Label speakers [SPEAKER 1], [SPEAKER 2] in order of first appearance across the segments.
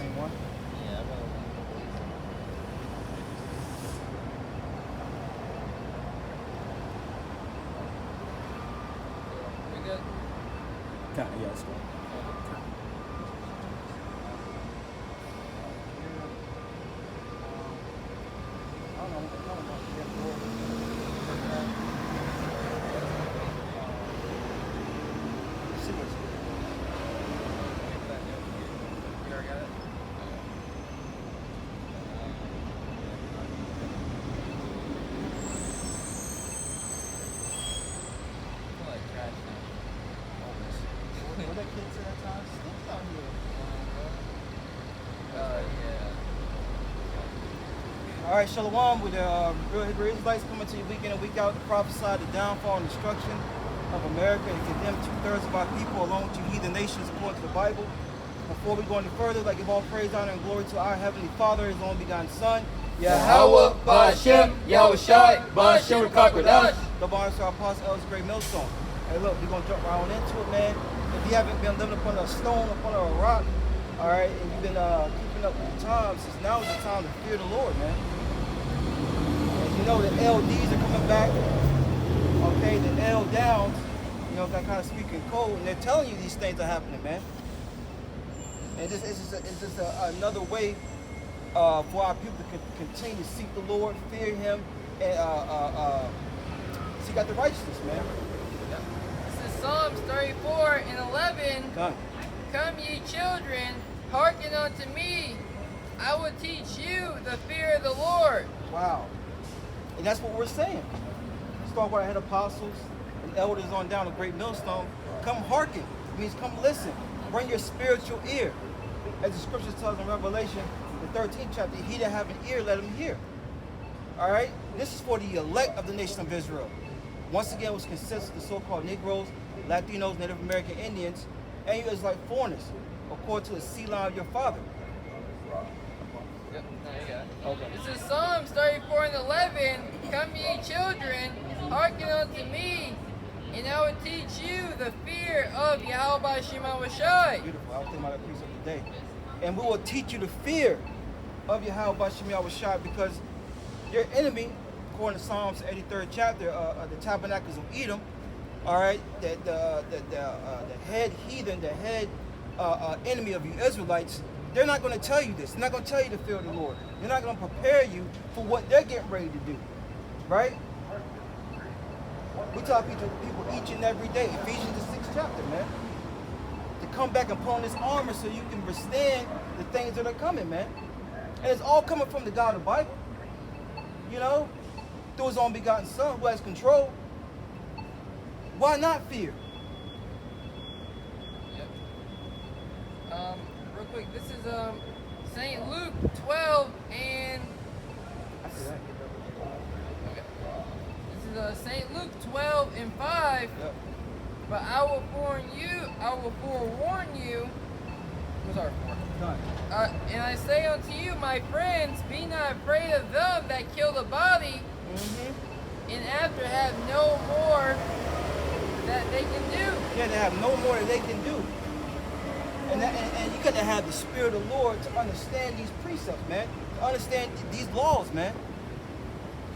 [SPEAKER 1] same one.
[SPEAKER 2] Yeah, I got one. We good?
[SPEAKER 1] Yeah, let's go.
[SPEAKER 2] You already got it? I feel like trash now.
[SPEAKER 1] What that kid said that time? Stinks out here.
[SPEAKER 2] Yeah.
[SPEAKER 1] All right, Shalom, with the real Hebrew Israelites coming to you week in and week out to prophesy the downfall and destruction of America and condemn 2/3 of our people along with you heathen nations according to the Bible. Before we go any further, like give all praise, honor, and glory to our Heavenly Father, His only begotten Son,
[SPEAKER 3] Yahweh, Ba'Shem, Yahweh Shai, Ba'Shem Kakodash.
[SPEAKER 1] the honors to our Apostle Ellis Great Millstone. Hey, look, we're going to jump right on into it, man. If you haven't been living upon a stone, upon a rock, all right, and you've been keeping up with the times, since now is the time to fear the Lord, man. As you know, the LDs are coming back, okay, the L downs, you know, kind of speaking code, and they're telling you these things are happening, man. And it's just another way for our people to continue to seek the Lord, fear Him, and seek out the righteousness, man.
[SPEAKER 2] This is Psalms 34 and 11.
[SPEAKER 1] Done.
[SPEAKER 2] Come ye children, hearken unto me. I will teach you the fear of the Lord.
[SPEAKER 1] Wow. And that's what we're saying. Start with our head apostles and elders on down the Great Millstone. Come hearken. It means come listen. Bring your spiritual ear. As the scriptures tells in Revelation, the 13th chapter, he that have an ear, let him hear. All right? This is for the elect of the nation of Israel. Once again, which consists of the so-called Negroes, Latinos, Native American Indians, and you as like foreigners, according to the sea line of your father.
[SPEAKER 2] Yep, now you got it.
[SPEAKER 1] Okay.
[SPEAKER 2] This is Psalms 34 and 11. Come ye children, hearken unto me, and I will teach you the fear of Yahweh Shema Shai.
[SPEAKER 1] Beautiful. I was thinking about that precept today. And we will teach you the fear of Yahweh Shema Shai, because your enemy, according to Psalms 83rd chapter, the tabernacles of Edom, all right, the head heathen, the head enemy of you Israelites, they're not going to tell you this. They're not going to tell you the fear of the Lord. They're not going to prepare you for what they're getting ready to do, right? We tell people each and every day, Ephesians the 6th chapter, man, to come back and put on this armor so you can withstand the things that are coming, man. And it's all coming from the God of the Bible, you know, through His only begotten Son who has control. Why not fear?
[SPEAKER 2] Yep. Real quick, this is St. Luke 12 and... Okay. This is St. Luke 12 and 5.
[SPEAKER 1] Yep.
[SPEAKER 2] But I will forewarn you. What's our four?
[SPEAKER 1] Done.
[SPEAKER 2] And I say unto you, my friends, be not afraid of them that kill the body, and after have no more that they can do.
[SPEAKER 1] Yeah, they have no more that they can do. And you got to have the Spirit of the Lord to understand these precepts, man. To understand these laws, man.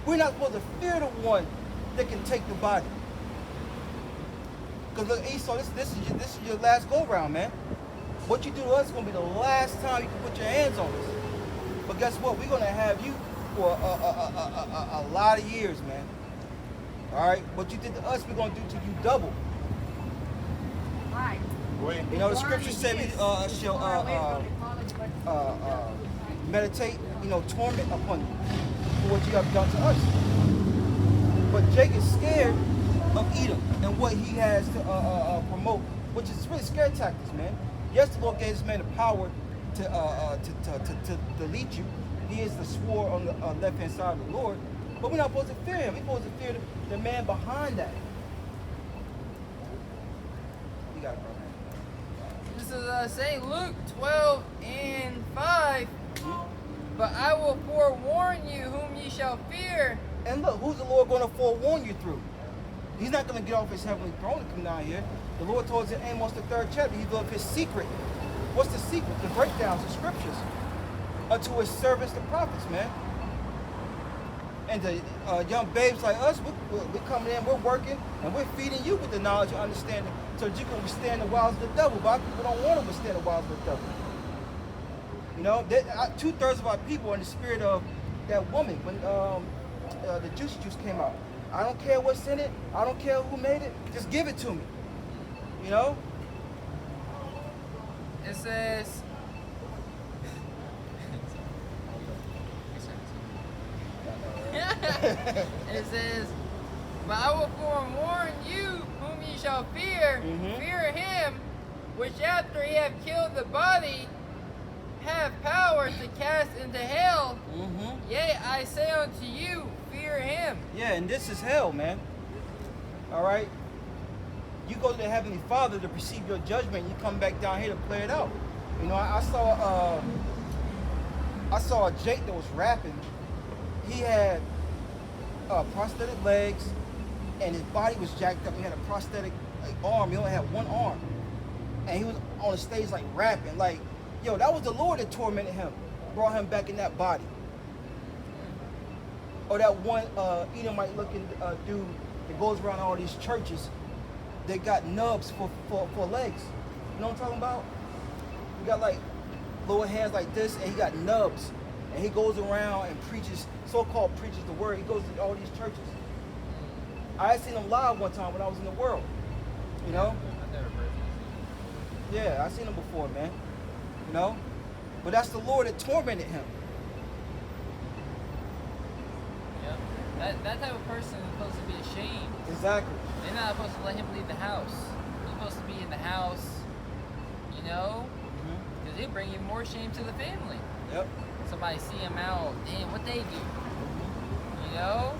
[SPEAKER 1] We're not supposed to fear the one that can take the body. Because look, Esau, this is your last go-round, man. What you do to us is going to be the last time you can put your hands on us. But guess what? We're going to have you for a lot of years, man. All right? What you did to us, we're going to do to you double.
[SPEAKER 4] Right.
[SPEAKER 1] You know, the scripture said we shall meditate, you know, torment upon you for what you have done to us. But Jake is scared of Edom and what he has to promote, which is really scare tactics, man. Yes, the Lord gave this man the power to delete you. He is the sword on the left-hand side of the Lord. But we're not supposed to fear him. We're supposed to fear the man behind that. You got it, bro.
[SPEAKER 2] This is St. Luke 12 and 5. But I will forewarn you whom ye shall fear.
[SPEAKER 1] And look, who's the Lord going to forewarn you through? He's not going to get off his heavenly throne and come down here. The Lord told us in Amos the 3rd chapter, he built his secret What's the secret? The breakdowns, the scriptures. Unto his servants, the prophets, man. And the young babes like us, we're coming in, we're working, and we're feeding you with the knowledge and understanding so that you can withstand the wiles of the devil. But our people don't want to withstand the wiles of the devil. You know, 2/3 of our people are in the spirit of that woman when the juicy juice came out. I don't care what's in it. I don't care who made it. Just give it to me. You know?
[SPEAKER 2] It says, it says, but I will forewarn you whom ye shall fear. Fear him, which after he have killed the body, have power to cast into hell. Yea, I say unto you, fear him.
[SPEAKER 1] Yeah, and this is hell, man. All right? You go to the Heavenly Father to receive your judgment, and you come back down here to play it out. You know, I saw a Jake that was rapping. He had prosthetic legs, and his body was jacked up. He had a prosthetic arm. He only had one arm. And he was on the stage like rapping. Like, yo, that was the Lord that tormented him, brought him back in that body. Or that one Edomite looking dude that goes around all these churches. They got nubs for legs. You know what I'm talking about? He got like lower hands like this, and he got nubs. And he goes around and preaches, so-called preaches the word. He goes to all these churches. I had seen him live one time when I was in the world. You know? Yeah, I seen him before, man. You know? But that's the Lord that tormented him.
[SPEAKER 2] Yep. That type of person is supposed to be ashamed.
[SPEAKER 1] Exactly.
[SPEAKER 2] They're not supposed to let him leave the house. He's supposed to be in the house, you know? Because they bring you more shame to the family.
[SPEAKER 1] Yep.
[SPEAKER 2] Somebody see him out, damn, what they do? You know?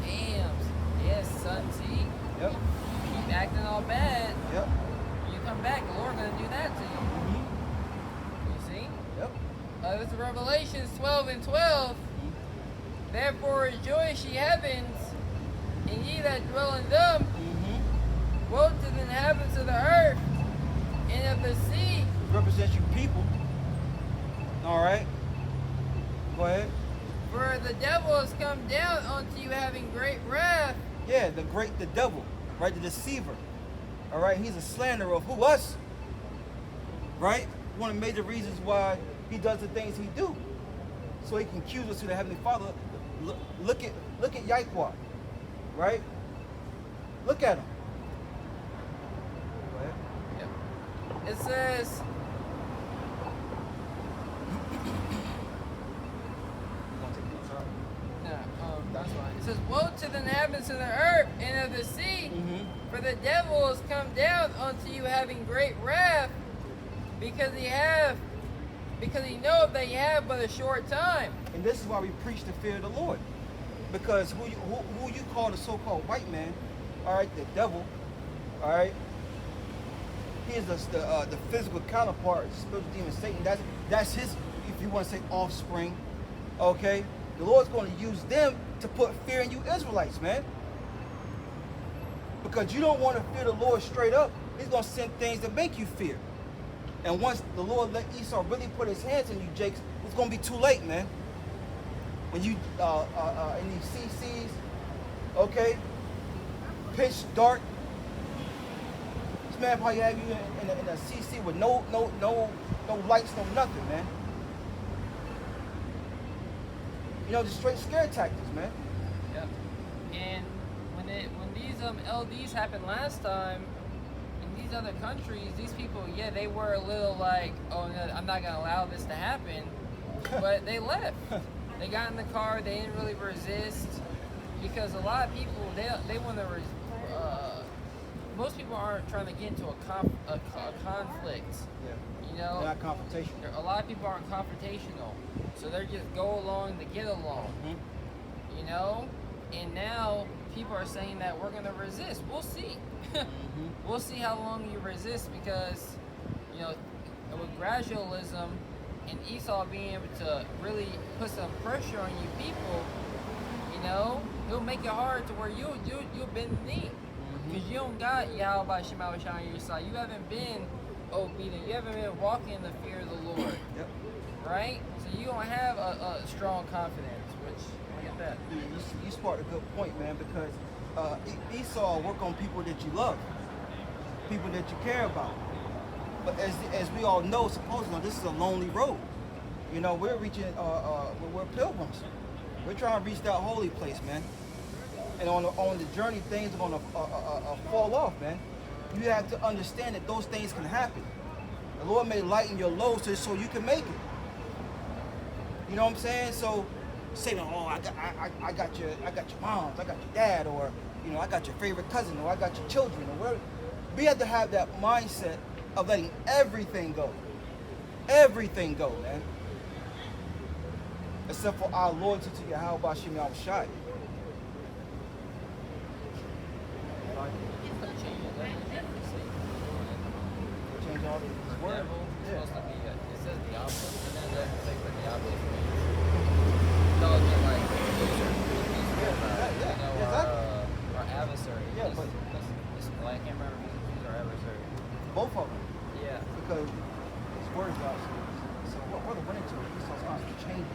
[SPEAKER 2] Damn, yes, son, see?
[SPEAKER 1] Yep.
[SPEAKER 2] You keep acting all bad.
[SPEAKER 1] Yep.
[SPEAKER 2] When you come back, the Lord gonna do that to you. You see?
[SPEAKER 1] Yep.
[SPEAKER 2] This is Revelations 12:12. Therefore rejoice, ye heavens, and ye that dwell in them. Woe to the inhabitants of the earth and of the sea.
[SPEAKER 1] Represents you people. All right. Go ahead.
[SPEAKER 2] For the devil has come down unto you having great wrath.
[SPEAKER 1] Yeah, the devil, right? The deceiver. All right. He's a slanderer of who? Us. Right? One of the major reasons why he does the things he do. So he can accuse us to the Heavenly Father. Look at Yahweh. Right? Look at him. Go ahead.
[SPEAKER 2] Yep. It says, that's fine. It says, woe to the inhabitants of the earth and of the sea, for the devil has come down unto you having great wrath, because he knoweth that ye have but a short time.
[SPEAKER 1] And this is why we preach the fear of the Lord. Because who you call the so-called white man, all right, the devil, all right, he is the physical counterpart, the spiritual demon Satan. That's his, if you want to say, offspring, okay? The Lord's going to use them to put fear in you Israelites, man. Because you don't want to fear the Lord straight up. He's going to send things that make you fear. And once the Lord let Esau really put his hands in you, Jakes, it's going to be too late, man. When you, in these CCs, okay, pitch dark, this man probably have you in a CC with no lights, no nothing, man. You know, just straight scare tactics, man.
[SPEAKER 2] Yep. And when these LDs happened last time, in these other countries, these people, yeah, they were a little like, oh no, I'm not gonna allow this to happen, but they left. They got in the car. They didn't really resist, because a lot of people they want to. Most people aren't trying to get into a conflict.
[SPEAKER 1] Yeah.
[SPEAKER 2] You know,
[SPEAKER 1] they're not confrontational.
[SPEAKER 2] A lot of people aren't confrontational, so they're just go along to get along. You know, and now people are saying that we're gonna resist. We'll see. We'll see how long you resist, because you know, with gradualism and Esau being able to really put some pressure on you people, you know, he'll make it hard to where you'll bend the knee. Because you don't got Yahweh Shema on your side. You haven't been obedient. You haven't been walking in the fear of the Lord.
[SPEAKER 1] Yep.
[SPEAKER 2] Right? So you don't have a strong confidence, which, look at that.
[SPEAKER 1] You sparked a good point, man, because Esau work on people that you love, people that you care about. But as we all know, supposedly, this is a lonely road. You know, we're reaching, we're pilgrims. We're trying to reach that holy place, man. And on the journey, things are going to fall off, man. You have to understand that those things can happen. The Lord may lighten your load so you can make it. You know what I'm saying? So, saying, oh, I got your moms, I got your dad, or you know, I got your favorite cousin, or I got your children, or whatever. We have to have that mindset of letting everything go. Everything go, man. Except for our loyalty to Yahweh Bashim Yahushai. Change all these words.
[SPEAKER 2] Supposed to be, it says the opposite, and then it doesn't say what the opposite means. It's all just like, our adversary.
[SPEAKER 1] Yeah, but
[SPEAKER 2] I can't remember who's our adversary.
[SPEAKER 1] both of them.
[SPEAKER 2] Yeah.
[SPEAKER 1] Because his words are so what went into it, he's constantly changing.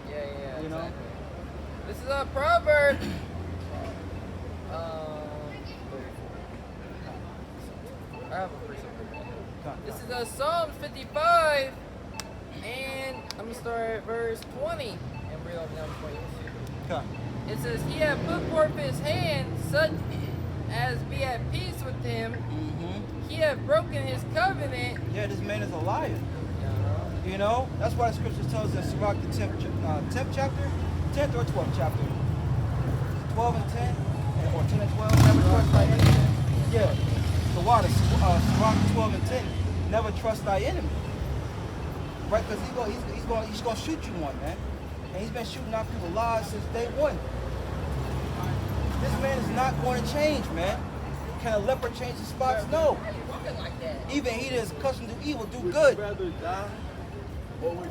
[SPEAKER 2] Yeah,
[SPEAKER 1] You know?
[SPEAKER 2] exactly. This is a proverb. I have a pretty simple one. This is Psalms 55, and I'm going to start at verse 20 and read on down to 22.
[SPEAKER 1] Okay.
[SPEAKER 2] It says, He hath put forth his hand, such as be at peace with him.
[SPEAKER 1] Mm-hmm.
[SPEAKER 2] He hath broken his covenant.
[SPEAKER 1] Yeah, this man is a liar. You know, that's why the scripture tells us Sirach, the 10th chapter, 10th or 12th chapter, 12 and 10, or 10 and 12, never trust thy enemy. Yeah, the water, Sirach 12 and 10, never trust thy enemy. Right, because he's going to shoot you one, man. And he's been shooting out people lives since day one. This man is not going to change, man. Can a leopard change his spots? No. Even he that is accustomed to evil do good.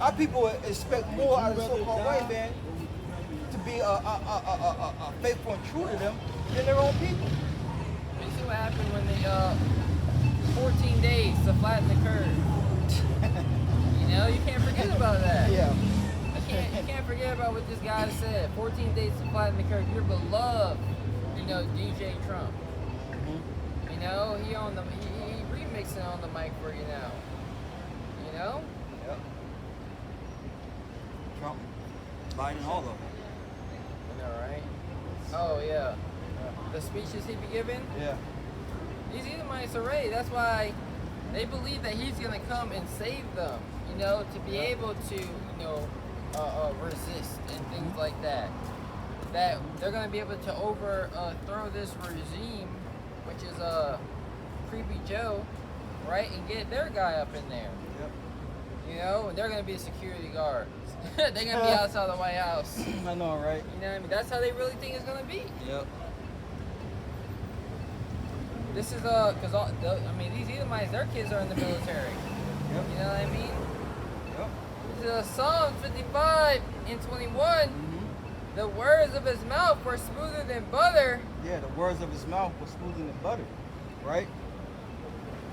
[SPEAKER 1] Our people expect more out of the so-called white man to be faithful and true to them than their own people.
[SPEAKER 2] You see what happened when they 14 days to flatten the curve. You know, you can't forget about that.
[SPEAKER 1] Yeah.
[SPEAKER 2] You can't forget about what this guy said. 14 days to flatten the curve. You're beloved, you know, DJ Trump.
[SPEAKER 1] Mm-hmm.
[SPEAKER 2] You know, he remixing on the mic for you now. You know?
[SPEAKER 1] Yep. Trump, Biden, all of them.
[SPEAKER 2] You know, right? Oh yeah. The speeches he be giving.
[SPEAKER 1] Yeah.
[SPEAKER 2] These Edomites are ready. That's why they believe that he's gonna come and save them. You know, to be able to, you know, resist and things like that. That they're gonna be able to overthrow this regime, which is Creepy Joe, right, and get their guy up in there.
[SPEAKER 1] Yep.
[SPEAKER 2] You know, and they're gonna be security guards. They're gonna be outside the White House.
[SPEAKER 1] I know, right?
[SPEAKER 2] You know what I mean? That's how they really think it's gonna be.
[SPEAKER 1] Yep.
[SPEAKER 2] This is because I mean, these Edomites, their kids are in the military.
[SPEAKER 1] Yep.
[SPEAKER 2] You know what I mean?
[SPEAKER 1] Yep.
[SPEAKER 2] This is Psalm 55 and 21.
[SPEAKER 1] Mm-hmm.
[SPEAKER 2] The words of his mouth were smoother than butter.
[SPEAKER 1] Yeah, the words of his mouth were smoother than butter, right?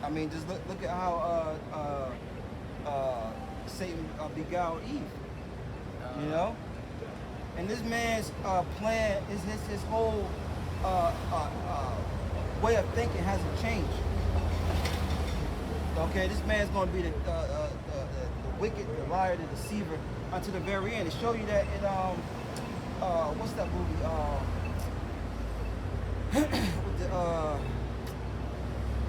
[SPEAKER 1] I mean, just look at how Satan beguiled Eve. You know, and this man's plan is his whole way of thinking hasn't changed. Okay, this man's going to be the wicked, the liar, the deceiver until the very end. To show you that in what's that movie? With the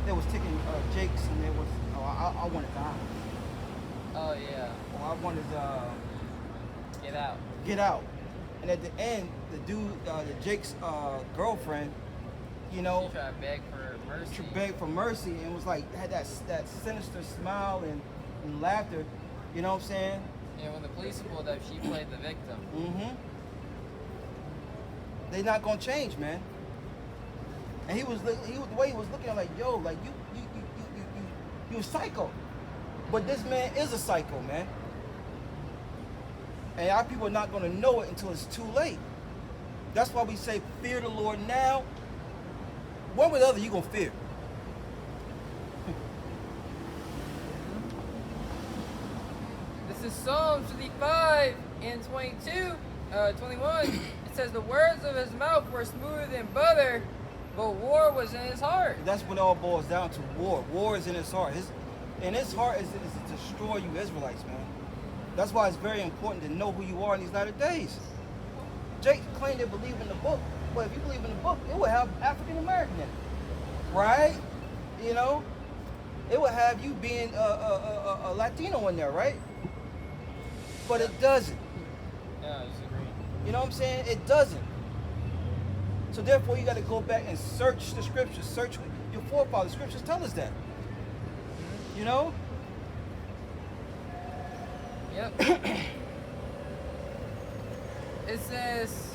[SPEAKER 1] there was taking Jake's and there was I want to die.
[SPEAKER 2] Oh yeah.
[SPEAKER 1] Or I wanted
[SPEAKER 2] Get out.
[SPEAKER 1] Get out. And at the end, the dude, Jake's girlfriend, you know,
[SPEAKER 2] She tried to beg for mercy.
[SPEAKER 1] she begged for mercy and was like had that sinister smile and laughter. You know what I'm saying?
[SPEAKER 2] And when the police pulled up, she played the victim.
[SPEAKER 1] Mm-hmm. They not gonna change, man. And he was the way he was looking like, yo, like you a psycho. But this man is a psycho, man. And our people are not gonna know it until it's too late. That's why we say fear the Lord now. One way or the other, you gonna fear.
[SPEAKER 2] This is Psalm 55 and 21. It says, the words of his mouth were smoother than butter, but war was in his heart.
[SPEAKER 1] That's what it all boils down to. War. War is in his heart. And his heart is to destroy you Israelites, man. That's why it's very important to know who you are in these latter days. Jake claimed they believe in the book. Well, if you believe in the book, it would have African American in it, right? You know, it would have you being a Latino in there, right? But it doesn't.
[SPEAKER 2] No, I disagree.
[SPEAKER 1] You know what I'm saying? It doesn't. So therefore, you got to go back and search the scriptures. Search your forefathers. Scriptures tell us that. You know?
[SPEAKER 2] Yep. It says,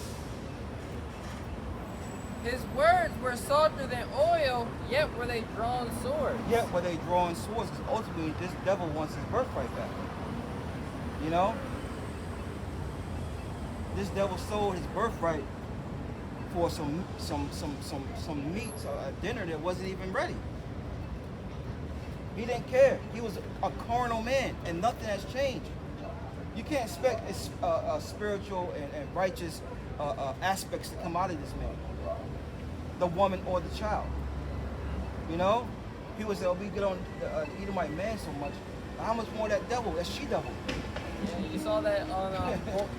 [SPEAKER 2] his words were softer than oil, yet were they drawn swords.
[SPEAKER 1] Yet were they drawing swords, because ultimately this devil wants his birthright back. You know? This devil sold his birthright for some meats, a dinner that wasn't even ready. He didn't care. He was a carnal man, and nothing has changed. You can't expect spiritual and righteous aspects to come out of this man, the woman or the child. You know, people say, "Oh, we get on the Edomite man so much." How much more that devil, that she devil?
[SPEAKER 2] Yeah, you saw that on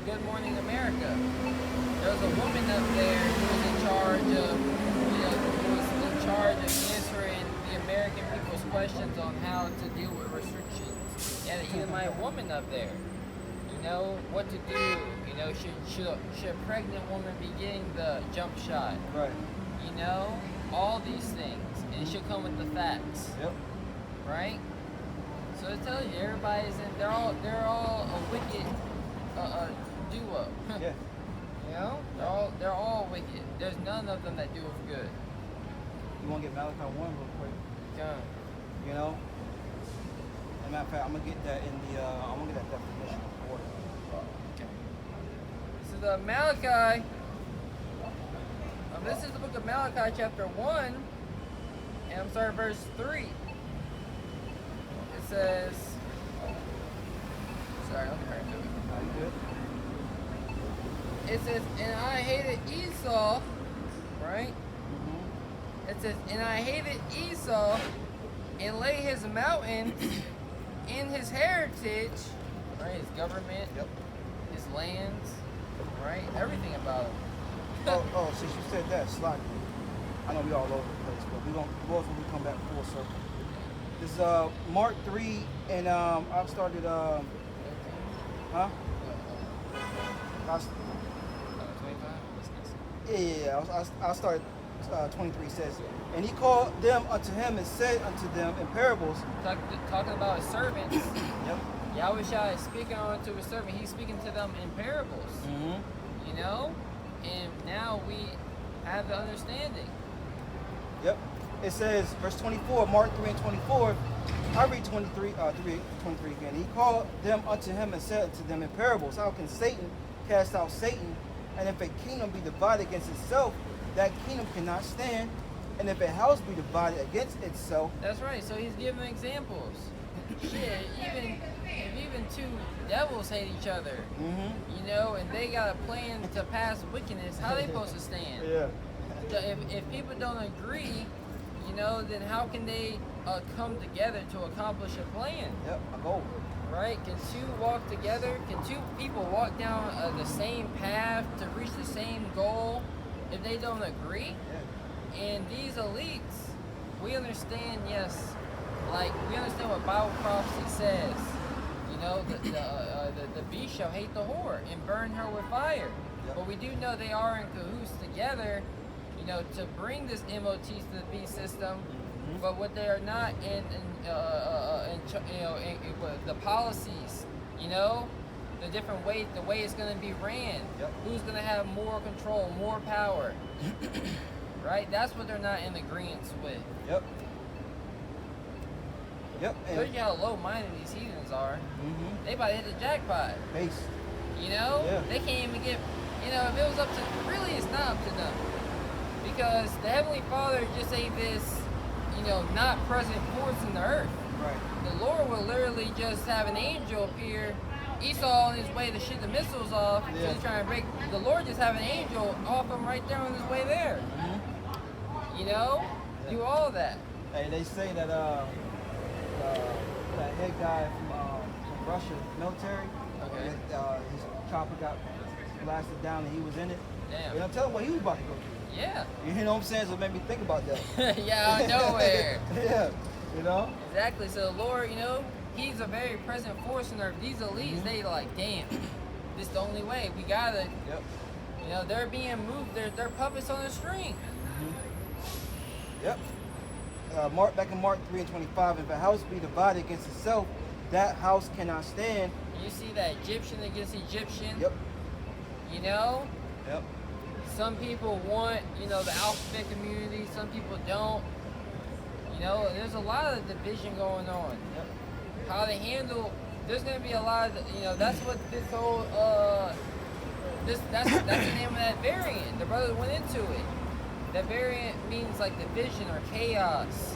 [SPEAKER 2] Good Morning America. There was a woman up there who was in charge of answering the American people's questions on how to deal with restrictions. Yeah, you had my woman up there. You know what to do. You know, should a pregnant woman be getting the jump shot?
[SPEAKER 1] Right.
[SPEAKER 2] You know, all these things, and it should come with the facts.
[SPEAKER 1] Yep.
[SPEAKER 2] Right. So it tells you everybody's in. They're all a wicked duo.
[SPEAKER 1] Yeah.
[SPEAKER 2] You know, they're all wicked. There's none of them that do it good.
[SPEAKER 1] You want to get Malachi 1 real quick?
[SPEAKER 2] Yeah.
[SPEAKER 1] You know? As a matter of fact, I'm gonna get that in the I'm gonna get that definition of order.
[SPEAKER 2] Okay. This is Malachi. This is the book of Malachi, chapter 1, and I'm starting verse 3. It says, sorry, let me hurry through it.
[SPEAKER 1] Are you good?
[SPEAKER 2] It says, and I hated Esau, right?
[SPEAKER 1] Mm-hmm.
[SPEAKER 2] It says, and I hated Esau and lay his mountains in his heritage, right? His government,
[SPEAKER 1] Yep.
[SPEAKER 2] his lands, right? Everything about him.
[SPEAKER 1] Oh, since you said that, slack. I know we all over the place, but when we come back full circle. This is Mark 3, and I started, huh? I started 23 says, and he called them unto him and said unto them in parables.
[SPEAKER 2] Talking about his servants.
[SPEAKER 1] Yep.
[SPEAKER 2] Yahweh is speaking on to his servant. He's speaking to them in parables.
[SPEAKER 1] Mm-hmm.
[SPEAKER 2] You know? And now we have the understanding.
[SPEAKER 1] Yep. It says, verse 24, Mark 3 and 24. I read 23 again. He called them unto him and said unto them in parables, how can Satan cast out Satan? And if a kingdom be divided against itself, that kingdom cannot stand. And if a house be divided against itself.
[SPEAKER 2] That's right. So he's giving examples. Shit, even two devils hate each other.
[SPEAKER 1] Mm-hmm.
[SPEAKER 2] You know, and they got a plan to pass wickedness. How they supposed to stand?
[SPEAKER 1] Yeah.
[SPEAKER 2] If people don't agree, you know, then how can they come together to accomplish a plan?
[SPEAKER 1] Yep, a goal.
[SPEAKER 2] Right? Can two walk together? Can two people walk down the same path to reach the same goal if they don't agree?
[SPEAKER 1] Yeah.
[SPEAKER 2] And these elites, we understand, yes, like we understand what Bible prophecy says. You know, the beast shall hate the whore and burn her with fire.
[SPEAKER 1] Yep.
[SPEAKER 2] But we do know they are in cahoots together, you know, to bring this MOTs to the beast system. Mm-hmm. But what they are not in the policies, you know, the different ways, the way it's going to be ran.
[SPEAKER 1] Yep.
[SPEAKER 2] Who's going to have more control, more power? Right? That's what they're not in agreement with.
[SPEAKER 1] Yep. Yep.
[SPEAKER 2] Shows you how low-minded these heathens are.
[SPEAKER 1] Mm-hmm.
[SPEAKER 2] They about to hit the jackpot.
[SPEAKER 1] Base.
[SPEAKER 2] You know?
[SPEAKER 1] Yeah.
[SPEAKER 2] They can't even get, you know, if it was up to, really it's not up to them. Because the Heavenly Father just ain't this, you know, not present force in the earth.
[SPEAKER 1] Right.
[SPEAKER 2] The Lord will literally just have an angel appear Esau on his way to shoot the missiles off, so
[SPEAKER 1] Yeah.
[SPEAKER 2] he's trying to break. The Lord just have an angel off him right there on his way there. You know, do all that.
[SPEAKER 1] Hey, they say that that head guy from Russia military,
[SPEAKER 2] Okay.
[SPEAKER 1] his chopper got blasted down and he was in it.
[SPEAKER 2] Damn.
[SPEAKER 1] You know, tell him what he was about to go through.
[SPEAKER 2] Yeah.
[SPEAKER 1] You know what I'm saying? So it made me think about that.
[SPEAKER 2] Yeah, out of nowhere.
[SPEAKER 1] Yeah, you know?
[SPEAKER 2] Exactly. So the Lord, you know, He's a very present force in earth. These elites, they like, damn, this the only way. We gotta,
[SPEAKER 1] Yep.
[SPEAKER 2] you know, they're being moved. They're puppets on a string.
[SPEAKER 1] Yep. Back in Mark 3:25, if a house be divided against itself, that house cannot stand.
[SPEAKER 2] You see that Egyptian against Egyptian.
[SPEAKER 1] Yep.
[SPEAKER 2] You know,
[SPEAKER 1] Yep.
[SPEAKER 2] some people want, you know, the alphabet community. Some people don't. You know, there's a lot of division going on.
[SPEAKER 1] Yep.
[SPEAKER 2] How they handle, there's gonna be a lot of, you know, that's what this whole that's the name of that variant. The brothers went into it. That variant means like division or chaos,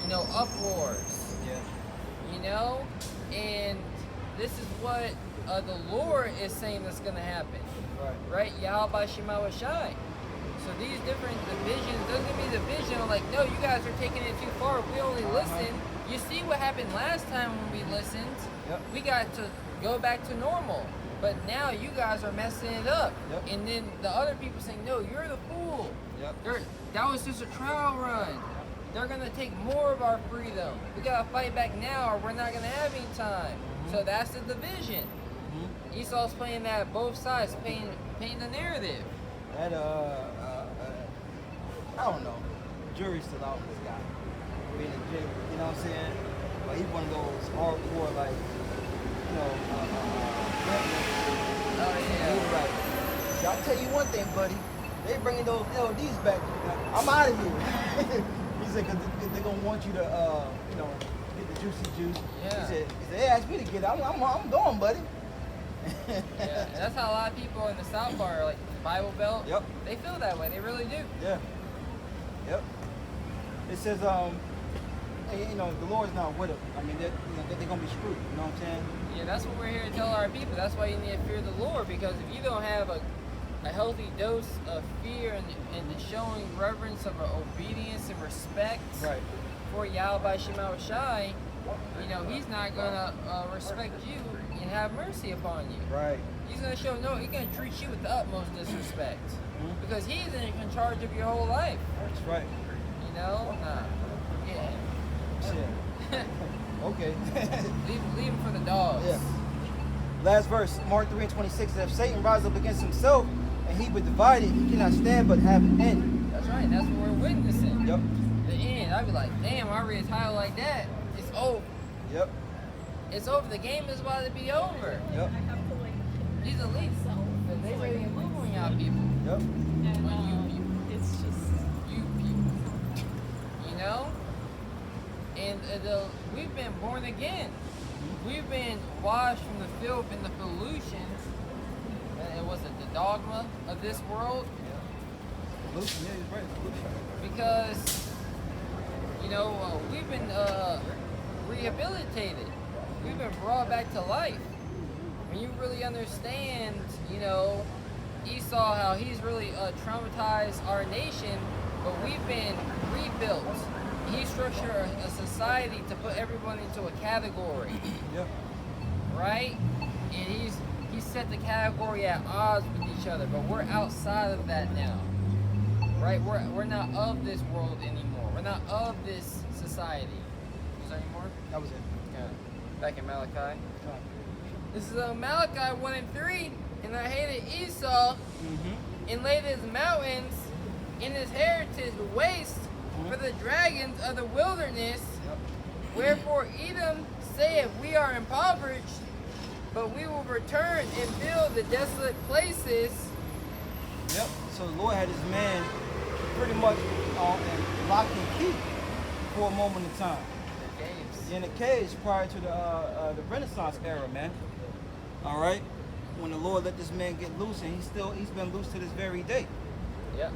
[SPEAKER 2] you know, uproars,
[SPEAKER 1] Yeah.
[SPEAKER 2] you know, and this is what the Lord is saying that's gonna happen, right? Yahweh Shema Shai. So these different divisions, there's gonna be division like, no, you guys are taking it too far. We only listen. You see what happened last time when we listened.
[SPEAKER 1] Yep.
[SPEAKER 2] We got to go back to normal. But now you guys are messing it up.
[SPEAKER 1] Yep.
[SPEAKER 2] And then the other people saying, no, you're the fool.
[SPEAKER 1] Yep.
[SPEAKER 2] That was just a trial run. They're gonna take more of our freedom. We gotta fight back now or we're not gonna have any time. So that's the division. Esau's playing that both sides, painting the narrative.
[SPEAKER 1] That I don't know. Jury's still out on this guy. Being a Jay, you know what I'm saying? But he's one of those hardcore, like, you know,
[SPEAKER 2] Oh
[SPEAKER 1] he was
[SPEAKER 2] yeah.
[SPEAKER 1] like, I'll tell you one thing, buddy. They bringing those LDs back. I'm out of here. He said, because they're going to want you to, you know, get the juicy juice.
[SPEAKER 2] Yeah.
[SPEAKER 1] He said, they asked me to get it. I'm going, buddy.
[SPEAKER 2] Yeah, and that's how a lot of people in the South are, like Bible Belt.
[SPEAKER 1] Yep.
[SPEAKER 2] They feel that way. They really do.
[SPEAKER 1] Yeah. Yep. It says, you know, the Lord's not with them. I mean, they're going to be screwed. You know what I'm saying?
[SPEAKER 2] Yeah, that's what we're here to tell our people. That's why you need to fear the Lord, because if you don't have a healthy dose of fear and the showing reverence of obedience and respect for Yahweh Shema Shai, you know, He's not gonna respect you and have mercy upon you.
[SPEAKER 1] Right.
[SPEAKER 2] He's gonna show he's gonna treat you with the utmost disrespect because He's in charge of your whole life.
[SPEAKER 1] That's right.
[SPEAKER 2] You know, nah, yeah.
[SPEAKER 1] Shit. Okay.
[SPEAKER 2] leave him for the dogs.
[SPEAKER 1] Yeah. Last verse, Mark 3:26. If Satan rises up against himself and he be divided, he cannot stand but have an end.
[SPEAKER 2] That's right. That's what we're witnessing.
[SPEAKER 1] Yep.
[SPEAKER 2] The end. I'd be like, damn, I read a title like that. It's over.
[SPEAKER 1] Yep.
[SPEAKER 2] It's over. The game is about to be over.
[SPEAKER 1] Yep.
[SPEAKER 2] These elites, they ready to move on y'all people.
[SPEAKER 1] Yep.
[SPEAKER 2] On you people.
[SPEAKER 4] It's just
[SPEAKER 2] You people. You know? And we've been born again. We've been washed from the filth and the pollutions. And was it the dogma of this world?
[SPEAKER 1] Pollution, yeah, he's right. Pollution.
[SPEAKER 2] Because, you know, we've been rehabilitated. We've been brought back to life. When you really understand, you know, Esau, how he's really traumatized our nation, but we've been rebuilt. He structured a society to put everyone into a category,
[SPEAKER 1] Yep.
[SPEAKER 2] right? And he set the category at odds with each other, but we're outside of that now, right? We're not of this world anymore. We're not of this society. Was there any more?
[SPEAKER 1] That was it.
[SPEAKER 2] Yeah. Back in Malachi.
[SPEAKER 1] Come
[SPEAKER 2] This is Malachi 1 and 3. And I hated Esau and laid his mountains and his heritage waste for the dragons of the wilderness.
[SPEAKER 1] Yep.
[SPEAKER 2] Wherefore Edom saith, we are impoverished, but we will return and build the desolate places.
[SPEAKER 1] Yep. So the Lord had his man pretty much in lock and key for a moment in time. In a cage prior to the Renaissance era, man. All right. When the Lord let this man get loose, and he's been loose to this very day.
[SPEAKER 2] Yeah.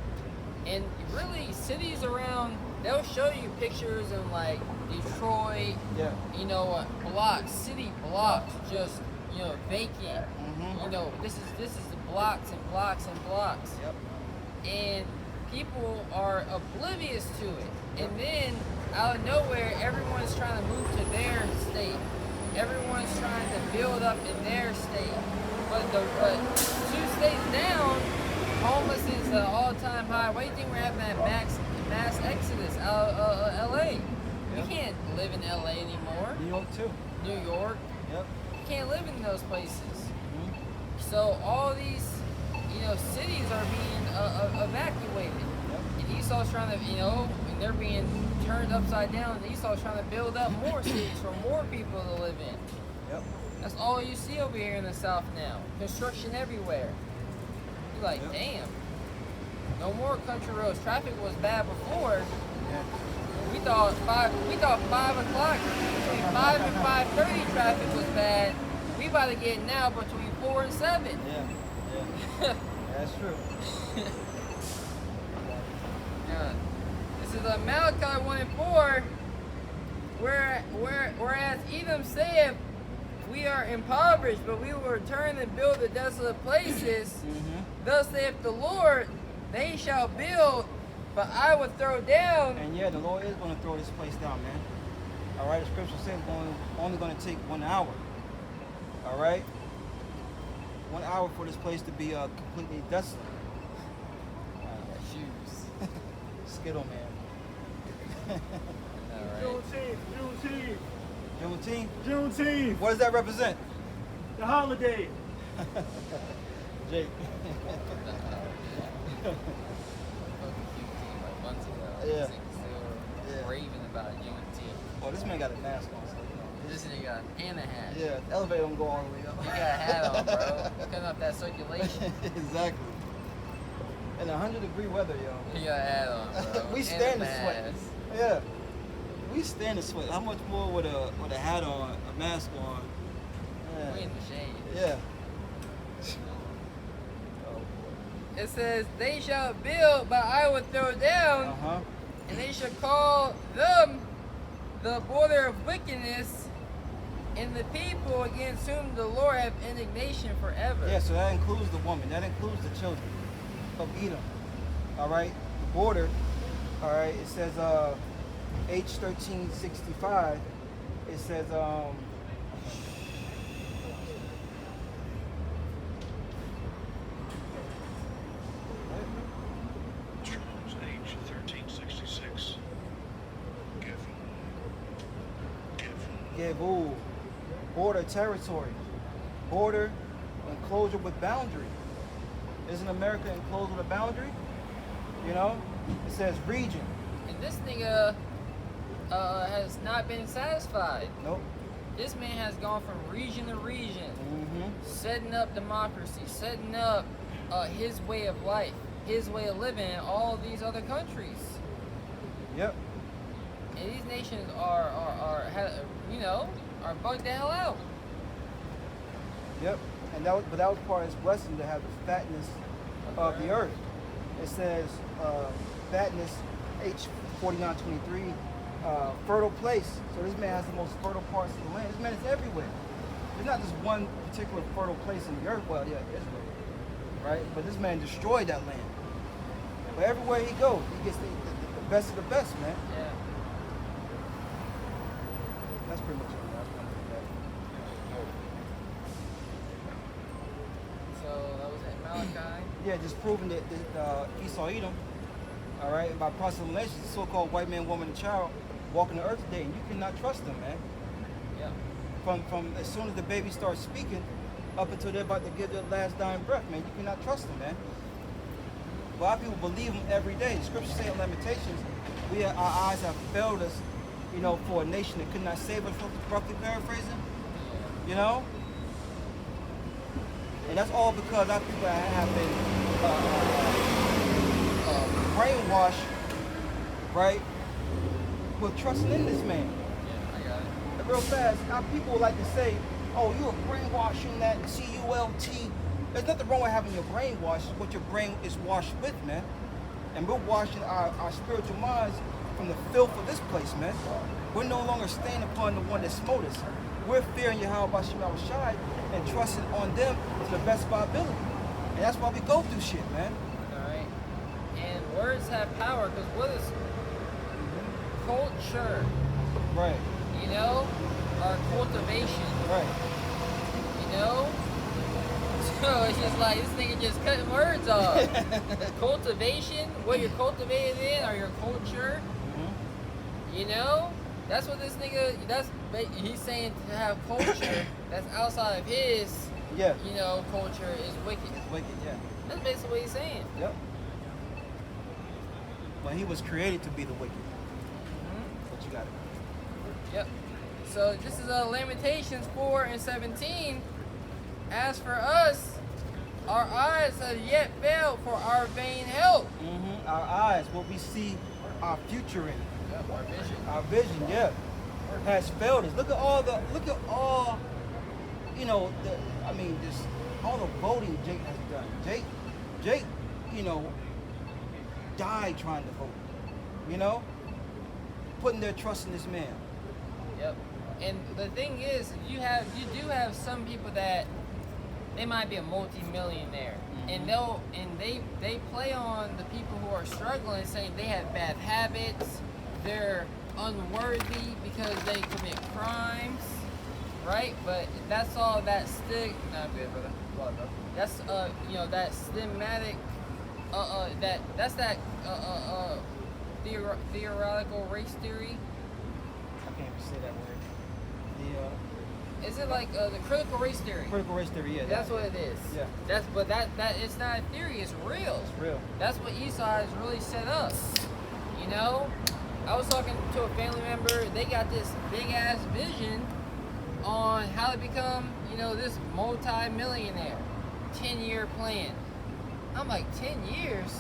[SPEAKER 2] And really, cities around, they'll show you pictures in like Detroit,
[SPEAKER 1] Yeah.
[SPEAKER 2] you know, blocks, city blocks, just vacant.
[SPEAKER 1] Mm-hmm.
[SPEAKER 2] This is blocks and blocks and blocks.
[SPEAKER 1] Yep.
[SPEAKER 2] And people are oblivious to it. And then out of nowhere, everyone's trying to move to their state. Everyone's trying to build up in their state. But 2 states down, homeless is an all-time high. Why do you think we're having that mass exodus out of LA?
[SPEAKER 1] Yep.
[SPEAKER 2] You can't live in LA anymore.
[SPEAKER 1] New York too.
[SPEAKER 2] New York.
[SPEAKER 1] Yep.
[SPEAKER 2] You can't live in those places.
[SPEAKER 1] Mm-hmm.
[SPEAKER 2] So all these, cities are being evacuated.
[SPEAKER 1] Yep.
[SPEAKER 2] And Esau's trying to, and they're being turned upside down. And Esau's trying to build up more cities for more people to live in.
[SPEAKER 1] Yep.
[SPEAKER 2] That's all you see over here in the South now. Construction everywhere. You're like,
[SPEAKER 1] Yep.
[SPEAKER 2] damn. No more country roads. Traffic was bad before.
[SPEAKER 1] Yeah.
[SPEAKER 2] We thought 5 o'clock, between 5 and 5:30 traffic was bad. We about to get now between 4 and 7.
[SPEAKER 1] Yeah. Yeah. That's true.
[SPEAKER 2] Yeah. This is Malachi 1 and 4, whereas Edom saith, we are impoverished, but we will return and build the desolate places.
[SPEAKER 1] Mm-hmm.
[SPEAKER 2] Thus saith the Lord, they shall build, but I will throw down.
[SPEAKER 1] And yeah, the Lord is going to throw this place down, man. All right, the scripture says it's only going to take 1 hour. All right, 1 hour for this place to be completely desolate.
[SPEAKER 2] Shoes.
[SPEAKER 1] Skittle, man.
[SPEAKER 2] All
[SPEAKER 3] Juneteenth.
[SPEAKER 1] Juneteenth.
[SPEAKER 3] Juneteenth.
[SPEAKER 1] What does that represent?
[SPEAKER 3] The holiday.
[SPEAKER 1] Jake.
[SPEAKER 2] Months ago.
[SPEAKER 1] Yeah.
[SPEAKER 2] Still
[SPEAKER 1] Yeah.
[SPEAKER 2] raving about Juneteenth.
[SPEAKER 1] Oh, this man got a mask on. So, you know.
[SPEAKER 2] This nigga and a hat.
[SPEAKER 1] Yeah, the elevator don't go all the way
[SPEAKER 2] You
[SPEAKER 1] up.
[SPEAKER 2] got a hat on, bro. Cutting up that circulation.
[SPEAKER 1] Exactly. In 100-degree weather, yo.
[SPEAKER 2] You got a hat on, bro.
[SPEAKER 1] We
[SPEAKER 2] And
[SPEAKER 1] stand
[SPEAKER 2] a
[SPEAKER 1] the sweat.
[SPEAKER 2] mask.
[SPEAKER 1] Yeah. We stand the sweat. How much more with a hat on, a mask on?
[SPEAKER 2] We
[SPEAKER 1] Yeah.
[SPEAKER 2] in the shade.
[SPEAKER 1] Yeah.
[SPEAKER 2] It says, they shall build, but I will throw down,
[SPEAKER 1] Uh-huh.
[SPEAKER 2] and they shall call them the border of wickedness, and the people against whom the Lord have indignation forever.
[SPEAKER 1] Yeah, so that includes the woman. That includes the children of Edom. All right? The border, all right, it says H1365, it says
[SPEAKER 4] Strong's H 1366.
[SPEAKER 1] Gebu, border territory, border enclosure with boundary. Isn't America enclosed with a boundary? You know, it says region.
[SPEAKER 2] And this nigga has not been satisfied.
[SPEAKER 1] Nope.
[SPEAKER 2] This man has gone from region to region,
[SPEAKER 1] Mm-hmm.
[SPEAKER 2] setting up democracy, setting up his way of life, his way of living in all these other countries.
[SPEAKER 1] Yep.
[SPEAKER 2] And these nations are bugged the hell out.
[SPEAKER 1] Yep. And that was part of his blessing, to have the fatness of the earth. It says fatness, H4923, fertile place. So this man has the most fertile parts of the land. This man is everywhere. There's not just one particular fertile place in the earth. Well, yeah, Israel, right? But this man destroyed that land. But everywhere he goes, he gets the best of the best, man.
[SPEAKER 2] Yeah.
[SPEAKER 1] That's pretty much it. That's pretty much it.
[SPEAKER 2] So that was it, Malachi.
[SPEAKER 1] Yeah, just proving that Esau Edom, all right, and by proclamation, the so-called white man, woman, and child walking the earth today, and you cannot trust them, man.
[SPEAKER 2] Yeah.
[SPEAKER 1] From as soon as the baby starts speaking, up until they're about to give their last dying breath, man, you cannot trust them, man. A lot of people believe them every day. The scriptures say in Lamentations, our eyes have failed us, you know, for a nation that could not save us, roughly paraphrasing, you know? And that's all because our people have been brainwashed, right, with trusting in this man.
[SPEAKER 2] Yeah, I got it.
[SPEAKER 1] And real fast, our people like to say, oh, you are brainwashing that CULT. There's nothing wrong with having your brain washed, what your brain is washed with, man. And we're washing our spiritual minds from the filth of this place, man. We're no longer staying upon the one that smote us. we're fearing Yahweh Bashim Shai and trusting on them to the best of our ability. And that's why we go through shit, man.
[SPEAKER 2] Alright. And words have power, because what is culture?
[SPEAKER 1] Right.
[SPEAKER 2] You know? Or cultivation.
[SPEAKER 1] Right.
[SPEAKER 2] You know? So it's just like this nigga just cutting words off. Cultivation, what you're cultivated in, or your culture. You know? That's what this nigga, he's saying to have culture that's outside of his, you know, culture is wicked.
[SPEAKER 1] It's wicked, yeah.
[SPEAKER 2] That's basically what he's saying.
[SPEAKER 1] Yep. But he was created to be the wicked. But you got it.
[SPEAKER 2] Yep. So this is Lamentations 4:17. As for us, our eyes have yet failed for our vain help.
[SPEAKER 1] Our eyes, what we see our future in.
[SPEAKER 2] Yep, our vision.
[SPEAKER 1] Our vision, yeah, has failed us. Look at all, you know, just all the voting Jake has done. Jake, you know, died trying to vote. You know, putting their trust in this man.
[SPEAKER 2] Yep. And the thing is, you do have some people that they might be a multi-millionaire, and they play on the people who are struggling, saying they have bad habits, they're unworthy because they commit crimes, right? But that's all that not good, brother. Well, bro. That's you know, that stigmatic theoretical race theory.
[SPEAKER 1] I can't even say that word.
[SPEAKER 2] Is it like the critical race theory?
[SPEAKER 1] Critical race theory, yeah.
[SPEAKER 2] That's what it is.
[SPEAKER 1] Yeah.
[SPEAKER 2] That it's not a theory, it's real.
[SPEAKER 1] It's real.
[SPEAKER 2] That's what Esau has really set up. You know? I was talking to a family member, they got this big ass vision on how to become, you know, this multi-millionaire. 10-year plan. I'm like, 10 years?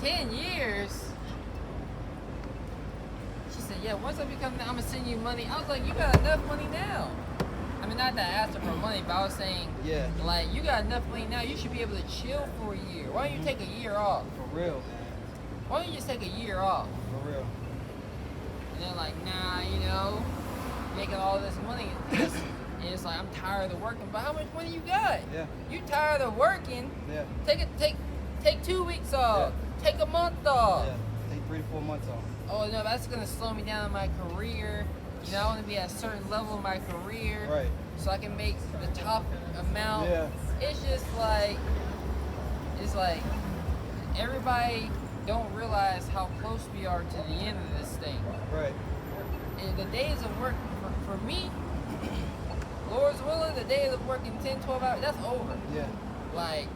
[SPEAKER 2] 10 years? She said, yeah, once I become that, I'm going to send you money. I was like, you got enough money now. I mean, not that I asked her for money, but I was saying, like, you got enough money now, you should be able to chill for a year. Why don't you take a year off?
[SPEAKER 1] For real, man.
[SPEAKER 2] Why don't you just take a year off?
[SPEAKER 1] For real.
[SPEAKER 2] And they're like, nah, you know, making all this money. And it's like, I'm tired of working. But how much money you got?
[SPEAKER 1] Yeah.
[SPEAKER 2] You tired of working?
[SPEAKER 1] Yeah.
[SPEAKER 2] Take 2 weeks off.
[SPEAKER 1] Yeah.
[SPEAKER 2] Take a month off.
[SPEAKER 1] Yeah. Take 3 to 4 months off.
[SPEAKER 2] Oh no, that's gonna slow me down in my career. You know, I want to be at a certain level in my career,
[SPEAKER 1] right?
[SPEAKER 2] So I can make the top amount.
[SPEAKER 1] Yeah.
[SPEAKER 2] It's just like, it's like everybody don't realize how close we are to the end of this thing.
[SPEAKER 1] Right.
[SPEAKER 2] And the days of work for me, Lord's willing, the days of working 10, 12 hours, that's over.
[SPEAKER 1] Yeah.
[SPEAKER 2] Like,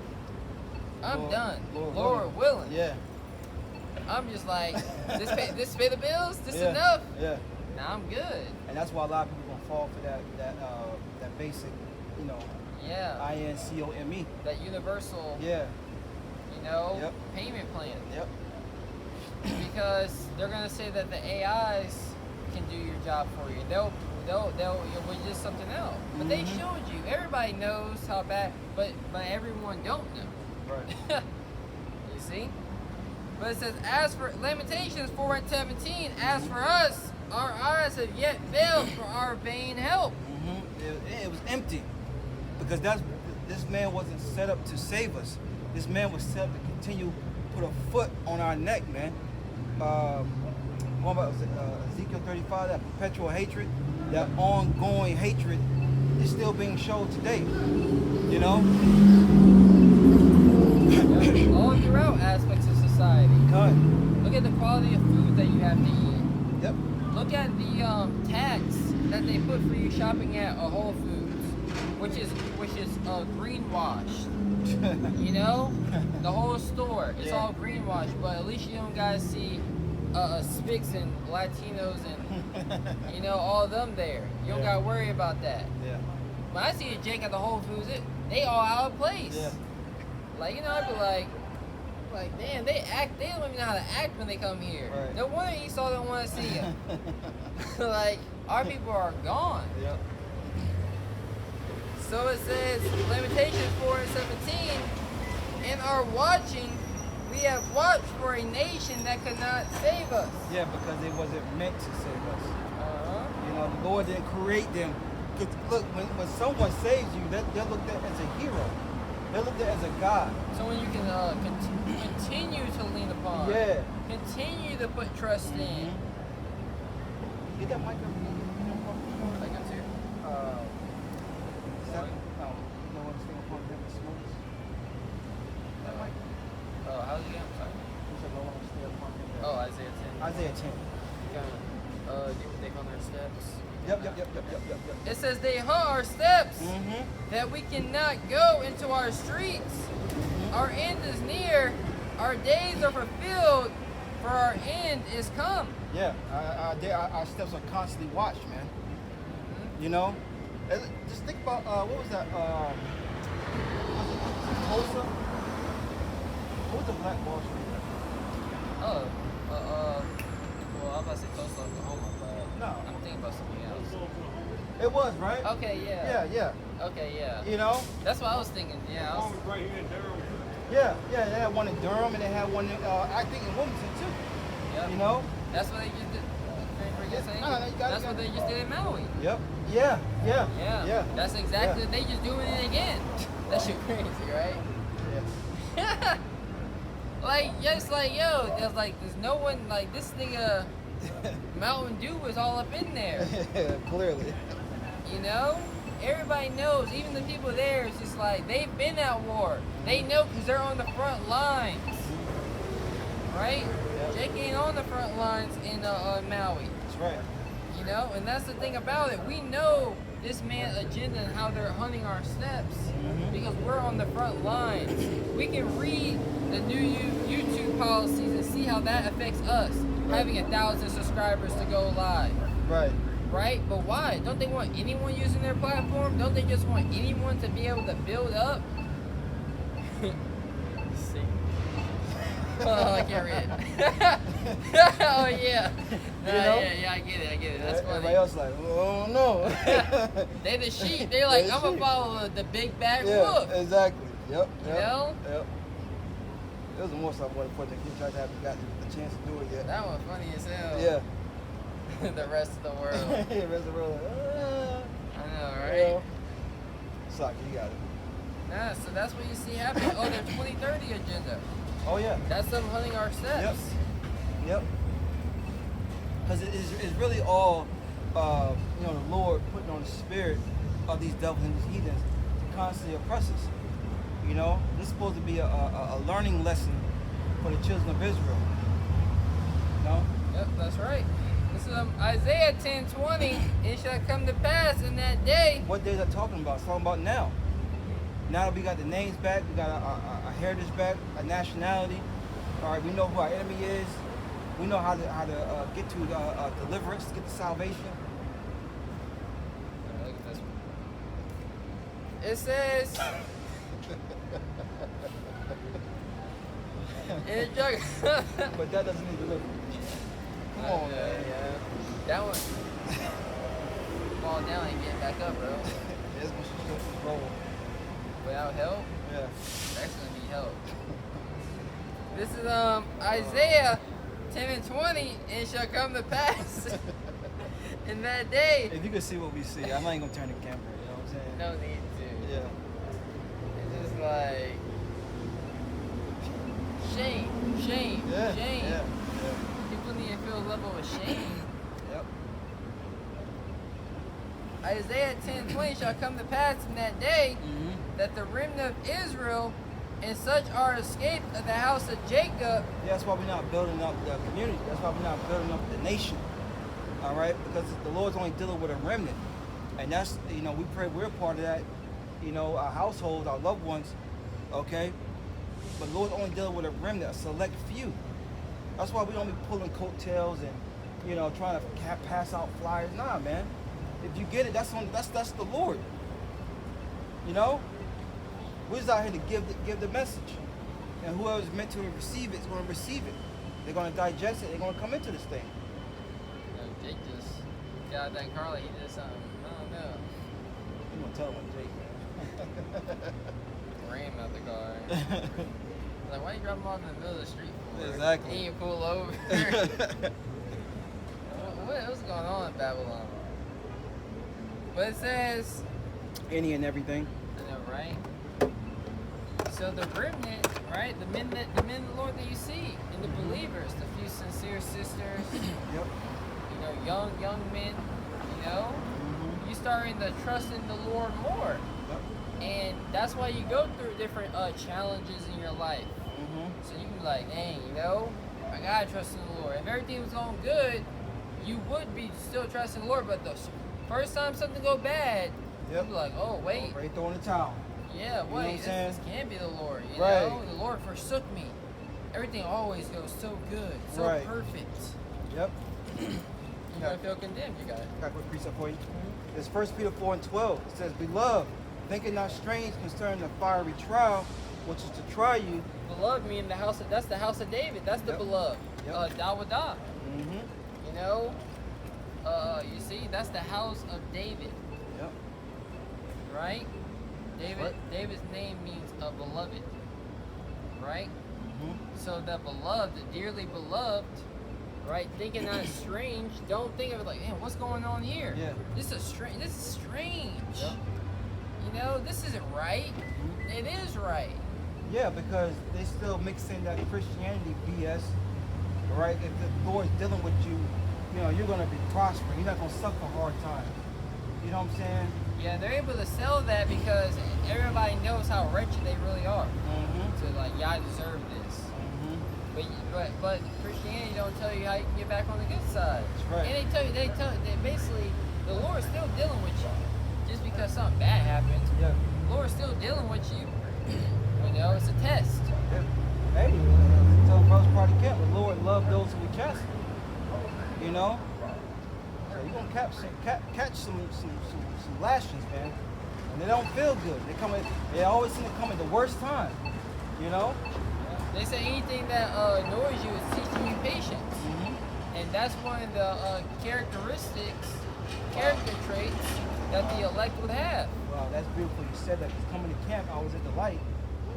[SPEAKER 2] I'm done.
[SPEAKER 1] Lord
[SPEAKER 2] willing.
[SPEAKER 1] Yeah.
[SPEAKER 2] I'm just like, this pay the bills? This
[SPEAKER 1] yeah.
[SPEAKER 2] enough?
[SPEAKER 1] Yeah.
[SPEAKER 2] Now I'm good.
[SPEAKER 1] And that's why a lot of people gonna fall for that basic, you know.
[SPEAKER 2] Yeah.
[SPEAKER 1] INCOME.
[SPEAKER 2] That universal.
[SPEAKER 1] Yeah.
[SPEAKER 2] You know.
[SPEAKER 1] Yep.
[SPEAKER 2] Payment plan.
[SPEAKER 1] Yep.
[SPEAKER 2] Because they're gonna say that the AIs can do your job for you. They'll with just something else. But they showed you. Everybody knows how bad, but everyone don't know.
[SPEAKER 1] Right.
[SPEAKER 2] You see? But it says, as for Lamentations 4:17, as for us, our eyes have yet failed for our vain help.
[SPEAKER 1] It was empty, because this man wasn't set up to save us. This man was set up to continue put a foot on our neck, man. What about Ezekiel 35? That perpetual hatred, that ongoing hatred, is still being shown today. You know.
[SPEAKER 2] All throughout aspects of society.
[SPEAKER 1] Good.
[SPEAKER 2] Look at the quality of food that you have to eat.
[SPEAKER 1] Yep.
[SPEAKER 2] Look at the tax that they put for you shopping at a Whole Foods, which is greenwashed. You know, the whole store, it's all greenwashed. But at least you don't guys see Spics and Latinos and you know, all of them there. You don't gotta worry about that.
[SPEAKER 1] Yeah.
[SPEAKER 2] When I see a Jake at the Whole Foods, they all out of place.
[SPEAKER 1] Yeah.
[SPEAKER 2] Like, you know, I'd be like, damn, they don't even know how to act when they come here.
[SPEAKER 1] Right.
[SPEAKER 2] No wonder Esau don't want to see them. Like, our people are gone.
[SPEAKER 1] Yep.
[SPEAKER 2] So it says, Lamentations 4:17, in our watching, we have watched for a nation that could not save us.
[SPEAKER 1] Yeah, because it wasn't meant to save us.
[SPEAKER 2] Uh-huh.
[SPEAKER 1] You know, the Lord didn't create them. 'Cause look, when someone saves you, they're looked at as a hero. They're looked at as a God.
[SPEAKER 2] Someone you can continue to lean upon.
[SPEAKER 1] Yeah.
[SPEAKER 2] Continue to put trust in.
[SPEAKER 1] Get that mic up.
[SPEAKER 2] Like a two.
[SPEAKER 1] No one's going to pump them smokes. That mic.
[SPEAKER 2] Oh, how's it going? Sorry.
[SPEAKER 1] He said no one will stay upon him.
[SPEAKER 2] Oh, Isaiah 10.
[SPEAKER 1] Isaiah 10.
[SPEAKER 2] Give what they call their steps.
[SPEAKER 1] Yep.
[SPEAKER 2] It says they hunt our steps,
[SPEAKER 1] Mm-hmm.
[SPEAKER 2] that we cannot go into our streets. Our end is near, our days are fulfilled, for our end is come.
[SPEAKER 1] Yeah, our steps are constantly watched, man. You know? Just think about, what was that? Was it Tulsa? What was the Black Wall Street?
[SPEAKER 2] Oh, well, I'm about to say Tulsa, Oklahoma, but
[SPEAKER 1] No.
[SPEAKER 2] I'm thinking about something else.
[SPEAKER 1] It was, right?
[SPEAKER 2] Okay, yeah.
[SPEAKER 1] Yeah.
[SPEAKER 2] Okay, yeah.
[SPEAKER 1] You know?
[SPEAKER 2] That's what I was thinking. Yeah, I was,
[SPEAKER 3] Right here in Durham.
[SPEAKER 1] Yeah, they had one in Durham and they had one in, I think in Wilmington too.
[SPEAKER 2] yep.
[SPEAKER 1] You know?
[SPEAKER 2] That's what they just did.
[SPEAKER 1] No, you got
[SPEAKER 2] That's what they just did in Maui.
[SPEAKER 1] Yep. Yeah.
[SPEAKER 2] Yeah. That's exactly. They just doing it again. That shit crazy, right?
[SPEAKER 1] Yeah.
[SPEAKER 2] There's there's no one like this nigga. Mountain Dew was all up in there.
[SPEAKER 1] Clearly.
[SPEAKER 2] You know, everybody knows. Even the people there, it's just like they've been at war. They know because they're on the front lines, right?
[SPEAKER 1] Yep.
[SPEAKER 2] Jake ain't on the front lines in Maui.
[SPEAKER 1] That's right.
[SPEAKER 2] You know, and that's the thing about it. We know this man's agenda and how they're hunting our steps because we're on the front lines. We can read the new YouTube policies and see how that affects us. Having 1,000 subscribers to go live. Right? But why? Don't they want anyone using their platform? Don't they just want anyone to be able to build up? See. Oh, I can't read it. Oh, yeah.
[SPEAKER 1] You know?
[SPEAKER 2] Yeah, I get it. That's funny.
[SPEAKER 1] Everybody else like, oh no.
[SPEAKER 2] They the sheep. They're like, I'm going to follow the big bad wolf.
[SPEAKER 1] Exactly. Yep.
[SPEAKER 2] You know?
[SPEAKER 1] Yep. There was more stuff I wanted to put that you tried to have got the chance to do it yet.
[SPEAKER 2] That one funny as hell.
[SPEAKER 1] Yeah.
[SPEAKER 2] The rest of the world.
[SPEAKER 1] The rest of the world
[SPEAKER 2] I know, right?
[SPEAKER 1] Well, suck, you got it.
[SPEAKER 2] Nah, so that's what you see happening. Oh, their 2030 agenda.
[SPEAKER 1] Oh yeah.
[SPEAKER 2] That's them hunting our steps.
[SPEAKER 1] Yep. Because it's really all, the Lord putting on the spirit of these devils and these heathens to constantly oppress us. You know, this is supposed to be a learning lesson for the children of Israel. You know?
[SPEAKER 2] Yep, that's right. This is Isaiah 10:20. It shall come to pass in that day.
[SPEAKER 1] What days are talking about? It's talking about now. Now that we got the names back, we got our heritage back, our nationality. All right, we know who our enemy is. We know how to get to deliverance, get to salvation.
[SPEAKER 2] Look at this one. It says.
[SPEAKER 1] But that doesn't need deliverance. Come on, man.
[SPEAKER 2] Yeah. That one. Fall down and get back up, bro.
[SPEAKER 1] It's gonna roll.
[SPEAKER 2] Without help,
[SPEAKER 1] Yeah.
[SPEAKER 2] that's gonna need help. This is Isaiah 10:20. It shall come to pass in that day.
[SPEAKER 1] If you could see what we see, I'm not even gonna turn the camera. You know what I'm saying?
[SPEAKER 2] No need to.
[SPEAKER 1] Yeah.
[SPEAKER 2] It's just like shame.
[SPEAKER 1] Yeah.
[SPEAKER 2] People need to feel a level of shame.
[SPEAKER 1] Yep.
[SPEAKER 2] Isaiah 10:20 shall come to pass in that day that the remnant of Israel and such are escaped of the house of Jacob.
[SPEAKER 1] Yeah, that's why we're not building up the community. That's why we're not building up the nation. All right, because the Lord's only dealing with a remnant, and that's we pray we're part of that. Our household, our loved ones. Okay, but the Lord's only dealing with a remnant, a select few. That's why we don't be pulling coattails and trying to pass out flyers. Nah, man. If you get it, that's the Lord. We're just out here to give the message, and whoever's meant to receive it is going to receive it. They're going to digest it. They're going to come into this thing.
[SPEAKER 2] Jake just got that Carla. He just I don't know.
[SPEAKER 1] You going to tell him, Jake, man.
[SPEAKER 2] Ran him out the car. Like, why you drop him off in the middle of the street for?
[SPEAKER 1] Exactly.
[SPEAKER 2] He didn't pull over. What's going on in Babylon? But it says,
[SPEAKER 1] Any and everything.
[SPEAKER 2] I know, right? So the remnant, right? The men of the Lord that you see, and the believers, the few sincere sisters,
[SPEAKER 1] Yep.
[SPEAKER 2] you know, young men, you know, you starting to trust in the Lord more.
[SPEAKER 1] Yep.
[SPEAKER 2] And that's why you go through different challenges in your life. So you can be like, dang, you know, I gotta trust in the Lord. If everything was going good, you would be still trusting the Lord. But the first time something go bad, you'd be like, oh, wait.
[SPEAKER 1] Already throwing the towel.
[SPEAKER 2] Yeah,
[SPEAKER 1] You know what I'm
[SPEAKER 2] wait,
[SPEAKER 1] saying?
[SPEAKER 2] this can't be the Lord, you
[SPEAKER 1] Right.
[SPEAKER 2] know? The Lord forsook me. Everything always goes so good, so
[SPEAKER 1] Right.
[SPEAKER 2] perfect.
[SPEAKER 1] Yep.
[SPEAKER 2] You're gonna feel condemned, you got it.
[SPEAKER 1] Got a quick precept for you. It's 1 Peter 4:12. It says, Beloved, think it not strange concerning the fiery trial, which is to try you.
[SPEAKER 2] Beloved meaning that's the house of David. That's the
[SPEAKER 1] Yep.
[SPEAKER 2] beloved.
[SPEAKER 1] Yep.
[SPEAKER 2] Dawadah.
[SPEAKER 1] Mm-hmm.
[SPEAKER 2] You know? You see, that's the house of David,
[SPEAKER 1] Yep.
[SPEAKER 2] right? David's name means a beloved. Right?
[SPEAKER 1] Mm-hmm.
[SPEAKER 2] So the beloved, the dearly beloved, right? Thinking that strange, don't think of it like, man, what's going on here?
[SPEAKER 1] Yeah.
[SPEAKER 2] This is strange.
[SPEAKER 1] Yep.
[SPEAKER 2] You know, this isn't right. It is right.
[SPEAKER 1] Yeah, because they still mix in that Christianity BS, right? If the Lord's dealing with you, you know, you're gonna be prospering. You're not gonna suffer hard times. You know what I'm saying?
[SPEAKER 2] Yeah, they're able to sell that because everybody knows how wretched they really are.
[SPEAKER 1] Mm-hmm.
[SPEAKER 2] So like, yeah, I deserve this. But Christianity don't tell you how you can get back on the good side.
[SPEAKER 1] That's right.
[SPEAKER 2] And they tell you that basically the Lord's still dealing with you. Just because something bad happens,
[SPEAKER 1] Yeah.
[SPEAKER 2] the Lord's still dealing with you. You know, it's a test.
[SPEAKER 1] Yeah. Hey, tell brothers probably can't, but Lord love those who we cast. You know? So you're gonna catch some lashings, man. And they don't feel good. They always seem to come at the worst time. You know?
[SPEAKER 2] They say anything that annoys you is teaching you patience. And that's one of the character traits that the elect would have.
[SPEAKER 1] Wow, that's beautiful. You said that. 'Cause coming to camp, I was at the light,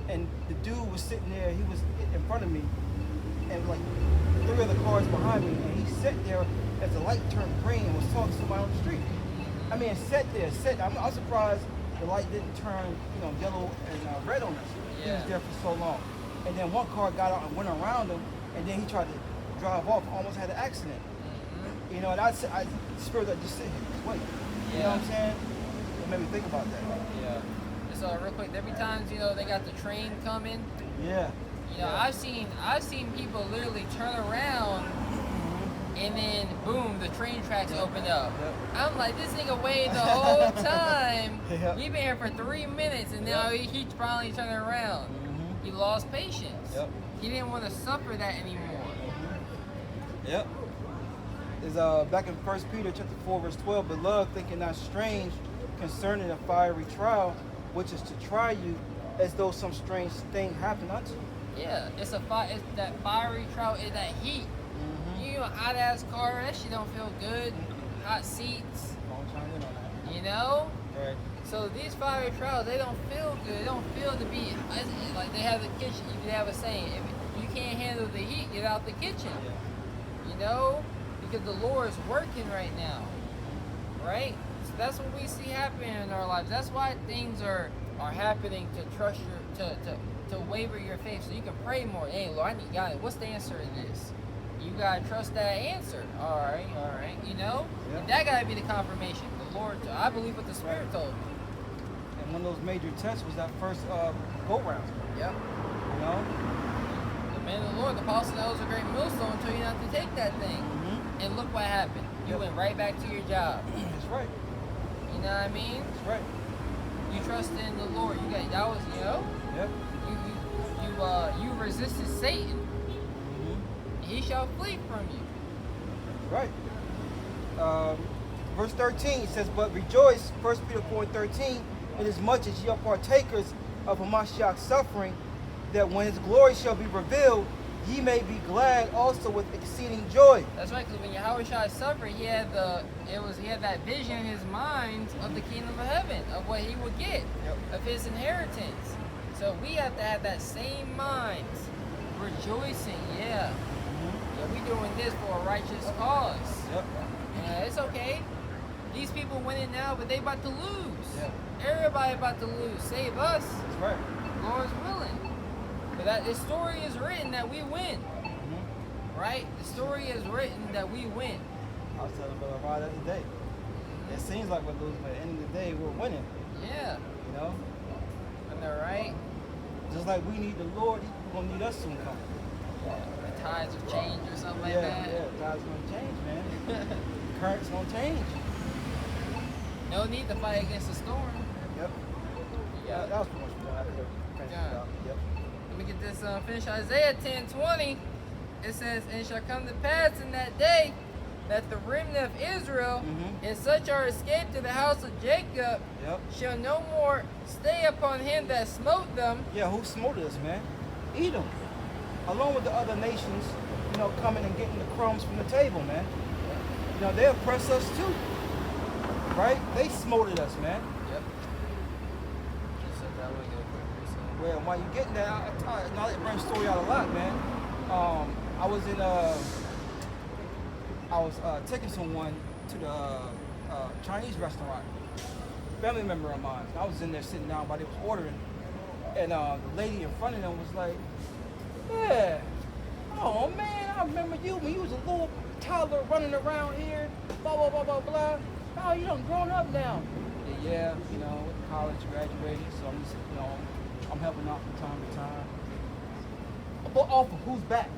[SPEAKER 1] and the dude was sitting there. He was in front of me, and like 3 other cars behind me, and he sat there as the light turned green and was talking to somebody on the street. I mean, sat there. I'm surprised the light didn't turn, yellow and red on us. He was
[SPEAKER 2] Yeah.
[SPEAKER 1] there for so long. And then one car got out and went around him, and then he tried to drive off, almost had an accident. You know, and I spirit that just sit here, just wait. You know what I'm saying? It made me think about that.
[SPEAKER 2] Yeah. So real quick, there be times they got the train coming.
[SPEAKER 1] Yeah.
[SPEAKER 2] I've seen people literally turn around and then boom, the train tracks open up.
[SPEAKER 1] Yep.
[SPEAKER 2] I'm like, this nigga waited the whole time.
[SPEAKER 1] Yep.
[SPEAKER 2] We been here for 3 minutes and now he finally turning around. He lost patience.
[SPEAKER 1] Yep.
[SPEAKER 2] He didn't want to suffer that anymore.
[SPEAKER 1] Yep. There's back in 1 Peter chapter 4, verse 12, Beloved, thinking not strange concerning a fiery trial, which is to try you as though some strange thing happened unto you.
[SPEAKER 2] Yeah, it's that fiery trial, it's that heat. You know, hot ass car, that shit don't feel good. Hot seats,
[SPEAKER 1] Don't chime in on that.
[SPEAKER 2] you know?
[SPEAKER 1] Right.
[SPEAKER 2] So these fiery trials, they don't feel good. They don't feel to be, like they have the kitchen, they have a saying, if you can't handle the heat, get out the kitchen.
[SPEAKER 1] Yeah.
[SPEAKER 2] You know? Because the Lord is working right now. Right? So that's what we see happening in our lives. That's why things are happening to trust to waver your faith so you can pray more. Hey, Lord, I need God. What's the answer to this? You gotta trust that answer. All right. You know,
[SPEAKER 1] Yeah.
[SPEAKER 2] And that gotta be the confirmation. The Lord, I believe what the Spirit told me.
[SPEAKER 1] And one of those major tests was that first go round.
[SPEAKER 2] Yep.
[SPEAKER 1] You know?
[SPEAKER 2] The man of the Lord, the apostle, that was a great millstone told you not to take that thing. And look what happened. You
[SPEAKER 1] Yep.
[SPEAKER 2] went right back to your job.
[SPEAKER 1] That's right.
[SPEAKER 2] You know what I mean?
[SPEAKER 1] That's right.
[SPEAKER 2] You trust in the Lord. That was,
[SPEAKER 1] Yep.
[SPEAKER 2] you resisted Satan. He shall flee from you.
[SPEAKER 1] Right. Verse 13 says, But rejoice, 1 Peter 4:13, inasmuch as ye are partakers of Hamashiach's suffering, that when his glory shall be revealed, ye may be glad also with exceeding joy.
[SPEAKER 2] That's right, because when Yahushua suffered, he had that vision in his mind of the kingdom of heaven, of what he would get, of his inheritance. So we have to have that same mind, rejoicing. Yeah, we doing this for a righteous cause.
[SPEAKER 1] Yep.
[SPEAKER 2] It's okay. These people winning now, but they about to lose.
[SPEAKER 1] Yeah.
[SPEAKER 2] Everybody about to lose. Save us.
[SPEAKER 1] That's right.
[SPEAKER 2] Lord's willing. But that the story is written that we win.
[SPEAKER 1] Mm-hmm.
[SPEAKER 2] Right? The story is written that we win.
[SPEAKER 1] I was telling Brother Rod the other day. It seems like we're losing, but at the end of the day, we're winning.
[SPEAKER 2] Yeah.
[SPEAKER 1] You know?
[SPEAKER 2] Isn't that right?
[SPEAKER 1] Just like we need the Lord, He's gonna need us soon come.
[SPEAKER 2] The tides of change or something like
[SPEAKER 1] Yeah,
[SPEAKER 2] that.
[SPEAKER 1] yeah, tide's gonna change, man. Current's gonna change.
[SPEAKER 2] No need to fight against the storm.
[SPEAKER 1] Yep.
[SPEAKER 2] Yeah.
[SPEAKER 1] That was pretty much what I could finish
[SPEAKER 2] Yeah.
[SPEAKER 1] about. Yep.
[SPEAKER 2] Let me get this finish. Isaiah 10:20. It says, "And it shall come to pass in that day that the remnant of Israel,
[SPEAKER 1] Mhm.
[SPEAKER 2] and such are escaped to the house of Jacob,
[SPEAKER 1] Yep.
[SPEAKER 2] shall no more stay upon him that smote them."
[SPEAKER 1] Yeah, who smote us, man? Edom. Along with the other nations, you know, coming and getting the crumbs from the table, man. You know, they oppress us too. Right? They smoted us, man.
[SPEAKER 2] Yep. Just said that way, go quick.
[SPEAKER 1] Well, while you're getting that, I let bring story out a lot, man. I was in taking someone to the Chinese restaurant. Family member of mine. I was in there sitting down while they was ordering, and the lady in front of them was like, "Yeah, oh man, I remember you when you was a little toddler running around here, blah blah blah blah blah. Oh, you done grown up now." Yeah, you know, college graduated, so I'm just, you know, I'm helping out from time to time. But off of who's back?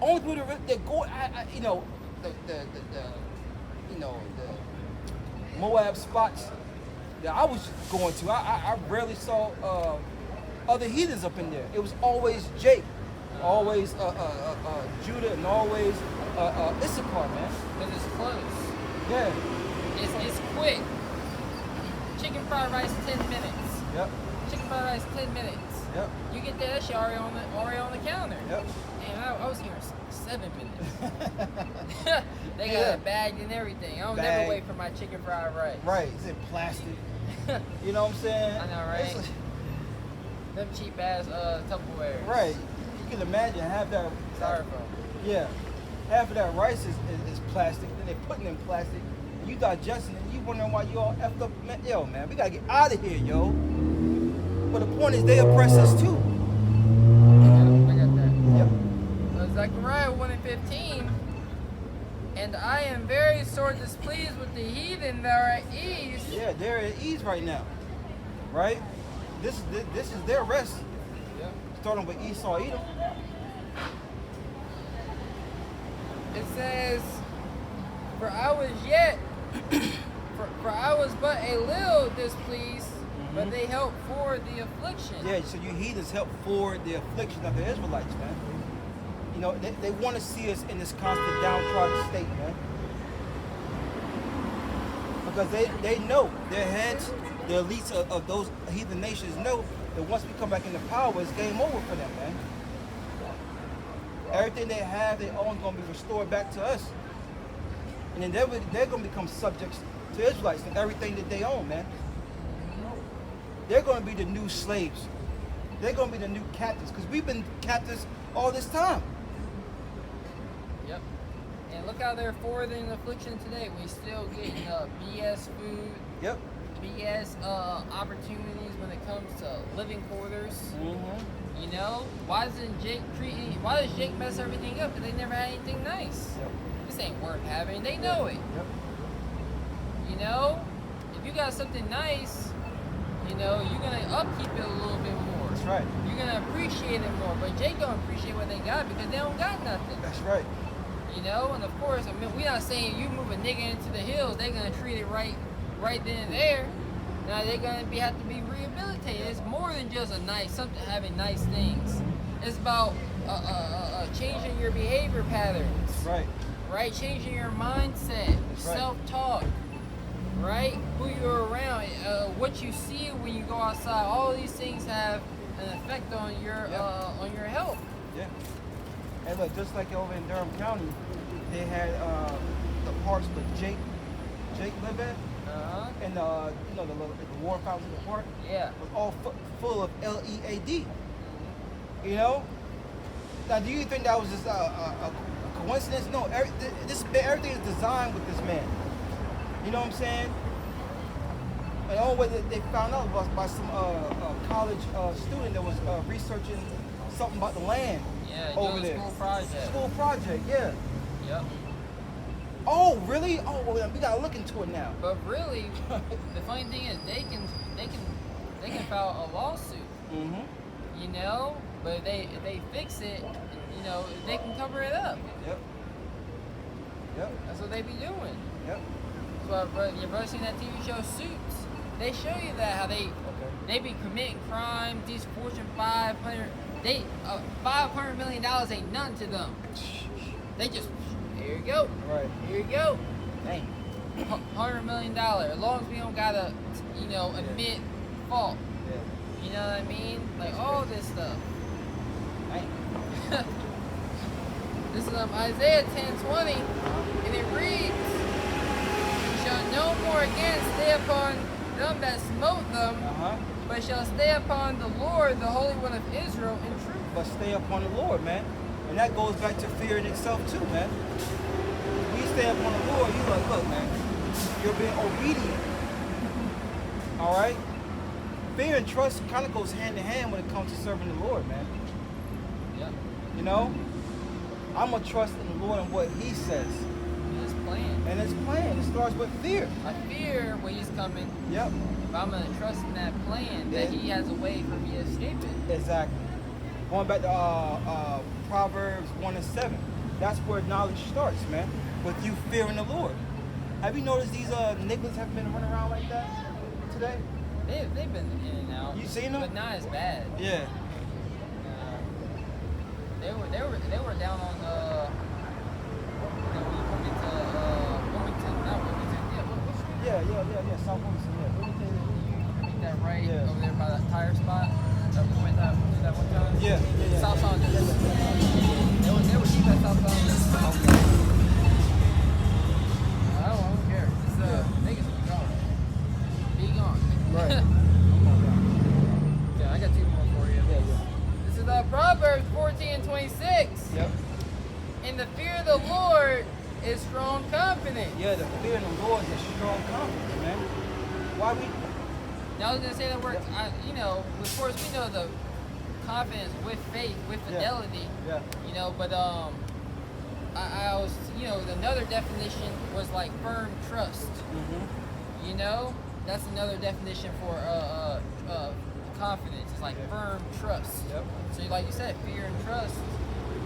[SPEAKER 1] Only people that go, you know, the Moab spots that I was going to. I rarely saw other heathens up in there. It was always Jake, always Judah, and always Issachar, man.
[SPEAKER 2] Because it's close.
[SPEAKER 1] Yeah.
[SPEAKER 2] It's quick. Chicken fried rice, 10 minutes.
[SPEAKER 1] Yep.
[SPEAKER 2] Chicken fried rice, 10 minutes.
[SPEAKER 1] Yep.
[SPEAKER 2] You get that shit already on the counter.
[SPEAKER 1] Yep.
[SPEAKER 2] And I was here 7 minutes. They got
[SPEAKER 1] Yeah.
[SPEAKER 2] it bagged and everything. I don't
[SPEAKER 1] Bagged.
[SPEAKER 2] never wait for my chicken fried rice.
[SPEAKER 1] Right. It's in plastic. You know what I'm saying?
[SPEAKER 2] I know, right?
[SPEAKER 1] It's
[SPEAKER 2] Them cheap ass Tupperware.
[SPEAKER 1] right. You can imagine half that.
[SPEAKER 2] Styrofoam.
[SPEAKER 1] Yeah. Half of that rice is plastic. Then they putting it in plastic. And you digesting it. And you wondering why you all effed up. Man, yo, man, we gotta get out of here, yo. But the point is, they oppress us too.
[SPEAKER 2] Yeah, I got that.
[SPEAKER 1] Yep.
[SPEAKER 2] Zechariah 1:15. "And I am very sore displeased with the heathen that are at ease."
[SPEAKER 1] Yeah, they're at ease right now. Right? This is their rest.
[SPEAKER 2] Yep.
[SPEAKER 1] Starting with Esau, Edom.
[SPEAKER 2] It says, "For I was yet, for I was but a little displeased, but they helped forward the affliction."
[SPEAKER 1] Yeah, so you heathens help forward the affliction of the Israelites, man. You know, they want to see us in this constant downtrodden state, man. Because they know, their heads, the elites of those heathen nations know that once we come back into power, it's game over for them, man. Everything they have, they own, going to be restored back to us. And then they're going to become subjects to Israelites and everything that they own, man. They're going to be the new slaves. They're going to be the new captives, because we've been captives all this time.
[SPEAKER 2] Yep. And look how they're forwarding affliction today. We still getting BS food,
[SPEAKER 1] Yep.
[SPEAKER 2] BS opportunities when it comes to living quarters.
[SPEAKER 1] Mm-hmm.
[SPEAKER 2] You know, why does Jake mess everything up? Because they never had anything nice.
[SPEAKER 1] Yep.
[SPEAKER 2] This ain't worth having. They know it.
[SPEAKER 1] Yep.
[SPEAKER 2] You know, if you got something nice, you know, you're gonna upkeep it a little bit more.
[SPEAKER 1] That's right.
[SPEAKER 2] You're gonna appreciate it more. But Jake don't appreciate what they got because they don't got nothing.
[SPEAKER 1] That's right.
[SPEAKER 2] You know, and of course, I mean, we're not saying you move a nigga into the hills, they're gonna treat it right then and there. Now they're gonna have to be rehabilitated. It's more than just something having nice things. It's about changing your behavior patterns.
[SPEAKER 1] Right.
[SPEAKER 2] Right? Changing your mindset,
[SPEAKER 1] That's right.
[SPEAKER 2] self-talk, right? Who you're around, what you see when you go outside. All of these things have an effect on your health.
[SPEAKER 1] Yeah. And look, just like over in Durham County, they had the parts where Jake lived at, and you know, the water fountains in the park.
[SPEAKER 2] Yeah.
[SPEAKER 1] Was all full of LEAD. You know. Now, do you think that was just a coincidence? No. Everything is designed with this man. You know what I'm saying? And the only way that they found out was by some college student that was researching something about the land over
[SPEAKER 2] doing a
[SPEAKER 1] there.
[SPEAKER 2] school project.
[SPEAKER 1] School project, yeah.
[SPEAKER 2] Yep.
[SPEAKER 1] Oh, really? Oh, well, we gotta look into it now.
[SPEAKER 2] But really, the funny thing is they can file a lawsuit.
[SPEAKER 1] Mm-hmm.
[SPEAKER 2] You know, but if they fix it, you know, they can cover it up.
[SPEAKER 1] Yep. Yep.
[SPEAKER 2] That's what they be doing.
[SPEAKER 1] Yep.
[SPEAKER 2] So, your brother seen that TV show Suits? They show you that how they be committing crime. These Fortune 500, $500 million ain't nothing to them. They just, here you go.
[SPEAKER 1] Right.
[SPEAKER 2] Here you go.
[SPEAKER 1] Dang.
[SPEAKER 2] $100 million. As long as we don't gotta, you know, admit fault.
[SPEAKER 1] Yeah.
[SPEAKER 2] You know what I mean? Like all this stuff.
[SPEAKER 1] Dang.
[SPEAKER 2] This is Isaiah 10:20, and it reads, "You shall no more again stay upon them that smote them, but shall stay upon the Lord, the Holy One of Israel, in truth."
[SPEAKER 1] But stay upon the Lord, man. And that goes back to fear in itself too, man. When you stay upon the Lord, you like, look, man, you're being obedient. All right? Fear and trust kind of goes hand in hand when it comes to serving the Lord, man.
[SPEAKER 2] Yep.
[SPEAKER 1] You know? I'm going to trust in the Lord and what He says.
[SPEAKER 2] His plan.
[SPEAKER 1] And His plan, it starts with fear.
[SPEAKER 2] I fear when He's coming.
[SPEAKER 1] Yep.
[SPEAKER 2] But I'm going to trust in that plan that He has a way for me to escape it.
[SPEAKER 1] Exactly. Going back to Proverbs 1 and 7. That's where knowledge starts, man. With you fearing the Lord. Have you noticed these niggas have been running around like that today?
[SPEAKER 2] They've been in and out.
[SPEAKER 1] You seen them?
[SPEAKER 2] But not as bad.
[SPEAKER 1] Yeah.
[SPEAKER 2] They were down on Wilmington, not Wilmington. Yeah, what's
[SPEAKER 1] Yeah. South Wilmington, yeah.
[SPEAKER 2] Make that right
[SPEAKER 1] Yeah.
[SPEAKER 2] over there by that tire spot that we went that one time.
[SPEAKER 1] Yeah.
[SPEAKER 2] South Saunders.
[SPEAKER 1] Yeah.
[SPEAKER 2] They were cheap at South Saunders. I don't care. It's niggas be gone. Be gone.
[SPEAKER 1] Right.
[SPEAKER 2] Yeah, I got two more for you.
[SPEAKER 1] Yeah.
[SPEAKER 2] This is Proverbs 14:26.
[SPEAKER 1] Yep.
[SPEAKER 2] And the fear of the Lord is strong confidence.
[SPEAKER 1] Yeah, the fear of the Lord is a strong confidence, man. Why we?
[SPEAKER 2] Now I was gonna say that word. You know, of course we know the confidence with faith, with fidelity.
[SPEAKER 1] Yeah.
[SPEAKER 2] You know, but I was, you know, another definition was like firm trust.
[SPEAKER 1] Mm-hmm.
[SPEAKER 2] You know, that's another definition for confidence. It's like firm trust.
[SPEAKER 1] Yep.
[SPEAKER 2] So like you said, fear and trust,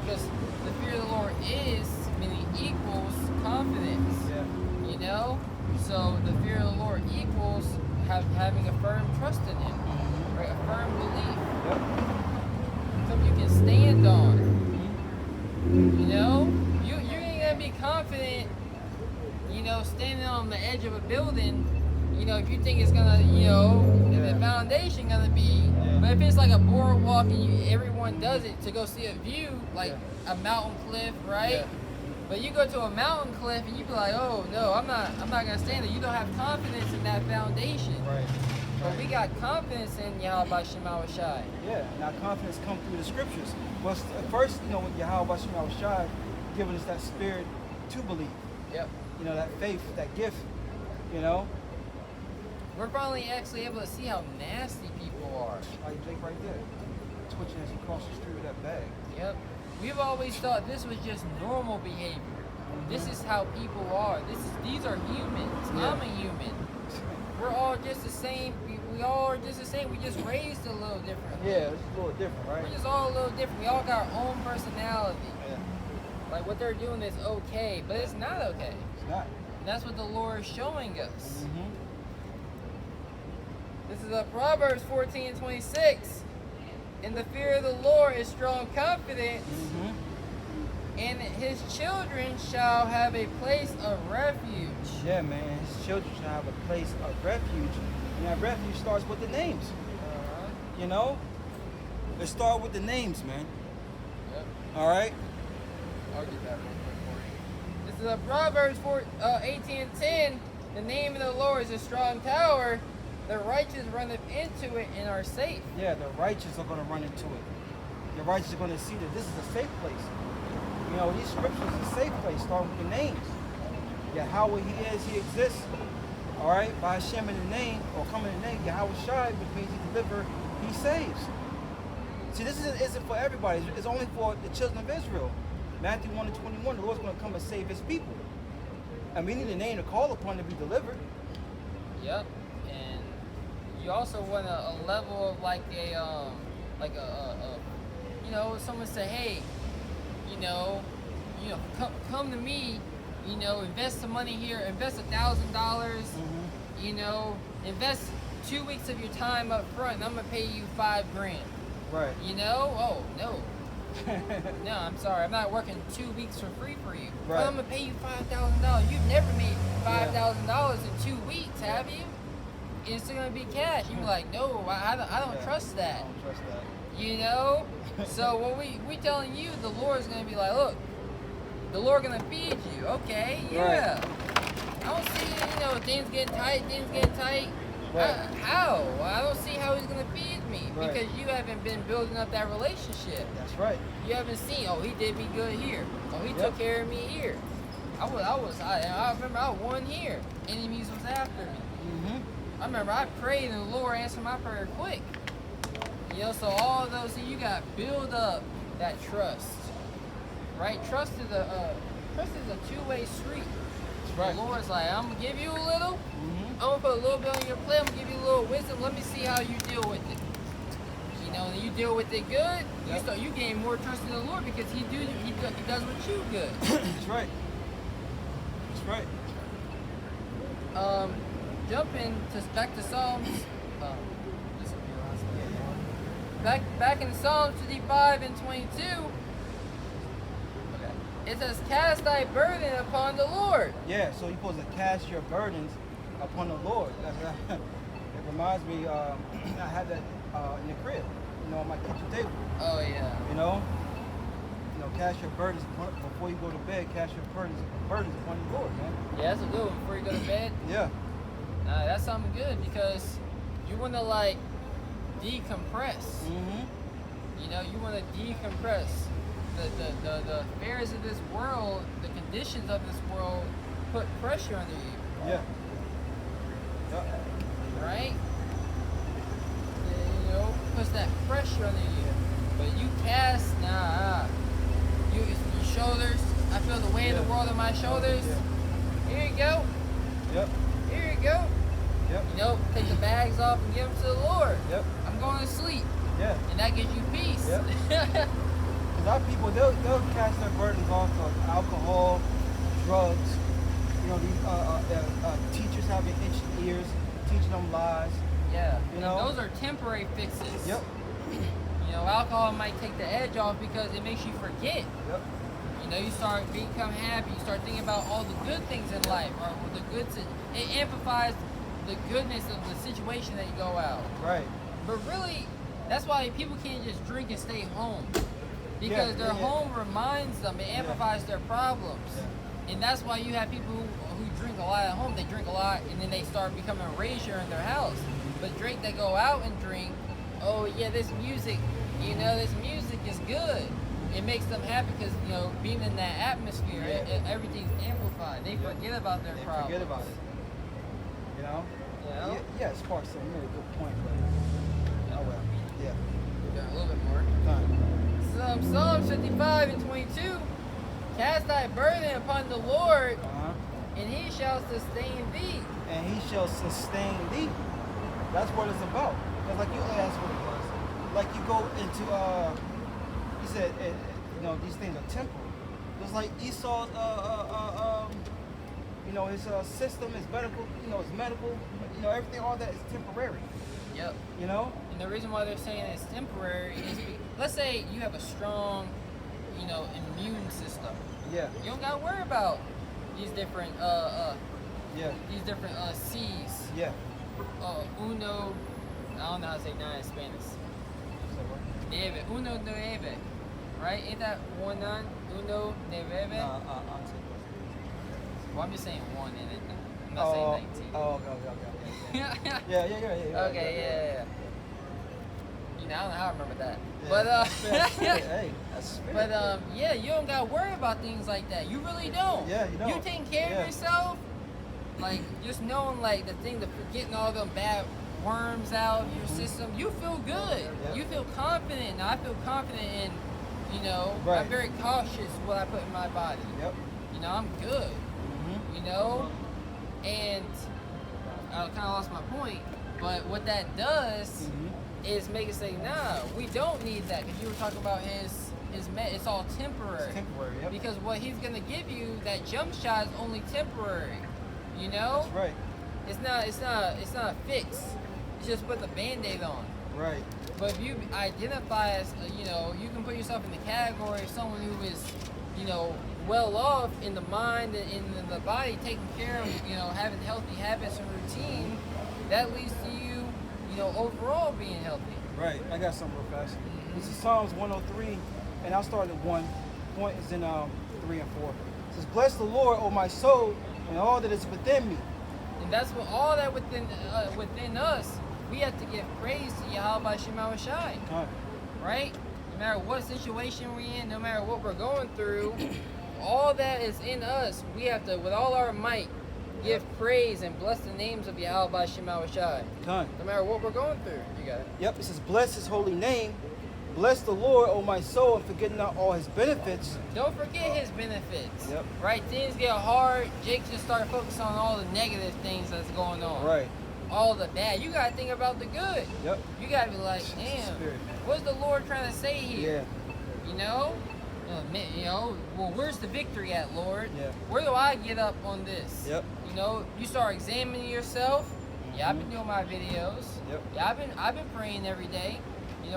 [SPEAKER 2] because the fear of the Lord is meaning equals confidence.
[SPEAKER 1] Yeah.
[SPEAKER 2] You know, so the fear of the Lord equals having a firm trust in Him, right? A firm belief,
[SPEAKER 1] Yep.
[SPEAKER 2] something you can stand on.
[SPEAKER 1] Mm-hmm.
[SPEAKER 2] You know, you ain't gonna be confident. You know, standing on the edge of a building. You know, if you think it's gonna, you know, the foundation gonna be. But if it's like a boardwalk and everyone does it to go see a view, like a mountain cliff, right?
[SPEAKER 1] Yeah.
[SPEAKER 2] But you go to a mountain cliff and you be like, oh no, I'm not gonna stand there. You don't have confidence in that foundation.
[SPEAKER 1] Right.
[SPEAKER 2] But we got confidence in Yahweh Shema Shai.
[SPEAKER 1] Yeah. Now confidence comes through the scriptures. Well, first, you know, with Yahweh Shema Shai giving us that spirit to believe.
[SPEAKER 2] Yep.
[SPEAKER 1] You know, that faith, that gift. You know.
[SPEAKER 2] We're finally actually able to see how nasty people are.
[SPEAKER 1] Like Jake right there, twitching as he crosses the street with that bag.
[SPEAKER 2] Yep. We've always thought this was just normal behavior. This is how people are. These are humans.
[SPEAKER 1] Yeah.
[SPEAKER 2] I'm a human. We're all just the same. We all are just the same. We just raised a little different.
[SPEAKER 1] Yeah, it's a little different, right?
[SPEAKER 2] We're just all a little different. We all got our own personality.
[SPEAKER 1] Yeah.
[SPEAKER 2] Like what they're doing is okay, but it's not okay.
[SPEAKER 1] It's not.
[SPEAKER 2] And that's what the Lord is showing us.
[SPEAKER 1] Mm-hmm.
[SPEAKER 2] This is Proverbs 14:26. And the fear of the Lord is strong confidence, and His children shall have a place of refuge.
[SPEAKER 1] Yeah, man. His children shall have a place of refuge. And that refuge starts with the names. You know? It starts with the names, man.
[SPEAKER 2] Yep.
[SPEAKER 1] All right?
[SPEAKER 2] I'll get that real quick for you. This is Proverbs 18:10. The name of the Lord is a strong tower. The righteous runneth into it and are safe.
[SPEAKER 1] Yeah, the righteous are going to run into it. The righteous are going to see that this is a safe place. You know, these scriptures is a safe place, starting with the names. Yahweh, He is, He exists. All right, by Hashem in the name, or coming in the name, Yahweh Shai, which means He delivers, He saves. See, this isn't for everybody. It's only for the children of Israel. Matthew 1:21, the Lord's going to come and save His people. And we need a name to call upon to be delivered.
[SPEAKER 2] Yep. And you also want a level of like a you know, someone say, hey, you know, come to me, you know, invest some money here, invest $1,000, you know, invest 2 weeks of your time up front, and I'm gonna pay you $5,000.
[SPEAKER 1] Right.
[SPEAKER 2] You know? Oh no. No, I'm sorry. I'm not working 2 weeks for free for you.
[SPEAKER 1] Right.
[SPEAKER 2] But I'm gonna pay you $5,000. You've never made $5,000 in 2 weeks, have you? It's still gonna be cash. You be like, no, I don't trust that.
[SPEAKER 1] I don't trust that.
[SPEAKER 2] You know? So what we telling you, the Lord's gonna be like, look, the Lord gonna feed you. Okay, yeah. Right. I don't see, you know, things getting tight.
[SPEAKER 1] Right.
[SPEAKER 2] How? I don't see how He's gonna feed me
[SPEAKER 1] Right.
[SPEAKER 2] because you haven't been building up that relationship.
[SPEAKER 1] That's right.
[SPEAKER 2] You haven't seen, oh, He did me good here. Oh, He took care of me here. I remember I won here. Enemies was after me. I remember I prayed and the Lord answered my prayer quick. You know, so all of those things, you got to build up that trust, right? Trust is a two-way street.
[SPEAKER 1] That's right.
[SPEAKER 2] The Lord's like, I'm gonna give you a little. I'm gonna put a little bit on your plate. I'm gonna give you a little wisdom. Let me see how you deal with it. You know, and you deal with it good.
[SPEAKER 1] Yep.
[SPEAKER 2] You gain more trust in the Lord because He does with you good.
[SPEAKER 1] That's right. That's right.
[SPEAKER 2] Jumping back to Psalms. Back in Psalms 55 and 22, it says, cast thy burden upon the Lord.
[SPEAKER 1] Yeah, so you're supposed to cast your burdens upon the Lord. It reminds me, I had that in the crib, you know, on my kitchen table.
[SPEAKER 2] Oh, yeah.
[SPEAKER 1] You know, cast your burdens before you go to bed. Cast your burdens upon the Lord, man.
[SPEAKER 2] Yeah, that's a good one before you go to bed.
[SPEAKER 1] Yeah.
[SPEAKER 2] That's something good because you want to like decompress. You know, you want to decompress. The affairs of this world, the conditions of this world put pressure under you.
[SPEAKER 1] Yeah. Yep.
[SPEAKER 2] Right? You know, puts that pressure under you. But you cast, your shoulders, I feel the weight of the world on my shoulders.
[SPEAKER 1] Yeah.
[SPEAKER 2] Here you go.
[SPEAKER 1] Yep.
[SPEAKER 2] Here you go.
[SPEAKER 1] Yep.
[SPEAKER 2] You know, take the bags off and give them to the Lord.
[SPEAKER 1] Yep.
[SPEAKER 2] I'm going to sleep.
[SPEAKER 1] Yeah.
[SPEAKER 2] And that gives you peace.
[SPEAKER 1] Yep. A lot of people, they'll cast their burdens off of alcohol, drugs. You know, these teachers having itchy ears, teaching them lies.
[SPEAKER 2] Yeah.
[SPEAKER 1] You know?
[SPEAKER 2] And those are temporary fixes.
[SPEAKER 1] Yep.
[SPEAKER 2] You know, alcohol might take the edge off because it makes you forget.
[SPEAKER 1] Yep.
[SPEAKER 2] You know, you become happy. You start thinking about all the good things in life, or the good. It amplifies the goodness of the situation that you go out.
[SPEAKER 1] Right.
[SPEAKER 2] But really, that's why people can't just drink and stay home, because their home reminds them. It amplifies their problems, and that's why you have people who drink a lot at home. They drink a lot, and then they start becoming a rager in their house. But drink, they go out and drink. Oh yeah, this music. You know, this music is good. It makes them happy because, you know, being in that atmosphere, everything's amplified. They forget about their problems.
[SPEAKER 1] Forget about it. You know?
[SPEAKER 2] Yeah.
[SPEAKER 1] Yeah, Sparks, a really good point, but oh well. Yeah.
[SPEAKER 2] Got a little bit more.
[SPEAKER 1] Fine.
[SPEAKER 2] Psalms 55 and 22. Cast thy burden upon the Lord, and He shall sustain thee.
[SPEAKER 1] And He shall sustain thee. That's what it's about. Because like you asked what it was. Like you go into he said, you know, these things are temporal. Just like Esau's, you know, his system, his medical, you know, everything, all that is temporary.
[SPEAKER 2] Yep.
[SPEAKER 1] You know?
[SPEAKER 2] And the reason why they're saying it's temporary is, let's say you have a strong, you know, immune system.
[SPEAKER 1] Yeah.
[SPEAKER 2] You don't gotta worry about these different, these different C's.
[SPEAKER 1] Yeah.
[SPEAKER 2] Uno, I don't know how to say nine in Spanish. Nueve, uno nueve, right? Ain't that 1 9? Uno nueve? Well, I'm just saying one in it. I'm not saying 19.
[SPEAKER 1] Oh, okay. Yeah.
[SPEAKER 2] Okay, yeah. I don't know how I remember that.
[SPEAKER 1] Yeah.
[SPEAKER 2] But
[SPEAKER 1] Hey, that's spirit.
[SPEAKER 2] but yeah, you don't gotta worry about things like that. You really don't.
[SPEAKER 1] Yeah, you don't.
[SPEAKER 2] You taking care
[SPEAKER 1] Yeah.
[SPEAKER 2] of yourself, like just knowing like the thing, the getting all them bad worms out of your system. You feel good.
[SPEAKER 1] Yeah.
[SPEAKER 2] You feel confident. Now I feel confident in,
[SPEAKER 1] Right.
[SPEAKER 2] I'm very cautious what I put in my body.
[SPEAKER 1] Yep.
[SPEAKER 2] I'm good.
[SPEAKER 1] Mm-hmm.
[SPEAKER 2] And I kind of lost my point. But what that does
[SPEAKER 1] Mm-hmm.
[SPEAKER 2] is make it say, nah, we don't need that, because you were talking about it's all temporary.
[SPEAKER 1] It's temporary, yep.
[SPEAKER 2] Because what he's gonna give you, that jump shot, is only temporary.
[SPEAKER 1] That's right.
[SPEAKER 2] It's not fixed. It's just put the Band-Aid on.
[SPEAKER 1] Right.
[SPEAKER 2] But if you identify as, you can put yourself in the category of someone who is, well off in the mind and in the body, taking care of, having healthy habits and routine, that leads to you, overall being healthy.
[SPEAKER 1] Right. I got something real fast. This is Psalms 103, and I'll start at 1. Point is in 3 and 4. It says, "Bless the Lord, O my soul, and all that is within me."
[SPEAKER 2] And that's what all that within us, we have to give praise to Yahweh Shema Shai. Right? No matter what situation we're in, no matter what we're going through, all that is in us, we have to, with all our might, give praise and bless the names of Yahweh Shema Shai. No matter what we're going through. You got it.
[SPEAKER 1] Yep, it says, "Bless his holy name. Bless the Lord, O my soul, and forget not all his benefits."
[SPEAKER 2] Don't forget his benefits.
[SPEAKER 1] Yep.
[SPEAKER 2] Right? Things get hard. Jake just started focusing on all the negative things that's going on.
[SPEAKER 1] Right.
[SPEAKER 2] All the bad. You gotta think about the good.
[SPEAKER 1] Yep.
[SPEAKER 2] You gotta be like, damn,
[SPEAKER 1] Spirit.
[SPEAKER 2] what's the Lord trying to say here?
[SPEAKER 1] Yeah.
[SPEAKER 2] Well, where's the victory at, Lord?
[SPEAKER 1] Yeah.
[SPEAKER 2] Where do I get up on this?
[SPEAKER 1] Yep.
[SPEAKER 2] You start examining yourself. Yeah, I've been doing my videos.
[SPEAKER 1] Yep.
[SPEAKER 2] Yeah, I've been praying every day.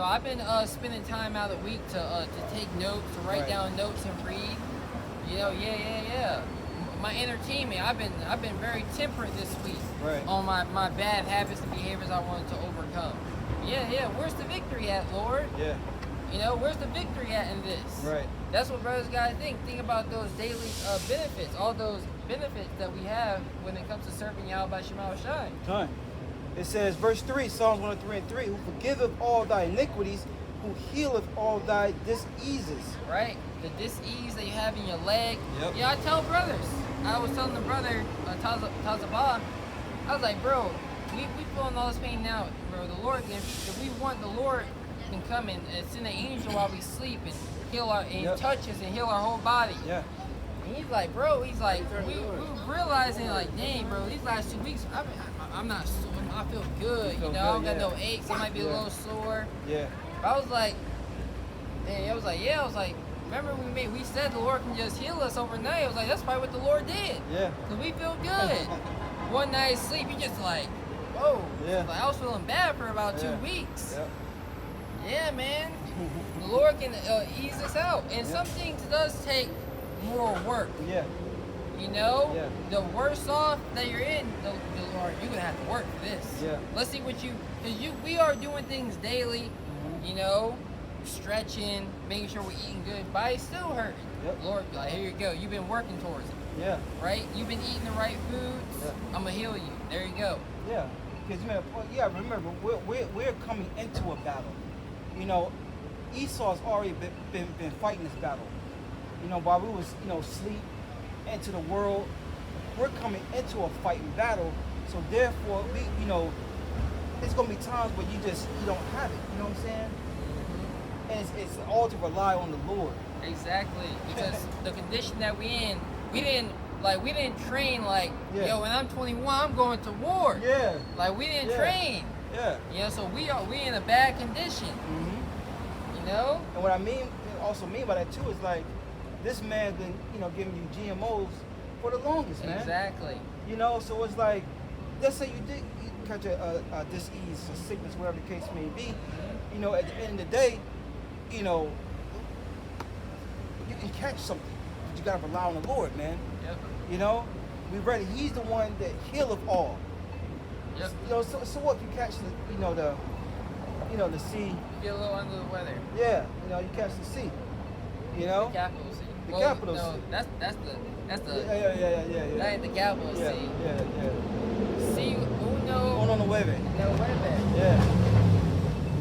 [SPEAKER 2] I've been spending time out of the week to take notes, to write
[SPEAKER 1] Right.
[SPEAKER 2] down notes and read. Yeah. My entertainment, I've been very temperate this week.
[SPEAKER 1] Right.
[SPEAKER 2] On my bad habits and behaviors I wanted to overcome. Yeah. Where's the victory at, Lord?
[SPEAKER 1] Yeah.
[SPEAKER 2] Where's the victory at in this?
[SPEAKER 1] Right.
[SPEAKER 2] That's what brothers gotta think. Think about those daily benefits, all those benefits that we have when it comes to serving Yahweh Shema Shai.
[SPEAKER 1] Done. It says, verse 3, Psalms 103 and 3, "Who forgiveth all thy iniquities, who healeth all thy diseases."
[SPEAKER 2] Right? The dis-ease that you have in your leg.
[SPEAKER 1] Yep.
[SPEAKER 2] Yeah, I tell brothers. I was telling the brother, Tazabah, I was like, bro, we feeling all this pain now, bro. The Lord, if we want, the Lord can come and send an angel while we sleep and heal
[SPEAKER 1] Yep.
[SPEAKER 2] touch us and heal our whole body.
[SPEAKER 1] Yeah.
[SPEAKER 2] And he's like, bro, we realizing, like, dang, bro, these last 2 weeks, I'm not sore. I feel good,
[SPEAKER 1] feel
[SPEAKER 2] I don't
[SPEAKER 1] good,
[SPEAKER 2] got
[SPEAKER 1] yeah.
[SPEAKER 2] no aches. I might be a
[SPEAKER 1] Yeah.
[SPEAKER 2] little sore.
[SPEAKER 1] Yeah.
[SPEAKER 2] I was like, remember we said the Lord can just heal us overnight. I was like, that's probably what the Lord did.
[SPEAKER 1] Yeah.
[SPEAKER 2] Because we feel good. One night's sleep, you just like, whoa.
[SPEAKER 1] Yeah.
[SPEAKER 2] Like, I was feeling bad for about 2
[SPEAKER 1] Yeah.
[SPEAKER 2] weeks.
[SPEAKER 1] Yep.
[SPEAKER 2] Yeah, man. The Lord can ease us out. And
[SPEAKER 1] Yeah.
[SPEAKER 2] some things does take more work.
[SPEAKER 1] Yeah.
[SPEAKER 2] Yeah. The worse off that you're in, the Lord, you're gonna have to work for this.
[SPEAKER 1] Yeah.
[SPEAKER 2] Let's see what we are doing things daily, stretching, making sure we're eating good. Body's still hurting.
[SPEAKER 1] Yep.
[SPEAKER 2] Lord, like, here you go. You've been working towards it,
[SPEAKER 1] Yeah.
[SPEAKER 2] right? You've been eating the right foods.
[SPEAKER 1] Yeah.
[SPEAKER 2] I'm gonna heal you. There you go.
[SPEAKER 1] Yeah. Because remember, we're coming into a battle. Esau's already been fighting this battle. While we was sleep into the world, we're coming into a fighting battle. So therefore, there's gonna be times where you don't have it. You know what I'm saying? And it's all to rely on the Lord.
[SPEAKER 2] Exactly. Because the condition that we in, we didn't train like,
[SPEAKER 1] Yeah.
[SPEAKER 2] yo, when I'm 21, I'm going to war.
[SPEAKER 1] Yeah.
[SPEAKER 2] Like, we didn't
[SPEAKER 1] Yeah.
[SPEAKER 2] train.
[SPEAKER 1] Yeah.
[SPEAKER 2] So we in a bad condition.
[SPEAKER 1] Mm-hmm.
[SPEAKER 2] And
[SPEAKER 1] what I also mean by that too is like, this man's been giving you GMOs for the longest, man.
[SPEAKER 2] Exactly.
[SPEAKER 1] So it's like, let's say you did catch a disease, a sickness, whatever the case may be. At the end of the day, you can catch something, but you gotta rely on the Lord, man.
[SPEAKER 2] Yep.
[SPEAKER 1] We ready. He's the one that healeth all.
[SPEAKER 2] Yep.
[SPEAKER 1] So what if you catch the sea?
[SPEAKER 2] You get a little under the weather.
[SPEAKER 1] Yeah, you catch the sea.
[SPEAKER 2] The capital C.
[SPEAKER 1] The capital
[SPEAKER 2] no,
[SPEAKER 1] C.
[SPEAKER 2] That's the
[SPEAKER 1] Yeah.
[SPEAKER 2] that ain't the capital
[SPEAKER 1] Yeah.
[SPEAKER 2] C.
[SPEAKER 1] Yeah.
[SPEAKER 2] C uno
[SPEAKER 1] Uno nueve.
[SPEAKER 2] no nueve.
[SPEAKER 1] Yeah.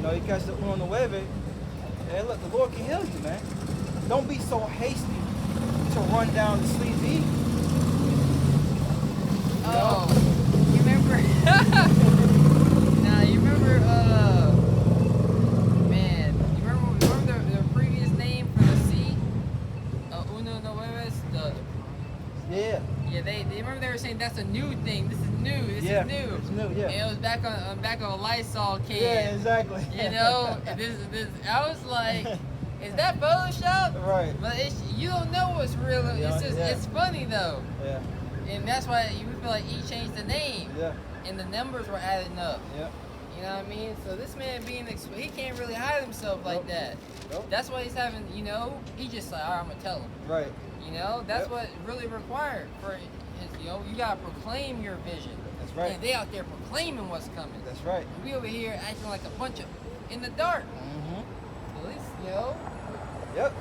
[SPEAKER 1] know, you catch the uno nueve. Hey, look, the Lord can heal you, man. Don't be so hasty to run down the sleazy.
[SPEAKER 2] Oh, you remember? Nah, you remember? Man, you remember the previous name for the sea? Uno Nueves.
[SPEAKER 1] Yeah.
[SPEAKER 2] Yeah, they remember they were saying that's a new thing. This is new. This
[SPEAKER 1] Yeah,
[SPEAKER 2] is new.
[SPEAKER 1] it's new, yeah.
[SPEAKER 2] And it was back on a Lysol can.
[SPEAKER 1] Yeah, exactly.
[SPEAKER 2] You know, this. I was like, is that Photoshop?
[SPEAKER 1] Right.
[SPEAKER 2] But you don't know what's real.
[SPEAKER 1] Yeah,
[SPEAKER 2] It's just
[SPEAKER 1] yeah.
[SPEAKER 2] it's funny though.
[SPEAKER 1] Yeah.
[SPEAKER 2] And that's why you feel like he changed the name.
[SPEAKER 1] Yeah.
[SPEAKER 2] And the numbers were adding up.
[SPEAKER 1] Yeah.
[SPEAKER 2] You know what I mean? So this man he can't really hide himself like
[SPEAKER 1] Nope.
[SPEAKER 2] that.
[SPEAKER 1] Nope.
[SPEAKER 2] That's why he's having, you know, he just like, all right, I'm gonna tell him.
[SPEAKER 1] Right.
[SPEAKER 2] You know, that's
[SPEAKER 1] Yep.
[SPEAKER 2] what really required for his, you know, you gotta proclaim your vision.
[SPEAKER 1] That's right.
[SPEAKER 2] And they out there proclaiming what's coming.
[SPEAKER 1] That's right.
[SPEAKER 2] And we over here acting like a bunch of in the dark.
[SPEAKER 1] Mm-hmm.
[SPEAKER 2] At least, you know,
[SPEAKER 1] Yep.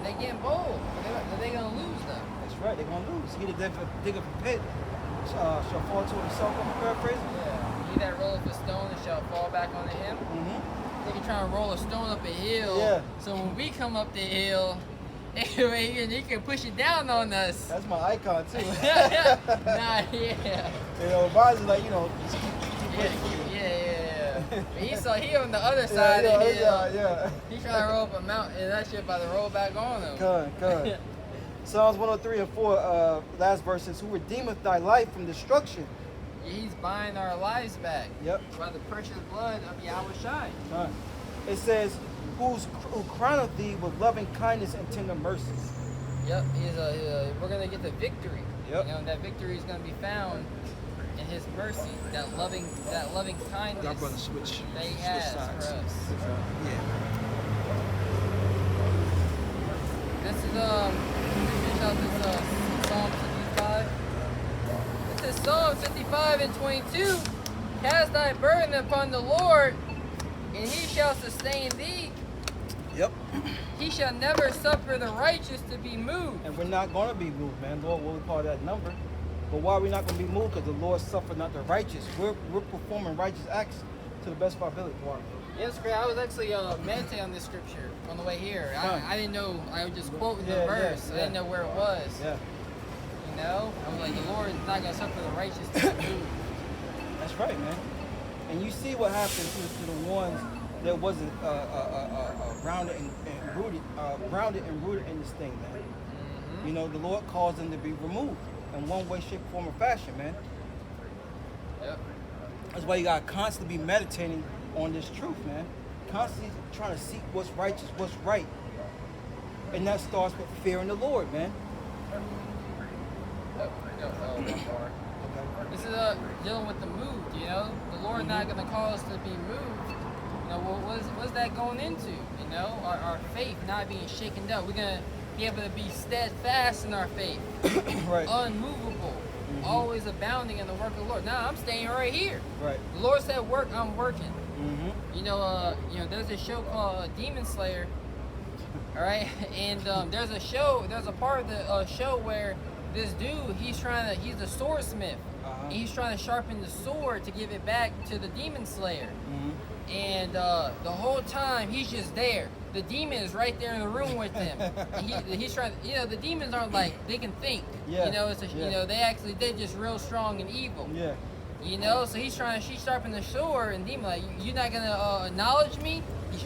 [SPEAKER 2] they getting bold. They gonna lose though.
[SPEAKER 1] That's right. They're gonna lose. He that dig up a pit shall fall to himself. I'm paraphrasing.
[SPEAKER 2] Yeah. He that rolleth a stone and shall fall back onto him.
[SPEAKER 1] Mm-hmm.
[SPEAKER 2] They can try and roll a stone up a hill.
[SPEAKER 1] Yeah.
[SPEAKER 2] So when we come up the hill, anyway, he can push it down on us.
[SPEAKER 1] That's my icon too.
[SPEAKER 2] Nah, yeah.
[SPEAKER 1] You know, mine's like, you know, just keep
[SPEAKER 2] Yeah. But he on the other
[SPEAKER 1] yeah,
[SPEAKER 2] side of the hill.
[SPEAKER 1] yeah.
[SPEAKER 2] He trying to roll up a mountain, and that shit about to roll back on him.
[SPEAKER 1] Good. Psalms 103 and 4, last verse says, "Who redeemeth thy life from destruction?"
[SPEAKER 2] He's buying our lives back.
[SPEAKER 1] Yep.
[SPEAKER 2] By the precious blood of Yahweh Shai.
[SPEAKER 1] It says, "Who crowneth thee with loving kindness and tender mercies."
[SPEAKER 2] Yep. We're gonna get the victory.
[SPEAKER 1] Yep.
[SPEAKER 2] You know, that victory is gonna be found in His mercy, that loving kindness
[SPEAKER 4] God, brother, switch.
[SPEAKER 2] that He
[SPEAKER 4] Switch
[SPEAKER 2] has
[SPEAKER 4] sides.
[SPEAKER 2] for us.
[SPEAKER 4] Yeah.
[SPEAKER 2] This is finish out this Psalm 55. This is Psalm 55 and 22. Cast thy burden upon the Lord, and He shall sustain thee.
[SPEAKER 1] Yep.
[SPEAKER 2] He shall never suffer the righteous to be moved.
[SPEAKER 1] And we're not going to be moved, man. Lord, what we call that number. But why are we not going to be moved? Because the Lord suffered not the righteous. We're performing righteous acts to the best of our ability. Why?
[SPEAKER 2] Yes, great. I was actually meditating on this scripture on the way here. I didn't know. I was just quoting the
[SPEAKER 1] Yeah,
[SPEAKER 2] verse.
[SPEAKER 1] yeah,
[SPEAKER 2] I didn't know where it was.
[SPEAKER 1] Yeah.
[SPEAKER 2] You know? I was like, the Lord is not going to suffer the righteous to be moved.
[SPEAKER 1] That's right, man. And you see what happened to the ones that wasn't grounded and rooted in this thing, man.
[SPEAKER 2] Mm-hmm.
[SPEAKER 1] You know, the Lord caused them to be removed in one way, shape, form, or fashion, man.
[SPEAKER 2] Yep.
[SPEAKER 1] That's why you gotta constantly be meditating on this truth, man. Constantly trying to seek what's righteous, what's right. And that starts with fearing the Lord, man.
[SPEAKER 2] Yep. One more.
[SPEAKER 1] Okay.
[SPEAKER 2] This is dealing with the moved, you know? The Lord not going to call us to be moved. You know, what's that going into? You know, our faith not being shaken up. We're going to be able to be steadfast in our faith.
[SPEAKER 1] Right.
[SPEAKER 2] Unmovable. Always abounding in the work of the Lord. Now I'm staying right here.
[SPEAKER 1] Right.
[SPEAKER 2] The Lord said work, I'm working.
[SPEAKER 1] Mm-hmm.
[SPEAKER 2] You know, there's a show called Demon Slayer. All right, and there's a part of the show where this dude, he's a swordsmith. And he's trying to sharpen the sword to give it back to the demon slayer.
[SPEAKER 1] Mm-hmm.
[SPEAKER 2] And the whole time he's just there. The demon is right there in the room with him. And he's trying. You know, the demons aren't like they can think.
[SPEAKER 1] Yeah.
[SPEAKER 2] You know,
[SPEAKER 1] Yeah.
[SPEAKER 2] you know they're just real strong and evil.
[SPEAKER 1] Yeah.
[SPEAKER 2] You know, so she's sharpening the sword, and demon like, you're not gonna acknowledge me. He's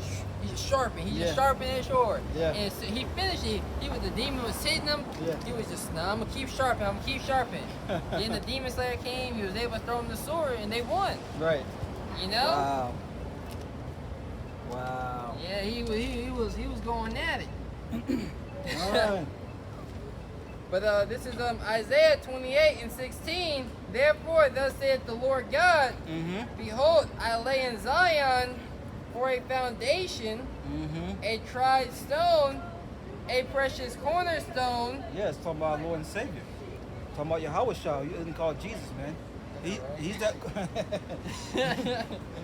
[SPEAKER 2] just sharpening. He's just sharpening his sword.
[SPEAKER 1] Yeah.
[SPEAKER 2] And so he finished it. The demon was hitting him.
[SPEAKER 1] Yeah.
[SPEAKER 2] He was just, I'm gonna keep sharpening. Then the demon slayer came. He was able to throw him the sword, and they won.
[SPEAKER 1] Right.
[SPEAKER 2] You know?
[SPEAKER 1] Wow.
[SPEAKER 2] Yeah, he was going at it.
[SPEAKER 1] Right.
[SPEAKER 2] But this is Isaiah 28 and 16. Therefore, thus saith the Lord God,
[SPEAKER 1] Mm-hmm.
[SPEAKER 2] behold, I lay in Zion for a foundation,
[SPEAKER 1] Mm-hmm.
[SPEAKER 2] a tried stone, a precious cornerstone.
[SPEAKER 1] Yeah, it's talking about our Lord and Savior. Talking about Yahweh Shah. You didn't call Jesus, man. He's that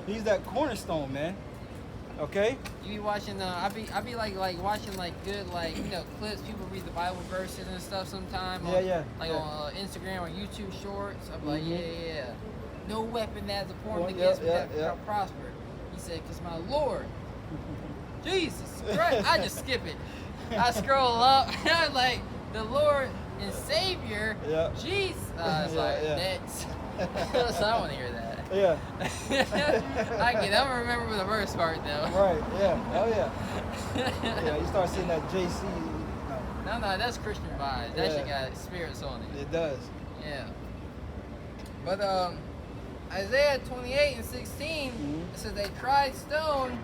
[SPEAKER 1] he's that cornerstone, man. Okay?
[SPEAKER 2] You be watching I be like watching like good clips. People read the Bible verses and stuff sometime.
[SPEAKER 1] Yeah.
[SPEAKER 2] On Instagram or YouTube Shorts. I'm like,
[SPEAKER 1] Mhm.
[SPEAKER 2] yeah. No weapon that is formed
[SPEAKER 1] Well,
[SPEAKER 2] against me
[SPEAKER 1] yeah.
[SPEAKER 2] that shall prosper. He said, because my Lord, Jesus Christ. I just skip it. I scroll up. I'm like, the Lord and Savior,
[SPEAKER 1] Yeah.
[SPEAKER 2] Jesus. It's like, next. So I want to hear that.
[SPEAKER 1] Yeah.
[SPEAKER 2] I don't remember the first part though.
[SPEAKER 1] Right. Yeah. Oh yeah. Yeah. You start seeing that JC.
[SPEAKER 2] No, that's Christian vibes. That shit got spirits on it.
[SPEAKER 1] It does.
[SPEAKER 2] Yeah. But Isaiah 28:16, it says, a tried stone,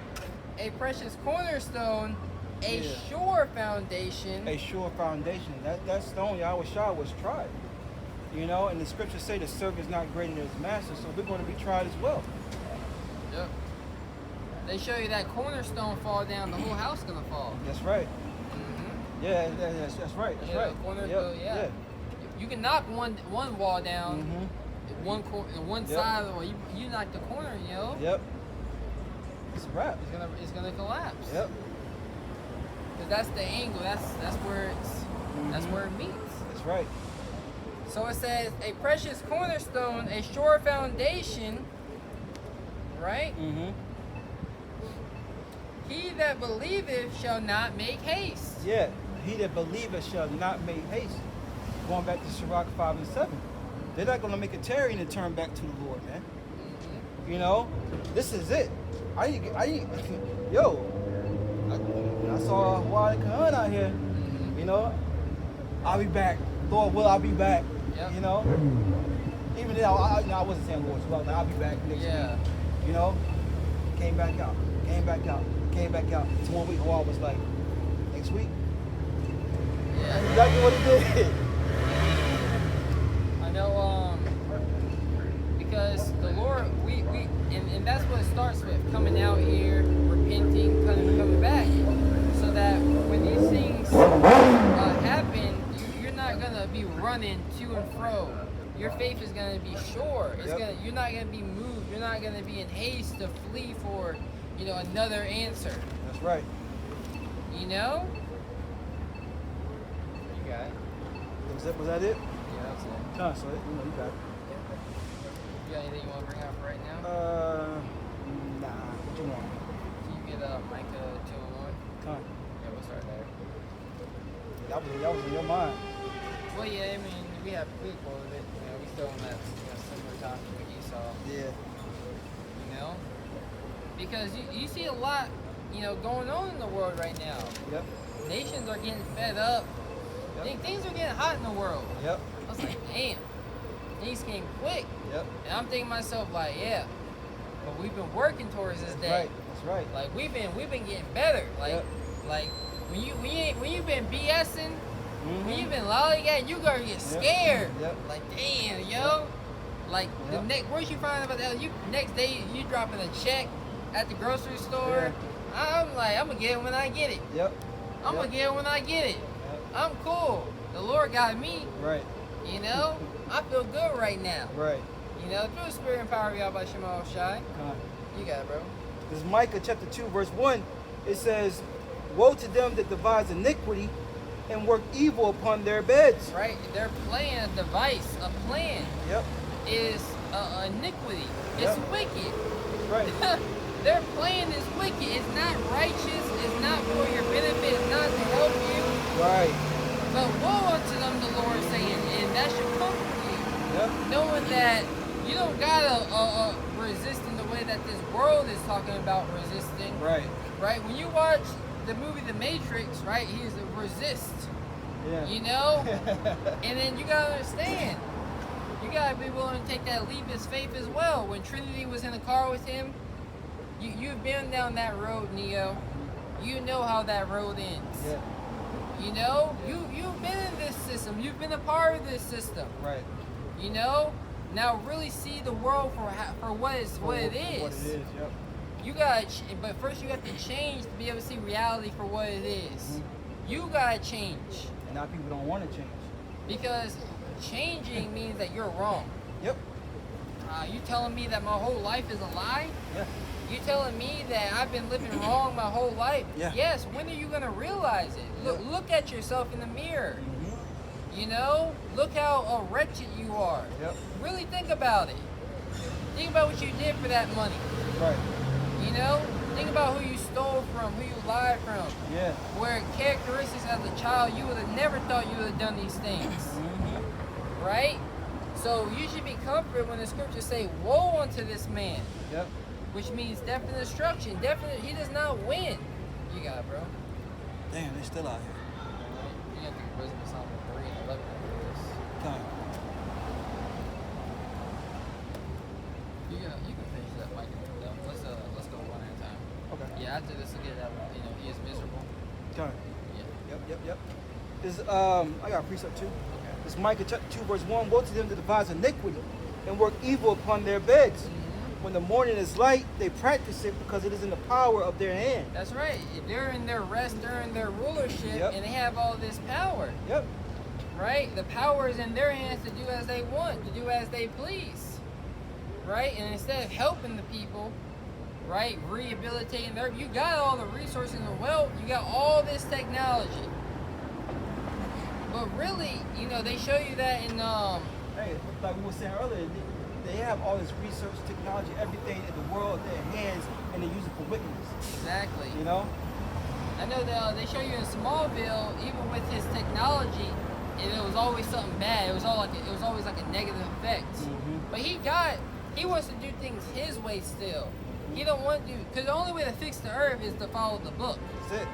[SPEAKER 2] a precious cornerstone, a sure foundation.
[SPEAKER 1] A sure foundation. That stone, Yahweh Shah, was tried. You know, and the scriptures say the servant is not greater than his master, so we're going to be tried as well.
[SPEAKER 2] Yep. They show you that cornerstone fall down, the whole house gonna fall.
[SPEAKER 1] That's right.
[SPEAKER 2] Mm-hmm.
[SPEAKER 1] Yeah, that's right. That's right.
[SPEAKER 2] Cornerstone, yeah. You can knock one wall down, one side of the wall. You knock the corner, you know.
[SPEAKER 1] Yep. It's a wrap.
[SPEAKER 2] It's gonna collapse.
[SPEAKER 1] Yep.
[SPEAKER 2] Cause that's the angle. That's where that's where it meets.
[SPEAKER 1] That's right.
[SPEAKER 2] So it says, a precious cornerstone, a sure foundation, right?
[SPEAKER 1] Mm-hmm.
[SPEAKER 2] He that believeth shall not make haste.
[SPEAKER 1] Yeah. He that believeth shall not make haste. Going back to Sirach 5 and 7. They're not going to make a tarrying and turn back to the Lord, man.
[SPEAKER 2] Mm-hmm.
[SPEAKER 1] You know, this is it. I saw Wally Khan out here. You know, I'll be back. Lord will, I'll be back.
[SPEAKER 2] Yep.
[SPEAKER 1] You know, even though I wasn't saying Lord's will, I'll be back next week. You know, came back out. So 1 week, Wall was like, next week.
[SPEAKER 2] Yeah.
[SPEAKER 1] That's exactly what he did.
[SPEAKER 2] I know, because the Lord, and that's what it starts with, coming out here, repenting, coming back, so that when these things happen, you're not gonna be running to and fro. Your faith is gonna be sure. You're not gonna be moved. You're not gonna be in haste to flee for, another answer.
[SPEAKER 1] That's right.
[SPEAKER 2] You know? You got it.
[SPEAKER 1] Was that it?
[SPEAKER 2] Yeah, that's it.
[SPEAKER 1] So you got it.
[SPEAKER 2] You got anything you want to bring up right now?
[SPEAKER 1] Nah. What you want?
[SPEAKER 2] Can you get Micah 201?
[SPEAKER 1] Come on.
[SPEAKER 2] Yeah, we'll start there.
[SPEAKER 1] That was in your mind.
[SPEAKER 2] Well, yeah, I mean, we quoted it. We still on that similar topic with Esau.
[SPEAKER 1] Yeah.
[SPEAKER 2] Because you see a lot, going on in the world right now.
[SPEAKER 1] Yep.
[SPEAKER 2] Nations are getting fed up.
[SPEAKER 1] Yep.
[SPEAKER 2] Things are getting hot in the world.
[SPEAKER 1] Yep.
[SPEAKER 2] I was like, damn, things came quick.
[SPEAKER 1] Yep.
[SPEAKER 2] And I'm thinking to myself, like, yeah, but we've been working towards this day.
[SPEAKER 1] Right. That's right.
[SPEAKER 2] Like we've been getting better. Like when you've been BSing, when you've been lollygagging, you gonna get scared.
[SPEAKER 1] Yep.
[SPEAKER 2] Like damn, yo. Like the next, once you find out about that, next day you dropping a check at the grocery store.
[SPEAKER 1] Yeah.
[SPEAKER 2] I'm like, I'm gonna get it when I get it.
[SPEAKER 1] Yep.
[SPEAKER 2] I'm gonna get it when I get it.
[SPEAKER 1] Yep.
[SPEAKER 2] I'm cool. The Lord got me.
[SPEAKER 1] Right.
[SPEAKER 2] I feel good right now.
[SPEAKER 1] Right.
[SPEAKER 2] Through the spirit and power of Yahweh Shema Shai. You got it, bro.
[SPEAKER 1] This is Micah chapter 2, verse 1. It says, woe to them that devise iniquity and work evil upon their beds.
[SPEAKER 2] Right? Their plan, a device, a plan
[SPEAKER 1] Yep.
[SPEAKER 2] is iniquity. It's wicked.
[SPEAKER 1] Right.
[SPEAKER 2] Their plan is wicked. It's not righteous. It's not for your benefit. It's not to help you.
[SPEAKER 1] Right.
[SPEAKER 2] But woe unto them, the Lord saying, and that should comfort you.
[SPEAKER 1] Yep.
[SPEAKER 2] Knowing that you don't gotta resist in the way that this world is talking about resisting.
[SPEAKER 1] Right.
[SPEAKER 2] Right? When you watch the movie The Matrix, right, he's a resist.
[SPEAKER 1] Yeah.
[SPEAKER 2] And then you gotta understand, you gotta be willing to take that leap of faith as well. When Trinity was in the car with him, you've been down that road, Neo. You know how that road ends.
[SPEAKER 1] Yeah.
[SPEAKER 2] You've been in this system. You've been a part of this system.
[SPEAKER 1] Right.
[SPEAKER 2] Now really see the world for what it is.
[SPEAKER 1] What it is. Yep.
[SPEAKER 2] You got, but first you have to change to be able to see reality for what it is. You gotta change.
[SPEAKER 1] And now people don't want to change.
[SPEAKER 2] Because changing means that you're wrong.
[SPEAKER 1] Yep.
[SPEAKER 2] You telling me that my whole life is a lie?
[SPEAKER 1] Yeah.
[SPEAKER 2] You telling me that I've been living wrong my whole life?
[SPEAKER 1] Yeah.
[SPEAKER 2] Yes. When are you gonna realize it? Look at yourself in the mirror. Look how wretched you are.
[SPEAKER 1] Yep.
[SPEAKER 2] Really think about it. Think about what you did for that money.
[SPEAKER 1] Right.
[SPEAKER 2] You know, think about who you stole from, who you lied from.
[SPEAKER 1] Yeah.
[SPEAKER 2] Where characteristics as a child, you would have never thought you would have done these things.
[SPEAKER 1] Mm-hmm.
[SPEAKER 2] Right? So you should be comforted when the scriptures say, woe unto this man.
[SPEAKER 1] Yep.
[SPEAKER 2] Which means death and destruction. He does not win. You got it, bro.
[SPEAKER 1] Damn, they still out here.
[SPEAKER 2] You have to get wisdom of Psalm 3 and 11 after this.
[SPEAKER 1] Come.
[SPEAKER 2] You can finish that, Mike. Let's go one at a time.
[SPEAKER 1] Okay.
[SPEAKER 2] Yeah, after this, we'll get that one. You know, he is miserable.
[SPEAKER 1] Come.
[SPEAKER 2] Yeah.
[SPEAKER 1] Yep. This I got a precept too.
[SPEAKER 2] Okay.
[SPEAKER 1] It's Micah chapter 2, verse 1. Woe to them that devise iniquity and work evil upon their beds.
[SPEAKER 2] Mm-hmm.
[SPEAKER 1] When the morning is light, they practice it because it is in the power of their hand.
[SPEAKER 2] That's right. They're in their rest, they're in their rulership,
[SPEAKER 1] Yep.
[SPEAKER 2] and they have all this power.
[SPEAKER 1] Yep.
[SPEAKER 2] Right? The power is in their hands to do as they want, to do as they please. Right? And instead of helping the people, right, rehabilitating you got all the resources and wealth, you got all this technology. But really, you know, they show you that in
[SPEAKER 1] Hey, like we were saying earlier, they have all this research, technology, everything in the world at their hands, and they use it for wickedness.
[SPEAKER 2] exactly.
[SPEAKER 1] You know?
[SPEAKER 2] I know they show you in Smallville, even with his technology, it was always something bad. It was always like a negative effect.
[SPEAKER 1] Mm-hmm.
[SPEAKER 2] But he wants to do things his way still. He don't want to, because the only way to fix the earth is to follow the book.
[SPEAKER 1] That's it.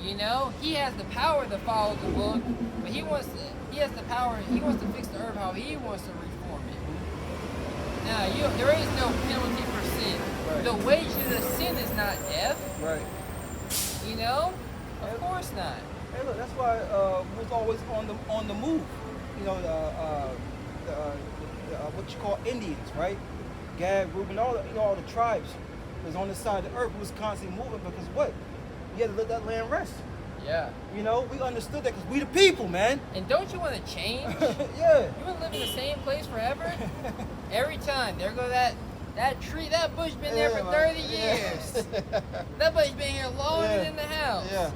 [SPEAKER 2] You know, he has the power to follow the book, but he wants to fix the earth how he wants to reform it. Now, there is no penalty for sin.
[SPEAKER 1] Right.
[SPEAKER 2] The wages of sin is not death.
[SPEAKER 1] Right.
[SPEAKER 2] You know, of course not.
[SPEAKER 1] Hey, look, that's why we was always on the move. You know, what you call Indians, right? Gad, Reuben, all the tribes was on this side of the earth. We was constantly moving because what? You had to let that land rest.
[SPEAKER 2] Yeah.
[SPEAKER 1] You know, we understood that because we the people, man.
[SPEAKER 2] And don't you want to change?
[SPEAKER 1] Yeah.
[SPEAKER 2] You want to live in the same place forever? Every time. There go that tree, that bush been there for 30 years. That bush been here longer than the house.
[SPEAKER 1] Yeah.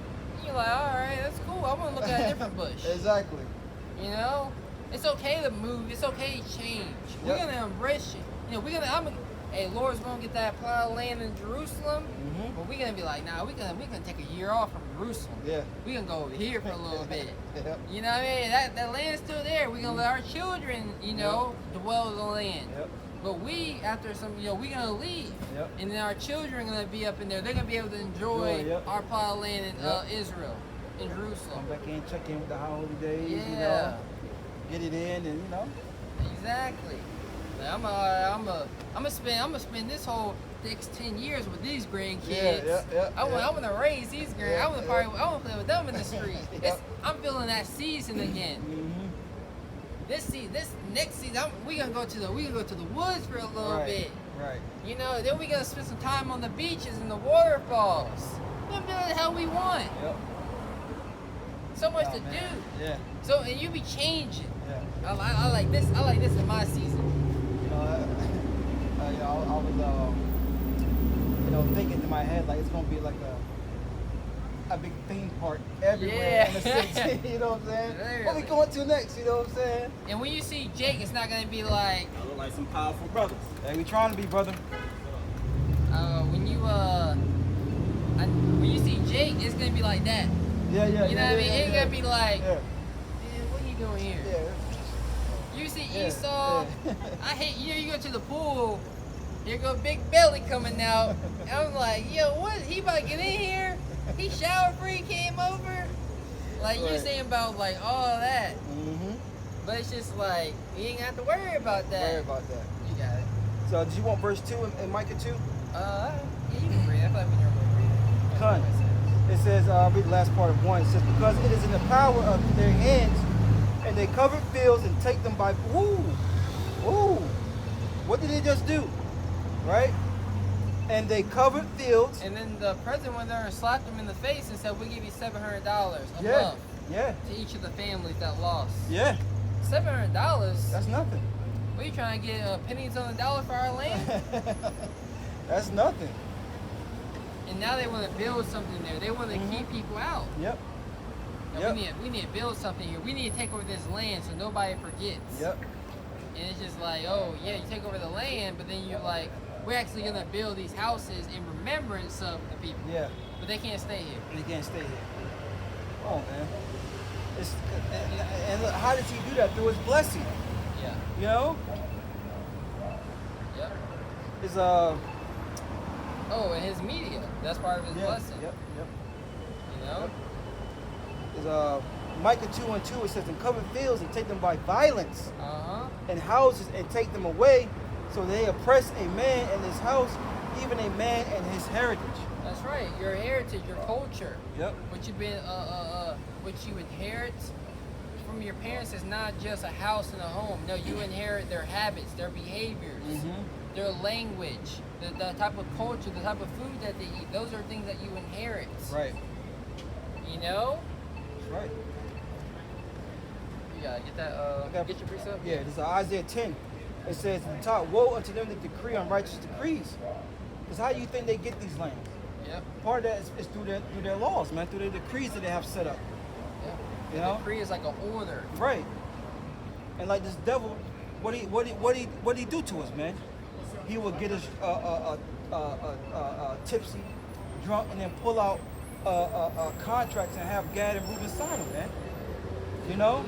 [SPEAKER 2] You're like, all right, that's cool. I want to look at a different bush.
[SPEAKER 1] Exactly.
[SPEAKER 2] You know? It's okay to move. It's okay to change. We're
[SPEAKER 1] Yep.
[SPEAKER 2] going to embrace it. You know, hey, Lord's going to get that plot of land in Jerusalem.
[SPEAKER 1] Mm-hmm.
[SPEAKER 2] But we're going to be like, nah, we're gonna take a year off from Jerusalem.
[SPEAKER 1] Yeah.
[SPEAKER 2] We're going to go over here for a little bit.
[SPEAKER 1] Yep.
[SPEAKER 2] You know what I mean? That land's still there. We're going to let our children, you know, dwell in the land.
[SPEAKER 1] Yep.
[SPEAKER 2] But we, after some, you know, we're going to leave.
[SPEAKER 1] Yep.
[SPEAKER 2] And then our children are going to be up in there. They're going to be able to enjoy
[SPEAKER 1] Yep.
[SPEAKER 2] our plot of land in
[SPEAKER 1] Yep.
[SPEAKER 2] Israel, in Jerusalem.
[SPEAKER 1] Come back in, check in with the holy days,
[SPEAKER 2] Yeah.
[SPEAKER 1] you know. Get it in, and you know.
[SPEAKER 2] Exactly. Like, I'm gonna spend this whole next 10 years with these grandkids. I want to raise these grandkids.
[SPEAKER 1] Yeah,
[SPEAKER 2] I want to play with them in the street.
[SPEAKER 1] Yep.
[SPEAKER 2] I'm feeling that season again.
[SPEAKER 1] Mm-hmm.
[SPEAKER 2] This next season, we gonna go to the woods for a little bit.
[SPEAKER 1] Right.
[SPEAKER 2] You know, then we gonna spend some time on the beaches and the waterfalls. We're gonna do what the hell we want.
[SPEAKER 1] Yep.
[SPEAKER 2] So much
[SPEAKER 1] Oh,
[SPEAKER 2] to
[SPEAKER 1] man.
[SPEAKER 2] do.
[SPEAKER 1] Yeah.
[SPEAKER 2] So and you be changing.
[SPEAKER 1] Yeah.
[SPEAKER 2] I like this. I like this in my season.
[SPEAKER 1] You know, I was, you know, thinking in my head like it's gonna be like a big theme park everywhere in the city. You know what I'm saying?
[SPEAKER 2] Literally.
[SPEAKER 1] What we going to next? You know what I'm saying?
[SPEAKER 2] And when you see Jake, it's not gonna be like
[SPEAKER 3] I look like some powerful brothers.
[SPEAKER 1] Hey, we trying to be, brother.
[SPEAKER 2] when you see Jake, it's gonna be like that.
[SPEAKER 1] Yeah.
[SPEAKER 2] You know what I mean? It ain't gonna be like,
[SPEAKER 1] Yeah.
[SPEAKER 2] man, what are you doing here?
[SPEAKER 1] Yeah.
[SPEAKER 2] You see
[SPEAKER 1] Yeah,
[SPEAKER 2] Esau,
[SPEAKER 1] yeah.
[SPEAKER 2] I hate you go to the pool, here go Big Belly coming out. And I'm like, yo, what? He about to get in here? He showered before he came over? Like you're
[SPEAKER 1] Right.
[SPEAKER 2] saying about like all of that.
[SPEAKER 1] Mm-hmm.
[SPEAKER 2] But it's just like, you ain't have to worry about that.
[SPEAKER 1] Worry about that.
[SPEAKER 2] You got it.
[SPEAKER 1] So, did you want verse 2 in Micah 2?
[SPEAKER 2] Yeah, you can read it. I feel like when you're going to read it.
[SPEAKER 1] Con. It says, I'll read the last part of 1. It says, because it is in the power of their hands, and they cover fields and take them by... Woo! What did they just do? Right? And they covered fields.
[SPEAKER 2] And then the president went there and slapped him in the face and said, we'll give you $700 a
[SPEAKER 1] Yeah.
[SPEAKER 2] month
[SPEAKER 1] Yeah.
[SPEAKER 2] to each of the families that lost.
[SPEAKER 1] Yeah.
[SPEAKER 2] $700?
[SPEAKER 1] That's nothing.
[SPEAKER 2] What are you trying to get pennies on the dollar for our land?
[SPEAKER 1] That's nothing.
[SPEAKER 2] And now they want to build something there. They want to keep people out.
[SPEAKER 1] Yep.
[SPEAKER 2] Now
[SPEAKER 1] Yep.
[SPEAKER 2] we need to build something here. We need to take over this land so nobody forgets.
[SPEAKER 1] Yep.
[SPEAKER 2] And it's just like, oh yeah, you take over the land, but then you're like, we're actually gonna build these houses in remembrance of the people.
[SPEAKER 1] Yeah.
[SPEAKER 2] But they can't stay here.
[SPEAKER 1] And he can't stay here. Oh man. It's, and look, how does he do that? Through his blessing.
[SPEAKER 2] Yeah.
[SPEAKER 1] You know?
[SPEAKER 2] Yep.
[SPEAKER 1] It's
[SPEAKER 2] Oh, and his media. That's part of his blessing.
[SPEAKER 1] Yep.
[SPEAKER 2] You know?
[SPEAKER 1] Is Micah 2:2, it says, "And cover fields and take them by violence,
[SPEAKER 2] Uh-huh.
[SPEAKER 1] and houses and take them away, so they oppress a man and his house, even a man and his heritage."
[SPEAKER 2] That's right. Your heritage, your culture.
[SPEAKER 1] Yep.
[SPEAKER 2] What you've been what you inherit from your parents is not just a house and a home. No, you inherit their habits, their behaviors, their language, the type of culture, the type of food that they eat. Those are things that you inherit.
[SPEAKER 1] Right.
[SPEAKER 2] You know?
[SPEAKER 1] That's right.
[SPEAKER 2] You gotta get that get your precept?
[SPEAKER 1] Yeah, this is Isaiah 10. It says at the top, "Woe unto them that decree unrighteous decrees." Because how do you think they get these lands?
[SPEAKER 2] Yep.
[SPEAKER 1] Part of that is through their laws, man, through their decrees that they have set up.
[SPEAKER 2] Yep.
[SPEAKER 1] You
[SPEAKER 2] The
[SPEAKER 1] know?
[SPEAKER 2] decree is like an order.
[SPEAKER 1] Right. And like this devil, what he do to us, man? He will get us tipsy, drunk, and then pull out contracts and have Gad and Reuben sign them, man. You know?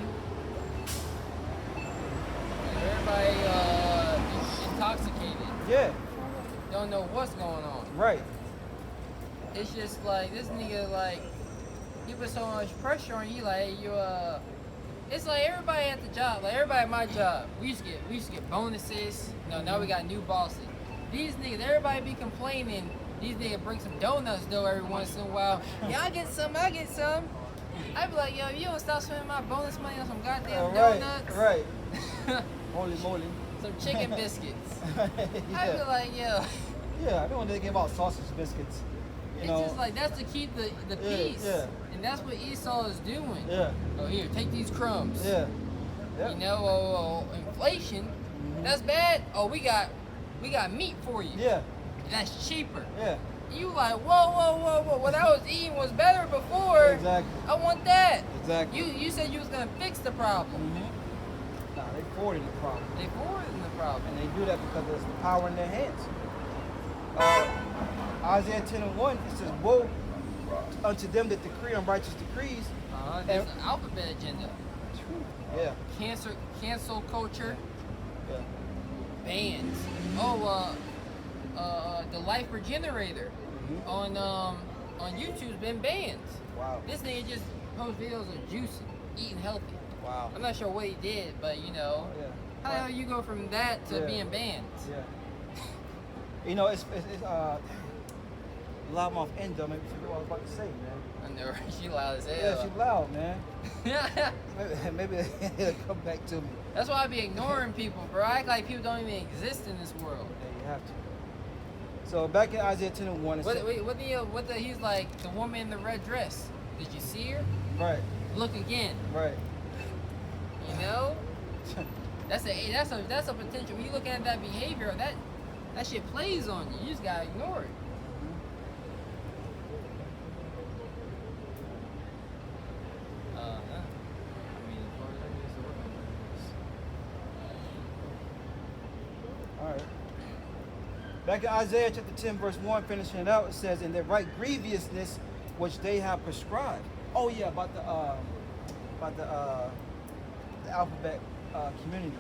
[SPEAKER 2] Everybody is intoxicated.
[SPEAKER 1] Yeah.
[SPEAKER 2] Don't know what's going on.
[SPEAKER 1] Right.
[SPEAKER 2] It's just like this nigga, like he put so much pressure on you. Like hey, you it's like everybody at the job, like everybody at my job. We used to get bonuses. Now we got new bosses. These niggas, everybody be complaining. These niggas bring some donuts though every once in a while. Yeah, I get some. I be like, yo, you don't stop spending my bonus money on some goddamn donuts.
[SPEAKER 1] Right. Holy moly.
[SPEAKER 2] Some chicken biscuits.
[SPEAKER 1] Yeah.
[SPEAKER 2] I be like, yo.
[SPEAKER 1] Yeah, I don't want to give out sausage biscuits. You
[SPEAKER 2] It's
[SPEAKER 1] know?
[SPEAKER 2] just like that's to keep the peace.
[SPEAKER 1] Yeah.
[SPEAKER 2] And that's what Esau is doing.
[SPEAKER 1] Yeah.
[SPEAKER 2] Oh, here, take these crumbs.
[SPEAKER 1] Yeah. Yep.
[SPEAKER 2] You know, inflation, that's bad. Oh, we got meat for you.
[SPEAKER 1] Yeah.
[SPEAKER 2] That's cheaper.
[SPEAKER 1] Yeah.
[SPEAKER 2] You like, whoa. What I was eating was better before.
[SPEAKER 1] Exactly.
[SPEAKER 2] I want that.
[SPEAKER 1] Exactly.
[SPEAKER 2] You said you was gonna fix the problem.
[SPEAKER 1] Nah, they forwarding the problem.
[SPEAKER 2] They forwarding the problem.
[SPEAKER 1] And they do that because there's the power in their hands. Isaiah 10:1, it says, "Woe unto them that decree unrighteous decrees."
[SPEAKER 2] There's an alphabet agenda.
[SPEAKER 1] Yeah.
[SPEAKER 2] Cancel culture.
[SPEAKER 1] Yeah.
[SPEAKER 2] Bans. The Life Regenerator on YouTube's been banned.
[SPEAKER 1] Wow.
[SPEAKER 2] This nigga just posts videos of juicing, eating healthy.
[SPEAKER 1] Wow.
[SPEAKER 2] I'm not sure what he did, but you know,
[SPEAKER 1] Yeah.
[SPEAKER 2] how the hell you go from that to
[SPEAKER 1] Yeah.
[SPEAKER 2] being banned?
[SPEAKER 1] Yeah. You know, it's loudmouth end though. Maybe she knew what I was about to say, man.
[SPEAKER 2] I know, she loud as
[SPEAKER 1] Yeah,
[SPEAKER 2] hell.
[SPEAKER 1] she's loud, man. Maybe it'll come back to me.
[SPEAKER 2] That's why I be ignoring people, bro. I act like people don't even exist in this world.
[SPEAKER 1] Yeah, you have to. So back in Isaiah 10:1, it said,
[SPEAKER 2] What the he's like the woman in the red dress. Did you see her?
[SPEAKER 1] right,
[SPEAKER 2] Look again.
[SPEAKER 1] right.
[SPEAKER 2] You know? That's a potential. When you look at that behavior, that shit plays on you. You just gotta ignore it.
[SPEAKER 1] All right. Back in Isaiah chapter 10, verse 1, finishing it out, it says, "In their right grievousness which they have prescribed." Oh yeah, about the alphabet community.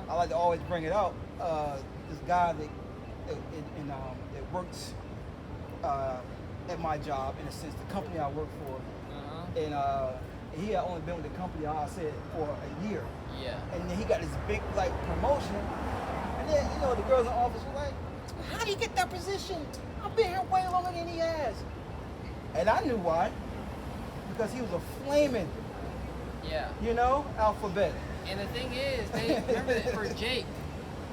[SPEAKER 1] I like to always bring it out. This guy that works at my job, in a sense, the company I work for, and he had only been with the company, I said, for a year.
[SPEAKER 2] Yeah.
[SPEAKER 1] And then he got this big promotion, and then the girls in the office were like, "How did he get that position? I've been here way longer than he has." And I knew why, because he was a flaming, alphabet.
[SPEAKER 2] And the thing is, they remember that for Jake.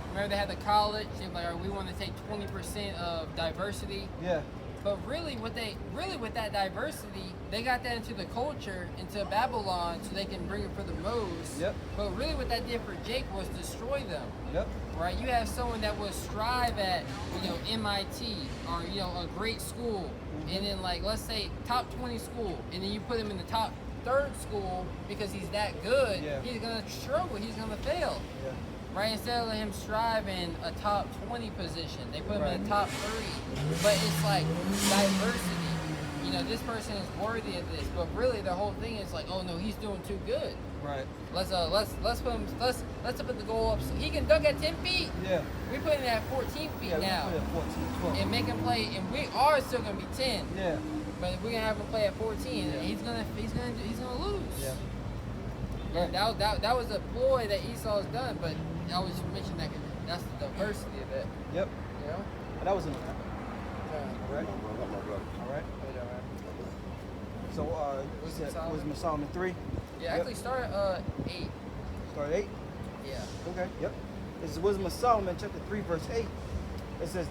[SPEAKER 2] Remember they had the college. They were like, "All right, we want to take 20% of diversity."
[SPEAKER 1] Yeah.
[SPEAKER 2] But really, with that diversity, they got that into the culture, into Babylon, so they can bring it for the most.
[SPEAKER 1] Yep.
[SPEAKER 2] But really, what that did for Jake was destroy them.
[SPEAKER 1] Yep.
[SPEAKER 2] Right? You have someone that would strive at, MIT or a great school, and then let's say top 20 school, and then you put him in the top third school because he's that good.
[SPEAKER 1] Yeah.
[SPEAKER 2] He's gonna struggle. He's gonna fail.
[SPEAKER 1] Yeah.
[SPEAKER 2] Right, instead of him striving a top 20 position, they put him in the
[SPEAKER 1] Right.
[SPEAKER 2] top 30. But it's like diversity. You know, this person is worthy of this, but really the whole thing is like, oh no, he's doing too good.
[SPEAKER 1] Right.
[SPEAKER 2] Let's put him let's put the goal up so he can dunk at 10 feet.
[SPEAKER 1] Yeah.
[SPEAKER 2] We put him at 14 feet
[SPEAKER 1] Yeah,
[SPEAKER 2] now.
[SPEAKER 1] we put it at 14, 12.
[SPEAKER 2] And make him play, and we are still gonna be 10.
[SPEAKER 1] Yeah.
[SPEAKER 2] But we're gonna have him play at 14.
[SPEAKER 1] Yeah.
[SPEAKER 2] He's gonna lose.
[SPEAKER 1] Yeah.
[SPEAKER 2] And that was a ploy that Esau's done, but I was mentioning that 'cause that's the diversity of it.
[SPEAKER 1] Yep.
[SPEAKER 2] You know?
[SPEAKER 1] And that was in the All right. All right. So, what's that?
[SPEAKER 2] Solomon.
[SPEAKER 1] Wisdom of Solomon 3.
[SPEAKER 2] Yeah,
[SPEAKER 1] Yep.
[SPEAKER 2] actually start at 8.
[SPEAKER 1] Start at 8.
[SPEAKER 2] Yeah.
[SPEAKER 1] Okay. Yep. This is Wisdom of Solomon, chapter 3, verse 8. It says,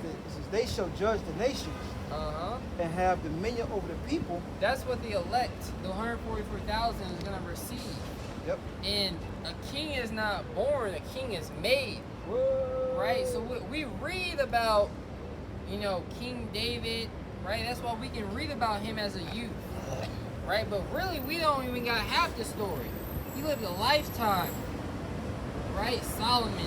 [SPEAKER 1] they shall judge the nations
[SPEAKER 2] Uh-huh.
[SPEAKER 1] and have dominion over the people.
[SPEAKER 2] That's what the elect, the 144,000 is going to receive.
[SPEAKER 1] Yep.
[SPEAKER 2] And a king is not born, a king is made.
[SPEAKER 1] Whoa.
[SPEAKER 2] Right? So we read about, King David, right? That's why we can read about him as a youth. Right? But really, we don't even got half the story. He lived a lifetime. Right? Solomon,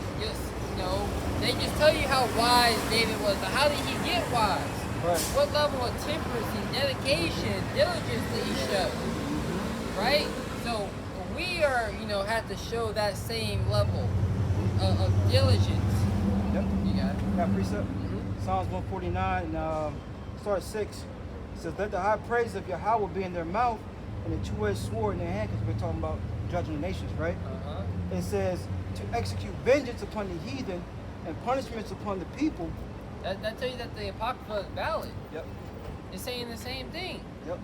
[SPEAKER 2] they just tell you how wise David was, but how did he get wise?
[SPEAKER 1] Right.
[SPEAKER 2] What level of temperance and dedication and diligence did he show? Right? So we are, have to show that same level of diligence.
[SPEAKER 1] Yep.
[SPEAKER 2] You got it?
[SPEAKER 1] Got precept?
[SPEAKER 2] Mhm.
[SPEAKER 1] Psalms 149, start at 6. It says, let the high praise of Yahweh be in their mouth and the two-edged sword in their hand, because we're talking about judging the nations, right?
[SPEAKER 2] Uh-huh.
[SPEAKER 1] It says, to execute vengeance upon the heathen and punishments upon the people.
[SPEAKER 2] That tells you that the Apocrypha is valid.
[SPEAKER 1] Yep.
[SPEAKER 2] It's saying the same thing.
[SPEAKER 1] Yep.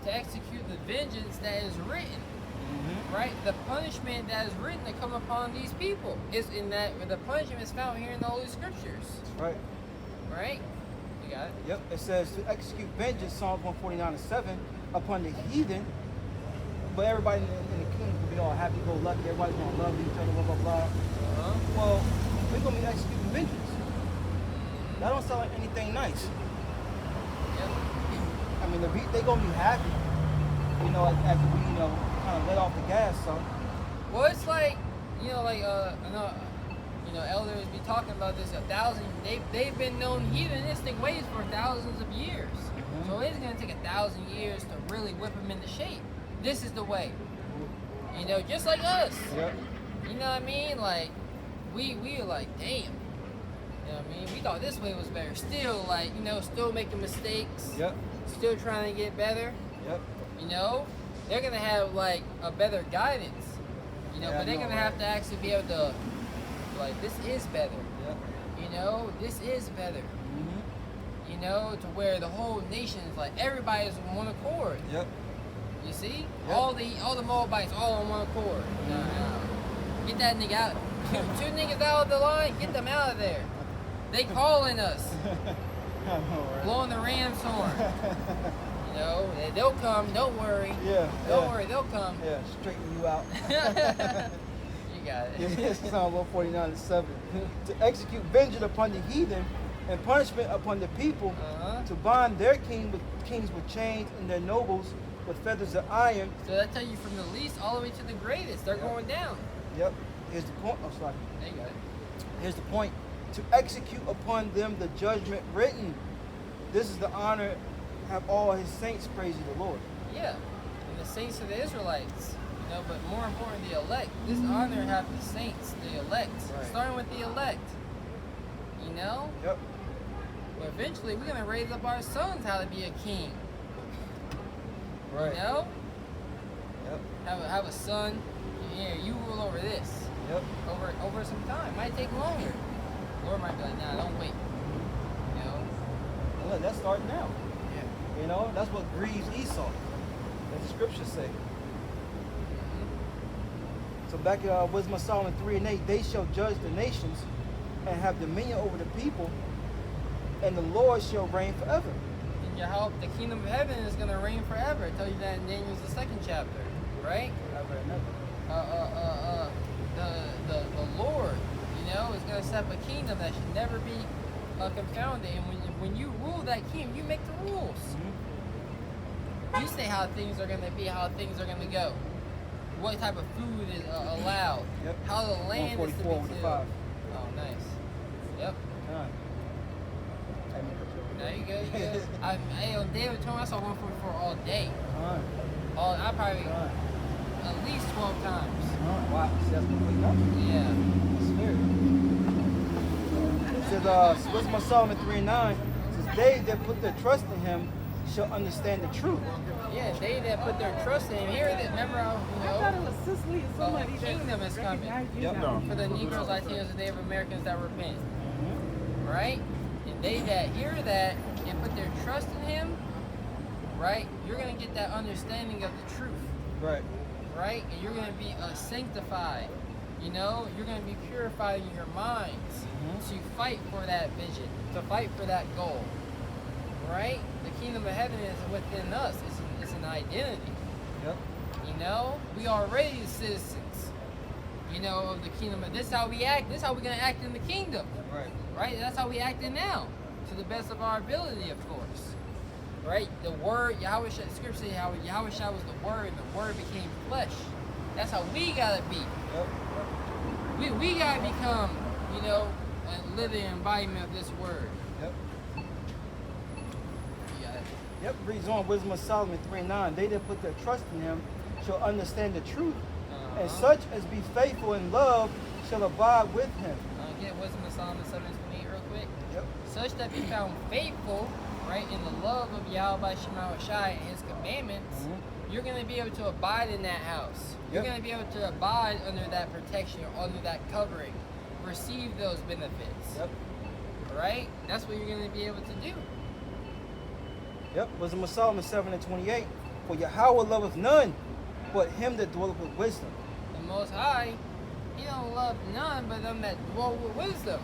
[SPEAKER 2] To execute the vengeance that is written.
[SPEAKER 1] Mm-hmm.
[SPEAKER 2] Right? The punishment that is written to come upon these people is in that the punishment is found here in the Holy Scriptures.
[SPEAKER 1] Right.
[SPEAKER 2] Right? You got it?
[SPEAKER 1] Yep. It says to execute vengeance, Psalms 149:7, upon the heathen. But everybody in the kingdom will be all happy, go lucky, everybody's gonna love each other, blah blah blah.
[SPEAKER 2] Uh-huh.
[SPEAKER 1] Well, we're gonna be executing vengeance. That don't sound like anything nice.
[SPEAKER 2] Yep.
[SPEAKER 1] I mean, they're gonna be happy, after we, kind of let off the gas. So,
[SPEAKER 2] Well, it's like, I know, elders be talking about this 1,000. They've been known heathenistic ways for thousands of years.
[SPEAKER 1] Mhm.
[SPEAKER 2] So it's gonna take 1,000 years to really whip them into shape. This is the way. Just like us.
[SPEAKER 1] yep,
[SPEAKER 2] You know what I mean? Like, we are like, damn. You know what I mean? We thought this way was better. Still, still making mistakes.
[SPEAKER 1] yep,
[SPEAKER 2] Still trying to get better.
[SPEAKER 1] yep.
[SPEAKER 2] They're gonna have like a better guidance.
[SPEAKER 1] Yeah,
[SPEAKER 2] but
[SPEAKER 1] I
[SPEAKER 2] they're
[SPEAKER 1] know,
[SPEAKER 2] gonna
[SPEAKER 1] right?
[SPEAKER 2] have to actually be able to, this is better.
[SPEAKER 1] Yep.
[SPEAKER 2] This is better.
[SPEAKER 1] Mm-hmm.
[SPEAKER 2] To where the whole nation is like everybody's on one accord.
[SPEAKER 1] Yep.
[SPEAKER 2] You see?
[SPEAKER 1] Yep.
[SPEAKER 2] All the Moabites all on one accord. No. Get that nigga out. Two niggas out of the line, get them out of there. They calling us,
[SPEAKER 1] I know, right?
[SPEAKER 2] blowing the ram's horn. They'll come, don't worry.
[SPEAKER 1] Yeah.
[SPEAKER 2] Don't worry, they'll come.
[SPEAKER 1] Yeah, straighten you out.
[SPEAKER 2] You got it.
[SPEAKER 1] Yes, Psalm 149:7. To execute vengeance upon the heathen and punishment upon the people,
[SPEAKER 2] Uh-huh.
[SPEAKER 1] to bind their kings with chains and their nobles with feathers of iron.
[SPEAKER 2] So that tells you from the least all the way to the greatest. They're
[SPEAKER 1] Yep.
[SPEAKER 2] going down.
[SPEAKER 1] Yep. Here's the point. Oh, sorry.
[SPEAKER 2] There you got it.
[SPEAKER 1] Here's the point. To execute upon them the judgment written. This is the honor. Have all his saints praise you, the Lord.
[SPEAKER 2] Yeah. And the saints of the Israelites. But more important, the elect. This honor have the saints, the elect.
[SPEAKER 1] Right.
[SPEAKER 2] Starting with the elect.
[SPEAKER 1] Yep.
[SPEAKER 2] But eventually we're gonna raise up our sons how to be a king.
[SPEAKER 1] Right.
[SPEAKER 2] Yep.
[SPEAKER 1] Yep.
[SPEAKER 2] Have a son. Yeah, you rule over this.
[SPEAKER 1] Yep.
[SPEAKER 2] Over some time. Might take longer. Lord might be like, nah, don't wait.
[SPEAKER 1] And look, that's starting now.
[SPEAKER 2] Yeah.
[SPEAKER 1] That's what grieves Esau, as the scriptures say. So back in Wisdom of Solomon 3:8, they shall judge the nations and have dominion over the people, and the Lord shall reign forever.
[SPEAKER 2] And Yahweh, the kingdom of heaven is going to reign forever. It tells you that in Daniel's the 2nd chapter, right?
[SPEAKER 1] Forever and ever.
[SPEAKER 2] The Lord, is going to set up a kingdom that should never be confounded. And when you rule that kingdom, you make the rules.
[SPEAKER 1] Mm-hmm.
[SPEAKER 2] You say how things are going to be, how things are going to go. what type of food is allowed,
[SPEAKER 1] Yep.
[SPEAKER 2] how the land is to be
[SPEAKER 1] 144 with the
[SPEAKER 2] tilled.
[SPEAKER 1] 5.
[SPEAKER 2] Oh, nice. Yep.
[SPEAKER 1] Con.
[SPEAKER 2] Now you good. You good. Hey, on David told me I saw 144 all day.
[SPEAKER 1] Con.
[SPEAKER 2] I probably
[SPEAKER 1] Con.
[SPEAKER 2] at least 12 times.
[SPEAKER 1] Wow, see, that's what we know.
[SPEAKER 2] Yeah.
[SPEAKER 1] It says, Wisdom of Solomon 3:9 says, they that put their trust in him shall understand the truth.
[SPEAKER 2] Yeah, they that put their trust in him. Here, remember,
[SPEAKER 5] I thought it was Sicily or somebody that
[SPEAKER 2] kingdom is coming.
[SPEAKER 5] recognized you
[SPEAKER 1] Yep.
[SPEAKER 5] now.
[SPEAKER 2] for the Negroes, Latinos, and Native Americans that repent. Right? And they that hear that and put their trust in him, right? You're going to get that understanding of the truth.
[SPEAKER 1] Right.
[SPEAKER 2] Right? And you're going to be sanctified. You know, you're going to be purified in your minds to fight for that vision, to fight for that goal. Right? The kingdom of heaven is within us. It's an identity.
[SPEAKER 1] Yep.
[SPEAKER 2] You know, we are already citizens. You know, of the kingdom. This is how we act. This is how we're going to act in the kingdom.
[SPEAKER 1] Right.
[SPEAKER 2] Right? That's how we acting now, to the best of our ability, of course. Right? The word, Yahweh, Scripture says how Yahweh Shah was the word, and the word became flesh. That's how we gotta be.
[SPEAKER 1] Yep.
[SPEAKER 2] We gotta become, you know, a living embodiment of this word.
[SPEAKER 1] Yep.
[SPEAKER 2] You got it.
[SPEAKER 1] Yep. Reads on Wisdom of Solomon 3:9. They that put their trust in him shall understand the truth, and such as be faithful in love shall abide with him.
[SPEAKER 2] Get Wisdom of Solomon 7:28 real quick.
[SPEAKER 1] Yep.
[SPEAKER 2] Such that be found faithful, right, in the love of Yahweh Shai and his commandments, you're going to be able to abide in that house. You're
[SPEAKER 1] Yep.
[SPEAKER 2] going to be able to abide under that protection, under that covering, receive those benefits.
[SPEAKER 1] Yep.
[SPEAKER 2] Right? That's what you're going to be able to do.
[SPEAKER 1] Yep. Wisdom of Solomon 7:28. For Yahweh loveth none but him that dwelleth with wisdom.
[SPEAKER 2] The Most High, he don't love none but them that dwell with wisdom.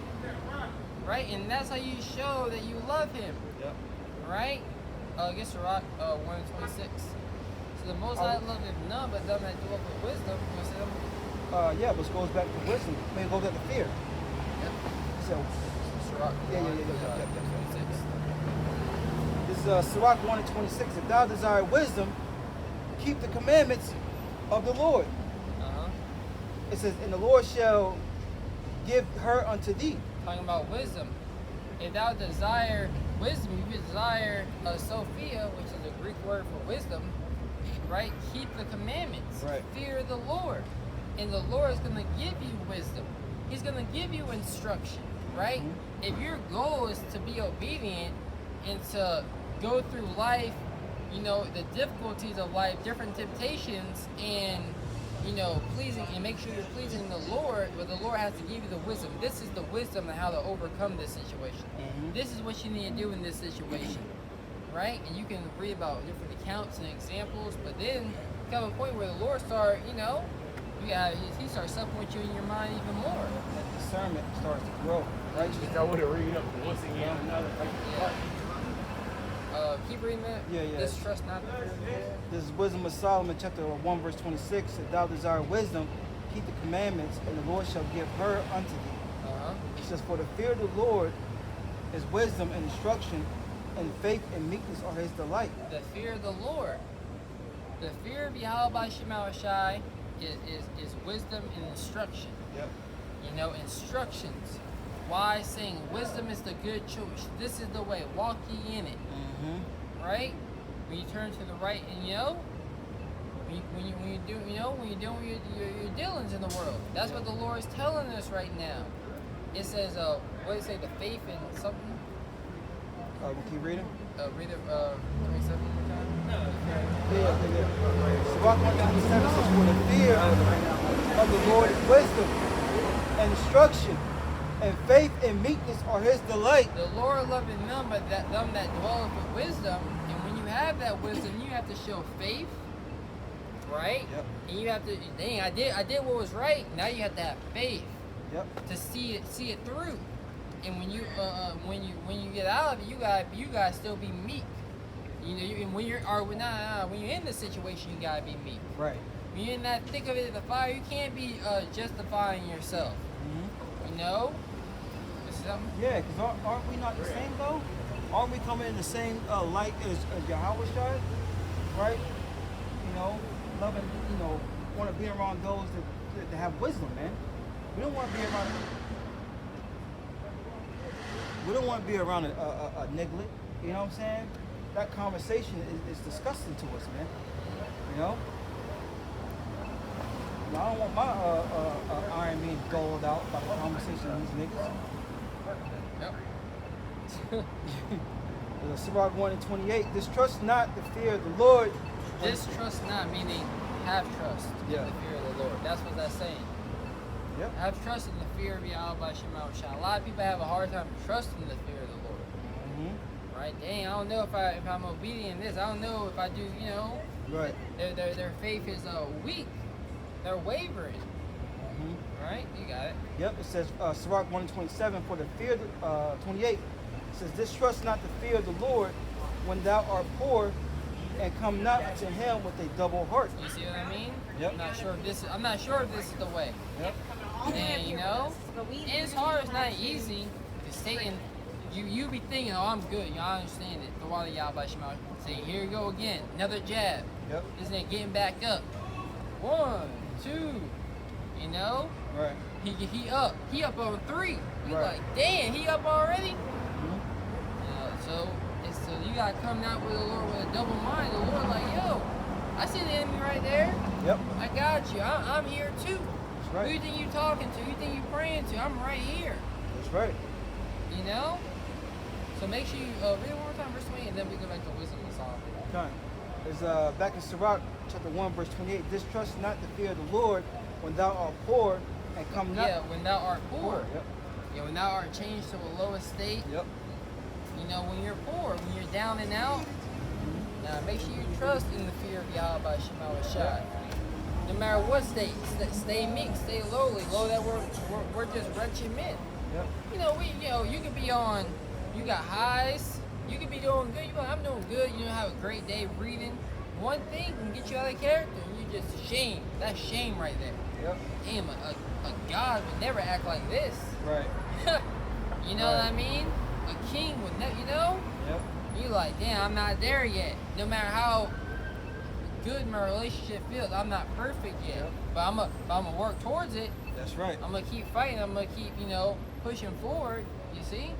[SPEAKER 2] Right? And that's how you show that you love him.
[SPEAKER 1] Yep.
[SPEAKER 2] Right? I guess Sirach 1:26. So the Most High loveth none but them that dwell with wisdom. You want to say them?
[SPEAKER 1] Yeah, but it goes back to wisdom. I mean, it goes back to fear.
[SPEAKER 2] Yep.
[SPEAKER 1] So,
[SPEAKER 2] Sirach
[SPEAKER 1] Yeah.
[SPEAKER 2] 1:26.
[SPEAKER 1] this is Sirach 1:26. If thou desire wisdom, keep the commandments of the Lord.
[SPEAKER 2] Uh-huh.
[SPEAKER 1] It says, and the Lord shall give her unto thee.
[SPEAKER 2] Talking about wisdom. If thou desire wisdom, you desire Sophia, which is a Greek word for wisdom, right? Keep the commandments.
[SPEAKER 1] Right.
[SPEAKER 2] Fear the Lord. And the Lord is going to give you wisdom. He's going to give you instruction, right? If your goal is to be obedient and to go through life, you know, the difficulties of life, different temptations, and, you know, pleasing, and make sure you're pleasing the Lord, but the Lord has to give you the wisdom. This is the wisdom of how to overcome this situation. This is what you need to do in this situation, right? And you can read about different accounts and examples, but then come a point where the Lord start, you know, he starts supping with you in your mind even more.
[SPEAKER 1] That discernment starts to grow. Right?
[SPEAKER 3] I want to read up once again.
[SPEAKER 2] Keep reading that.
[SPEAKER 1] Yeah.
[SPEAKER 2] This trust not the fear of the Lord.
[SPEAKER 1] This is Wisdom of Solomon, chapter 1, verse 26. If thou desire wisdom, keep the commandments, and the Lord shall give her unto thee.
[SPEAKER 2] Uh-huh.
[SPEAKER 1] It says, for the fear of the Lord is wisdom and instruction, and faith and meekness are his delight.
[SPEAKER 2] The fear of the Lord. The fear of Yahweh Shai is wisdom and instruction.
[SPEAKER 1] Yep.
[SPEAKER 2] You know, instructions. Why saying wisdom is the good choice. This is the way. Walk ye in it. Right? When you turn to the right, and you know, when you do, you know, when you're doing your dealings in the world. That's what the Lord is telling us right now. It says, what does it say? The faith in something.
[SPEAKER 1] We keep reading.
[SPEAKER 2] Read it 27 more time.
[SPEAKER 1] Yeah. Sirach 1:27 says, for the fear of the Lord is wisdom and instruction, and faith and meekness are his delight.
[SPEAKER 2] The Lord loveth none but them that dwelleth with wisdom. And when you have that wisdom, you have to show faith, right?
[SPEAKER 1] Yep.
[SPEAKER 2] And you have to, dang, I did what was right. Now you have to have faith
[SPEAKER 1] Yep.
[SPEAKER 2] to see it through. And when you get out of it, you gotta still be meek. You know, when you're in this situation, you gotta be meek.
[SPEAKER 1] Right.
[SPEAKER 2] When you're in that thick of it, the fire, you can't be justifying yourself. You know. This is something.
[SPEAKER 1] Yeah, because aren't we not the same though? Aren't we coming in the same light as Yahweh Shai? Right? You know, loving, you know, want to be around those that have wisdom, man. We don't want to be around. We don't want to be around a niglet. You know what I'm saying? That conversation is disgusting to us, man. You know? I don't want my iron being doled out by the conversation of these niggas.
[SPEAKER 2] Yep.
[SPEAKER 1] Sirach 1 and 28. Distrust not the fear of the Lord.
[SPEAKER 2] Distrust not, meaning have trust in the fear of the Lord. That's what that's saying.
[SPEAKER 1] Yep.
[SPEAKER 2] Have trust in the fear of Yahweh Shema. A lot of people have a hard time trusting the fear of the Lord.
[SPEAKER 1] Mm-hmm.
[SPEAKER 2] Right? Dang, I don't know if I'm obedient in this. I don't know if I do, you know.
[SPEAKER 1] Right.
[SPEAKER 2] Their faith is weak. They're wavering.
[SPEAKER 1] Mm-hmm.
[SPEAKER 2] Right? You got it.
[SPEAKER 1] Yep. It says Sirach 1 and 27 for the fear. 28. It says, distrust not the fear of the Lord when thou art poor, and come not to him with a double heart.
[SPEAKER 2] You see what I mean?
[SPEAKER 1] Yep.
[SPEAKER 2] I'm not sure if this is the way.
[SPEAKER 1] Yep.
[SPEAKER 2] And you know, it's hard. It's not easy. Because Satan, you be thinking, oh, I'm good. You know, I understand it. The water Yahweh Shema saying, here you go again, another jab.
[SPEAKER 1] Yep.
[SPEAKER 2] Isn't it getting back up? 1, 2. You know.
[SPEAKER 1] Right.
[SPEAKER 2] He up. He up over 3. You
[SPEAKER 1] Right.
[SPEAKER 2] like, damn, he up already.
[SPEAKER 1] Mm-hmm.
[SPEAKER 2] So you gotta come out with the Lord with a double mind. The Lord like, yo, I see the enemy right there.
[SPEAKER 1] Yep.
[SPEAKER 2] I got you. I'm here too.
[SPEAKER 1] That's right.
[SPEAKER 2] Who you think you talking to? Who you think you praying to? I'm right here.
[SPEAKER 1] That's right.
[SPEAKER 2] You know? So make sure you read it one more time, verse 20, and then we go back to wisdom and Solomon.
[SPEAKER 1] Okay. It's back in Sirach chapter 1 verse 28. Distrust not the fear of the Lord when thou art poor, and come not.
[SPEAKER 2] Yeah, when thou art poor.
[SPEAKER 1] Yep.
[SPEAKER 2] Yeah, when thou art changed to a low estate.
[SPEAKER 1] Yep.
[SPEAKER 2] You know, when you're poor, when you're down and out, now make sure you trust in the fear of Yahweh Shema Shai. No matter what state, stay meek, stay lowly. Low that we're just wretched men.
[SPEAKER 1] Yep.
[SPEAKER 2] You know, you could be on, you got highs, you could be doing good. You go, I'm doing good. You know, have a great day breathing. One thing can get you out of character, and you just shame. That's shame right there.
[SPEAKER 1] Yep.
[SPEAKER 2] Damn, a God would never act like this.
[SPEAKER 1] Right.
[SPEAKER 2] You know what I mean? A king would never, you know?
[SPEAKER 1] Yep.
[SPEAKER 2] You like, damn, I'm not there yet. No matter how good my relationship feels, I'm not perfect yet.
[SPEAKER 1] Yep.
[SPEAKER 2] But I'm gonna work towards it.
[SPEAKER 1] That's right.
[SPEAKER 2] I'm gonna keep fighting. I'm gonna keep, you know, pushing forward. You see?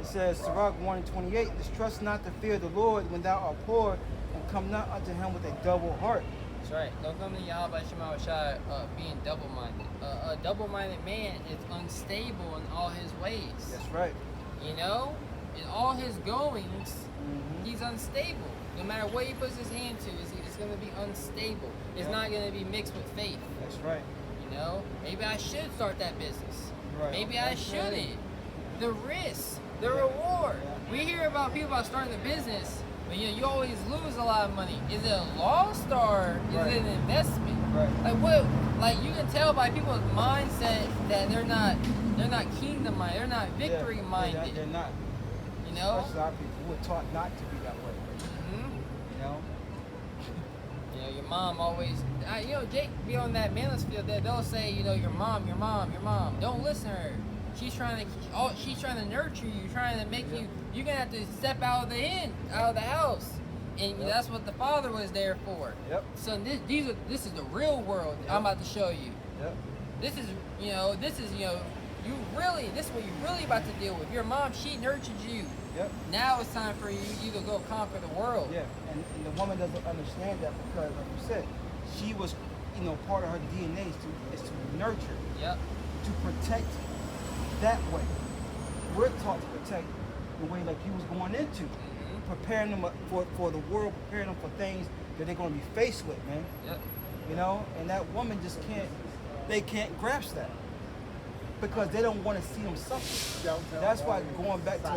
[SPEAKER 1] It says, Sirach 1 and 28, distrust not the fear of the Lord when thou art poor, and come not unto him with a double heart.
[SPEAKER 2] That's right. Don't come to Yahweh Shema Shai being double-minded. A double-minded man is unstable in all his ways.
[SPEAKER 1] That's right.
[SPEAKER 2] You know? In all his goings, he's unstable. No matter what he puts his hand to, it's going to be unstable. It's not going to be mixed with faith.
[SPEAKER 1] That's right.
[SPEAKER 2] You know? Maybe I should start that business.
[SPEAKER 1] Right.
[SPEAKER 2] Maybe I shouldn't. The risk, the reward.
[SPEAKER 1] Yeah.
[SPEAKER 2] We hear about people about starting a business, but you always lose a lot of money. Is it a loss or is it an investment?
[SPEAKER 1] Right.
[SPEAKER 2] Like what? Like you can tell by people's mindset that they're not kingdom minded. They're not victory minded.
[SPEAKER 1] They're not.
[SPEAKER 2] You know.
[SPEAKER 1] Especially our people who are taught not to be that way.
[SPEAKER 2] Mm-hmm.
[SPEAKER 1] You know.
[SPEAKER 2] You know, your mom always. You know, Jake be on that Mansfield that they'll say, you know, your mom. Don't listen to her. She's trying to nurture you, trying to make you. You're gonna have to step out of the house, and that's what the father was there for.
[SPEAKER 1] Yep.
[SPEAKER 2] So this is the real world. I'm about to show you.
[SPEAKER 1] Yep.
[SPEAKER 2] This is you really. This is what you're really about to deal with. Your mom, she nurtured you.
[SPEAKER 1] Yep.
[SPEAKER 2] Now it's time for you to go conquer the world.
[SPEAKER 1] Yeah. And the woman doesn't understand that because, like you said, she was, part of her DNA is to nurture,
[SPEAKER 2] Yep.
[SPEAKER 1] to protect. That way, we're taught to protect the way like you was going into, preparing them for the world, preparing them for things that they're going to be faced with, man.
[SPEAKER 2] Yep.
[SPEAKER 1] And that woman just can't grasp that because they don't want to see them suffer. That's why going back to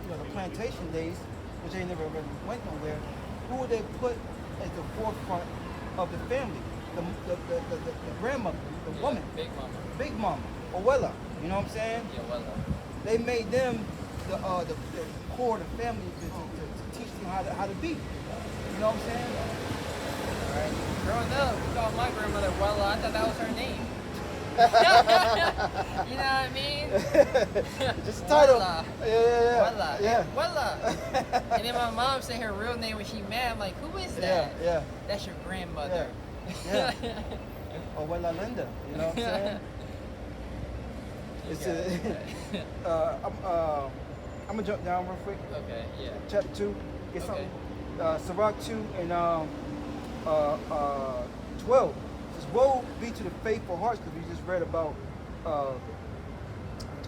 [SPEAKER 1] the plantation days, which they never really went nowhere, who would they put at the forefront of the family? The grandmother, the woman, Big Mama, Abuela. You know what I'm saying?
[SPEAKER 2] Yeah, well.
[SPEAKER 1] They made them the core of the family to teach them how to be. You know what I'm saying?
[SPEAKER 2] Right. Growing up, we called my grandmother Wella. I thought that was her name. You know what I mean?
[SPEAKER 1] Just a title.
[SPEAKER 2] Voila.
[SPEAKER 1] Yeah. Yeah.
[SPEAKER 2] Voila. And then my mom said her real name when she mad. I'm like, who is that?
[SPEAKER 1] Yeah.
[SPEAKER 2] That's your grandmother.
[SPEAKER 1] Yeah. Or Wella Linda. You know what I'm saying? It's I'm gonna jump down real quick.
[SPEAKER 2] Okay, yeah.
[SPEAKER 1] Chapter 2. Get
[SPEAKER 2] Okay.
[SPEAKER 1] something. Sirach 2 and 12. It says, woe be to the faithful hearts, because we just read about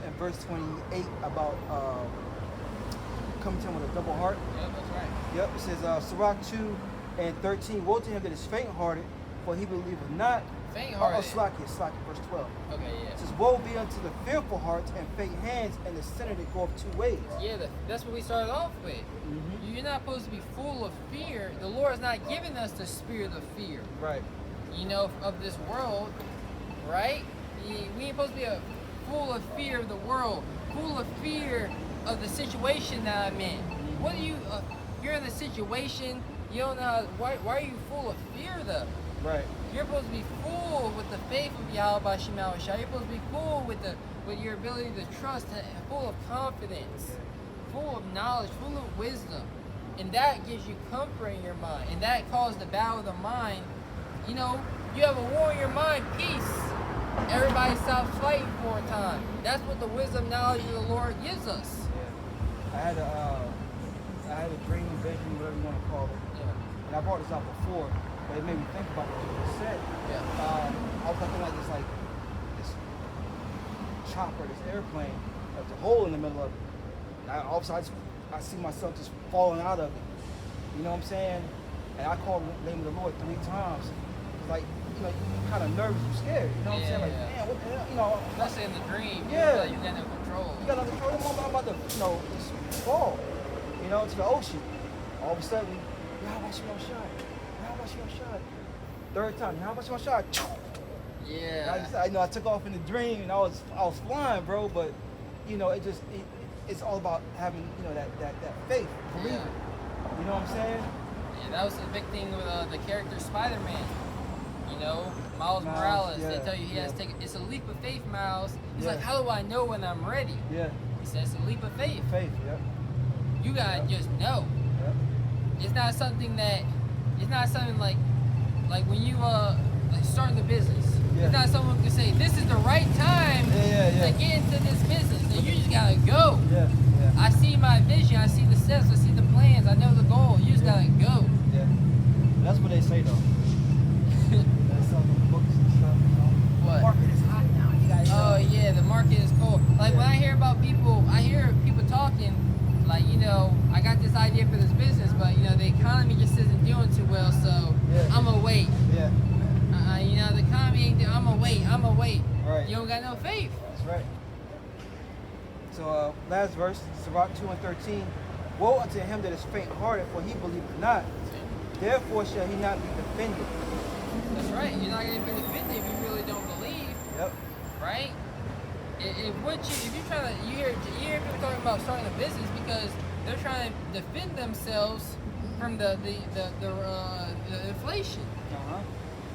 [SPEAKER 1] in verse 28 about coming to him with a double heart.
[SPEAKER 2] Yeah, that's right.
[SPEAKER 1] Yep, it says Sirach 2 and 13, woe to him that is faint-hearted, for he believeth not.
[SPEAKER 2] Faint-hearted.
[SPEAKER 1] Slacky, verse 12.
[SPEAKER 2] Okay, yeah.
[SPEAKER 1] It says, woe be unto the fearful hearts and faint hands, and the sinner that goeth two ways.
[SPEAKER 2] Yeah, that's what we started off with. You're not supposed to be full of fear. The Lord is not giving us the spirit of fear.
[SPEAKER 1] Right.
[SPEAKER 2] You know, of this world, right? We ain't supposed to be full of fear of the world, full of fear of the situation that I'm in. What are you? You're in a situation. You don't know how, why are you full of fear though?
[SPEAKER 1] Right.
[SPEAKER 2] You're supposed to be full with the faith of Yahweh Shema Shai. You're supposed to be full with your ability to trust, full of confidence, full of knowledge, full of wisdom. And that gives you comfort in your mind. And that calls the battle of the mind. You know, you have a war in your mind, peace. Everybody stops fighting for a time. That's what the wisdom, knowledge of the Lord gives us.
[SPEAKER 1] Yeah. I had a dream, vision, whatever you want to call it.
[SPEAKER 2] Yeah.
[SPEAKER 1] And I brought this up before, but it made me think about what you just said.
[SPEAKER 2] Yeah.
[SPEAKER 1] I was looking like this chopper, this airplane. There's a hole in the middle of it. And all of a sudden, I see myself just falling out of it. You know what I'm saying? And I called the name of the Lord 3 times. It's like, you know, you're kind of nervous, you're scared. You know what I'm saying? Like, man, what the hell? You know,
[SPEAKER 2] Especially in the dream.
[SPEAKER 1] Yeah.
[SPEAKER 2] You got no control.
[SPEAKER 1] you got no control. I'm about to, you know, just fall, you know, to the ocean. All of a sudden, Yahweh Shema Shai. Yahweh Shema Shai. 3rd time, Yahweh Shema Shai.
[SPEAKER 2] Yeah.
[SPEAKER 1] I know I took off in the dream and I was flying, bro. But you know, it's all about having, you know, that faith, believing.
[SPEAKER 2] Yeah.
[SPEAKER 1] You know what I'm saying?
[SPEAKER 2] Yeah, that was the big thing with the character Spider-Man. You know, Miles
[SPEAKER 1] Miles,
[SPEAKER 2] Morales.
[SPEAKER 1] yeah,
[SPEAKER 2] They tell you he has to take. It's a leap of faith, Miles. He's
[SPEAKER 1] Yeah.
[SPEAKER 2] like, how do I know when I'm ready?
[SPEAKER 1] Yeah.
[SPEAKER 2] He says it's a leap of faith.
[SPEAKER 1] Faith. Yep.
[SPEAKER 2] You gotta just know.
[SPEAKER 1] Yep.
[SPEAKER 2] It's not something like when you like starting the business.
[SPEAKER 1] Yeah.
[SPEAKER 2] It's not someone who can say this is the right time
[SPEAKER 1] Yeah.
[SPEAKER 2] to get into this business. And you just gotta go.
[SPEAKER 1] Yeah.
[SPEAKER 2] I see my vision. I see the steps. I see the plans. I know the goal. You just gotta go.
[SPEAKER 1] Yeah. That's what they say though. That's some books and stuff. You know?
[SPEAKER 2] What?
[SPEAKER 1] The market is hot now. You guys know.
[SPEAKER 2] Oh yeah, the market is cold. Like
[SPEAKER 1] Yeah.
[SPEAKER 2] when I hear about people, I hear people talking, like, you know, I got this idea for this business, but you know, the economy just isn't doing too well, so
[SPEAKER 1] Yeah.
[SPEAKER 2] I'ma wait.
[SPEAKER 1] Yeah.
[SPEAKER 2] You know, the economy ain't. I'ma wait.
[SPEAKER 1] Right.
[SPEAKER 2] You don't got no faith.
[SPEAKER 1] That's right. So last verse, Sirach 2 and 13. Woe unto him that is faint-hearted, for he believeth not. Therefore shall he not be defended.
[SPEAKER 2] That's right. You're not gonna be defended if you really don't believe,
[SPEAKER 1] Yep.
[SPEAKER 2] right? If you're trying to, you hear people talking about starting a business because they're trying to defend themselves from the inflation,
[SPEAKER 1] Uh-huh.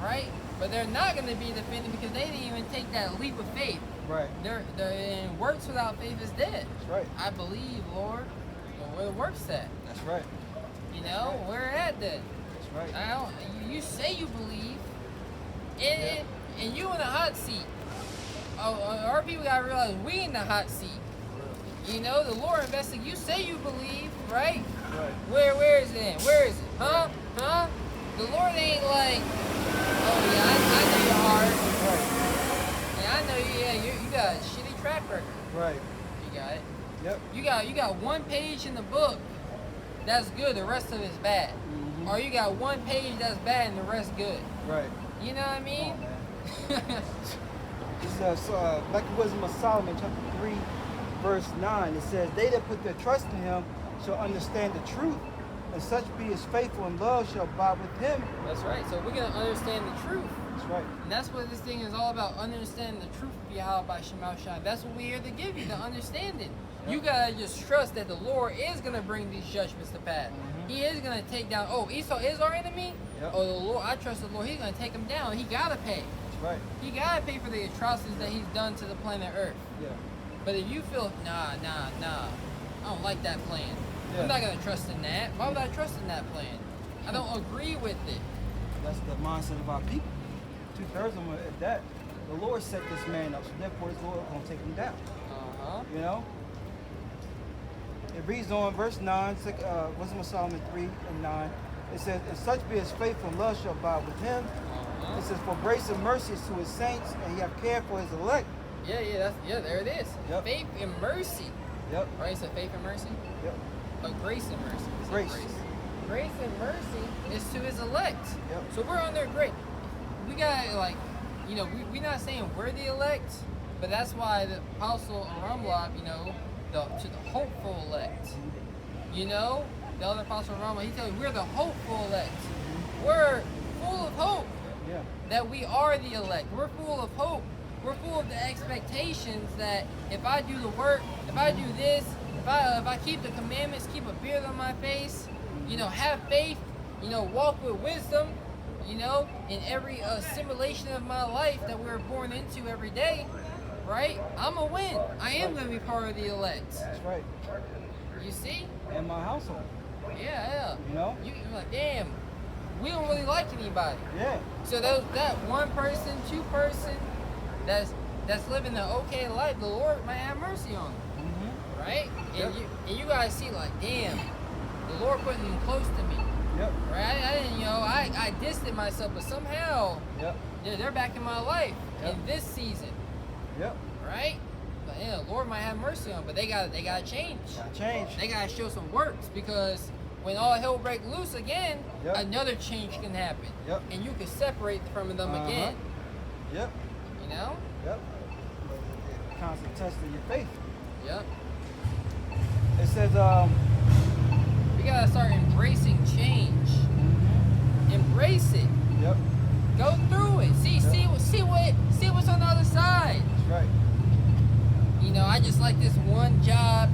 [SPEAKER 2] right? But they're not going to be defended because they didn't even take that leap of faith.
[SPEAKER 1] Right.
[SPEAKER 2] And works without faith is dead.
[SPEAKER 1] That's right.
[SPEAKER 2] I believe, Lord. Well, where the works at?
[SPEAKER 1] That's right.
[SPEAKER 2] You know, where at then?
[SPEAKER 1] That's right.
[SPEAKER 2] I don't. You say you believe, and you in the hot seat. Our people gotta realize we in the hot seat. You know, the Lord invested. You say you believe, right?
[SPEAKER 1] Right.
[SPEAKER 2] Where is it? Where is it? Huh? The Lord ain't like, oh yeah, I know your heart.
[SPEAKER 1] Right.
[SPEAKER 2] Yeah, I know you. Yeah, you got a shitty track record.
[SPEAKER 1] Right.
[SPEAKER 2] You got it.
[SPEAKER 1] Yep.
[SPEAKER 2] You got one page in the book that's good. The rest of it's bad.
[SPEAKER 1] Mm-hmm.
[SPEAKER 2] Or you got one page that's bad and the rest good.
[SPEAKER 1] Right.
[SPEAKER 2] You know what I mean?
[SPEAKER 1] Oh, man. This is back in Wisdom of Solomon, chapter 3, verse 9. It says, they that put their trust in him shall understand the truth, and such be as faithful in love shall abide with him.
[SPEAKER 2] That's right. So we're going to understand the truth.
[SPEAKER 1] That's right.
[SPEAKER 2] And that's what this thing is all about, understanding the truth of Yahweh by Shema Shai. That's what we're here to give you, the understanding.
[SPEAKER 1] Yep.
[SPEAKER 2] You got to just trust that the Lord is going to bring these judgments to pass.
[SPEAKER 1] Mm-hmm.
[SPEAKER 2] He is going to take down, Esau is our enemy?
[SPEAKER 1] Yep.
[SPEAKER 2] Oh, the Lord, I trust the Lord. He's going to take him down. He got to pay.
[SPEAKER 1] That's Right.
[SPEAKER 2] He gotta pay for the atrocities that he's done to the planet Earth.
[SPEAKER 1] Yeah.
[SPEAKER 2] But if you feel, nah, I don't like that plan.
[SPEAKER 1] Yeah.
[SPEAKER 2] I'm not gonna trust in that. Why would I trust in that plan? I don't agree with it.
[SPEAKER 1] That's the mindset of our people. 2/3 of them are at that. The Lord set this man up, so therefore his Lord gonna take him down. You know? It reads on verse 9, Wisdom of Solomon 3 and 9. It says, and such be his faithful love shall abide with him. It says, for grace and mercy is to his saints, and he have care for his elect.
[SPEAKER 2] Yeah, there it is.
[SPEAKER 1] Yep.
[SPEAKER 2] Faith and mercy.
[SPEAKER 1] Yep.
[SPEAKER 2] Right, so faith and mercy?
[SPEAKER 1] Yep.
[SPEAKER 2] Grace and mercy.
[SPEAKER 1] Grace.
[SPEAKER 2] Grace and mercy is to his elect.
[SPEAKER 1] Yep.
[SPEAKER 2] So we're under grace. We got, like, you know, we're not saying we're the elect, but that's why the Apostle Ramlab, you know, to the hopeful elect. You know, the other Apostle Ramlab, he tells you we're the hopeful elect. We're full of hope that we are the elect. We're full of hope. We're full of the expectations that if I do the work, if I do this, if I keep the commandments, keep a beard on my face, you know, have faith, you know, walk with wisdom, you know, in every assimilation of my life that we're born into every day, right? I'm a win. I am going to be part of the elect.
[SPEAKER 1] That's right.
[SPEAKER 2] You see?
[SPEAKER 1] And my household.
[SPEAKER 2] Yeah.
[SPEAKER 1] You know?
[SPEAKER 2] You're like, damn, we don't really like anybody.
[SPEAKER 1] Yeah.
[SPEAKER 2] So that one person, two person that's living the okay life, the Lord might have mercy on them.
[SPEAKER 1] Mm-hmm.
[SPEAKER 2] Right?
[SPEAKER 1] Yep.
[SPEAKER 2] And you guys see, like, damn, the Lord putting them close to me.
[SPEAKER 1] Yep.
[SPEAKER 2] Right? I didn't, you know, I distanced myself, but somehow they're back in my life in this season.
[SPEAKER 1] Yep.
[SPEAKER 2] Right? But yeah, the Lord might have mercy on them, but they gotta change.
[SPEAKER 1] Gotta change.
[SPEAKER 2] They gotta show some works, because when all hell break loose again, another change can happen.
[SPEAKER 1] Yep.
[SPEAKER 2] And you can separate from them again.
[SPEAKER 1] Yep.
[SPEAKER 2] You know?
[SPEAKER 1] Yep. Constant test of your faith.
[SPEAKER 2] Yep.
[SPEAKER 1] It says,
[SPEAKER 2] we gotta start embracing change. Embrace it.
[SPEAKER 1] Yep.
[SPEAKER 2] Go through it. See what's on the other side.
[SPEAKER 1] That's right.
[SPEAKER 2] You know, I just like this one job,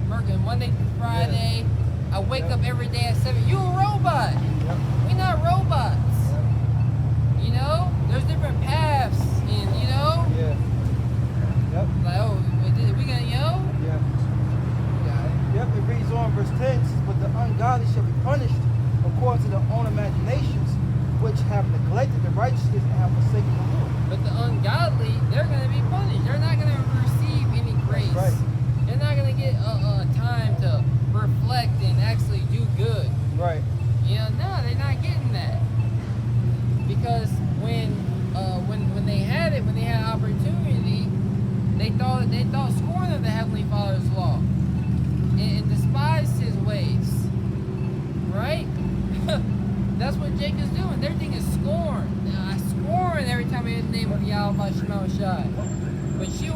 [SPEAKER 2] working Monday through Friday. I wake up every day at 7. You a robot.
[SPEAKER 1] Yep.
[SPEAKER 2] We not robots.
[SPEAKER 1] Yep.
[SPEAKER 2] You know, there's different paths, and you know.
[SPEAKER 1] Yeah. Yep.
[SPEAKER 2] Like, oh, we gonna, you know.
[SPEAKER 1] Yeah. Yep. It reads on verse 10. It says, but the ungodly shall be punished according to their own imaginations, which have neglected the righteousness and have forsaken the Lord.
[SPEAKER 2] But the ungodly, they're going to be punished. They're not going to receive any grace.
[SPEAKER 1] Right.
[SPEAKER 2] They're not going to get a time to reflect and actually do good.
[SPEAKER 1] Right.
[SPEAKER 2] You know, no, they're not getting that. Because when they had it, when they had opportunity, they thought scorn of the Heavenly Father's law and despised His ways. Right? That's what Jacob's doing. Their thing is scorn. I scorn every time I hear the name of Yahweh Shema Shai. But you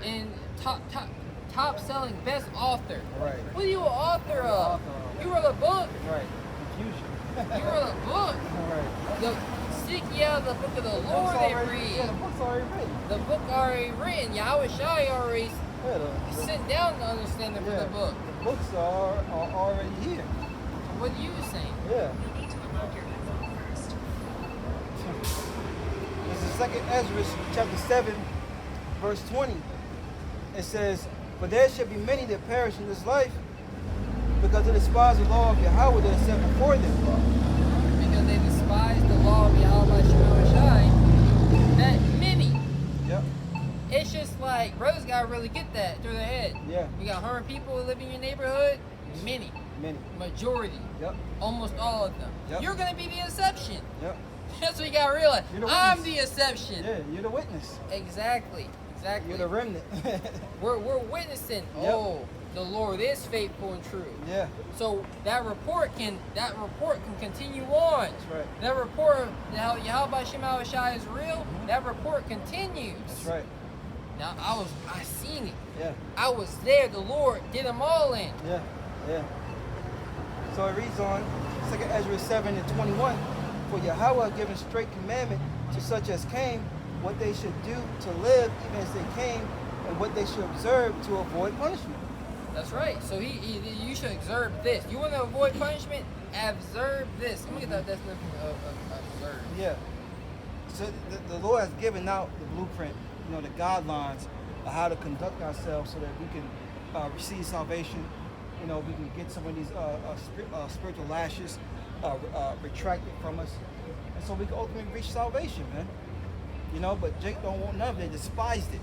[SPEAKER 2] in top selling best author.
[SPEAKER 1] Right.
[SPEAKER 2] What are you an author of? You wrote a book.
[SPEAKER 1] Right. Confusion.
[SPEAKER 2] You wrote a book.
[SPEAKER 1] Right.
[SPEAKER 2] Seek ye out the book of the Lord they read.
[SPEAKER 1] Yeah, the book's already written.
[SPEAKER 2] The book already written. Yahweh Shai already
[SPEAKER 1] Yeah,
[SPEAKER 2] sit down to understand for the book.
[SPEAKER 1] The books are already here.
[SPEAKER 2] What are you saying?
[SPEAKER 1] Yeah. This is 2nd Ezra chapter 7, verse 20. It says, for there shall be many that perish in this life, because they despise the law of Yahweh that is set before them.
[SPEAKER 2] Because they despise the law of Yahweh Shai. That many.
[SPEAKER 1] Yep.
[SPEAKER 2] It's just like, brothers gotta really get that through their head.
[SPEAKER 1] Yeah.
[SPEAKER 2] You got 100 people who live in your neighborhood, many. Majority.
[SPEAKER 1] Yep.
[SPEAKER 2] Almost all of them.
[SPEAKER 1] Yep.
[SPEAKER 2] You're gonna be the exception.
[SPEAKER 1] Yep.
[SPEAKER 2] That's what you gotta realize. I'm the exception.
[SPEAKER 1] Yeah, you're the witness.
[SPEAKER 2] Exactly.
[SPEAKER 1] You're the remnant.
[SPEAKER 2] we're witnessing.
[SPEAKER 1] Yep.
[SPEAKER 2] Oh, the Lord is faithful and true.
[SPEAKER 1] Yeah.
[SPEAKER 2] So that report can continue on.
[SPEAKER 1] That's right.
[SPEAKER 2] That report that Yahweh Shema Shai is real. That report continues.
[SPEAKER 1] That's right.
[SPEAKER 2] Now I seen it.
[SPEAKER 1] Yeah.
[SPEAKER 2] I was there. The Lord did them all in.
[SPEAKER 1] Yeah. Yeah. So it reads on 2nd Ezra 7 and 21. For Yahweh given straight commandment to such as came, what they should do to live even as they came, and what they should observe to avoid punishment.
[SPEAKER 2] That's right. So you should observe this. You want to avoid punishment? Observe this. Let me get that definition of observe.
[SPEAKER 1] Yeah. So the Lord has given out the blueprint, the guidelines of how to conduct ourselves so that we can receive salvation. We can get some of these spiritual lashes retracted from us, and so we can ultimately reach salvation, man. But Jake don't want none of it. They despised it.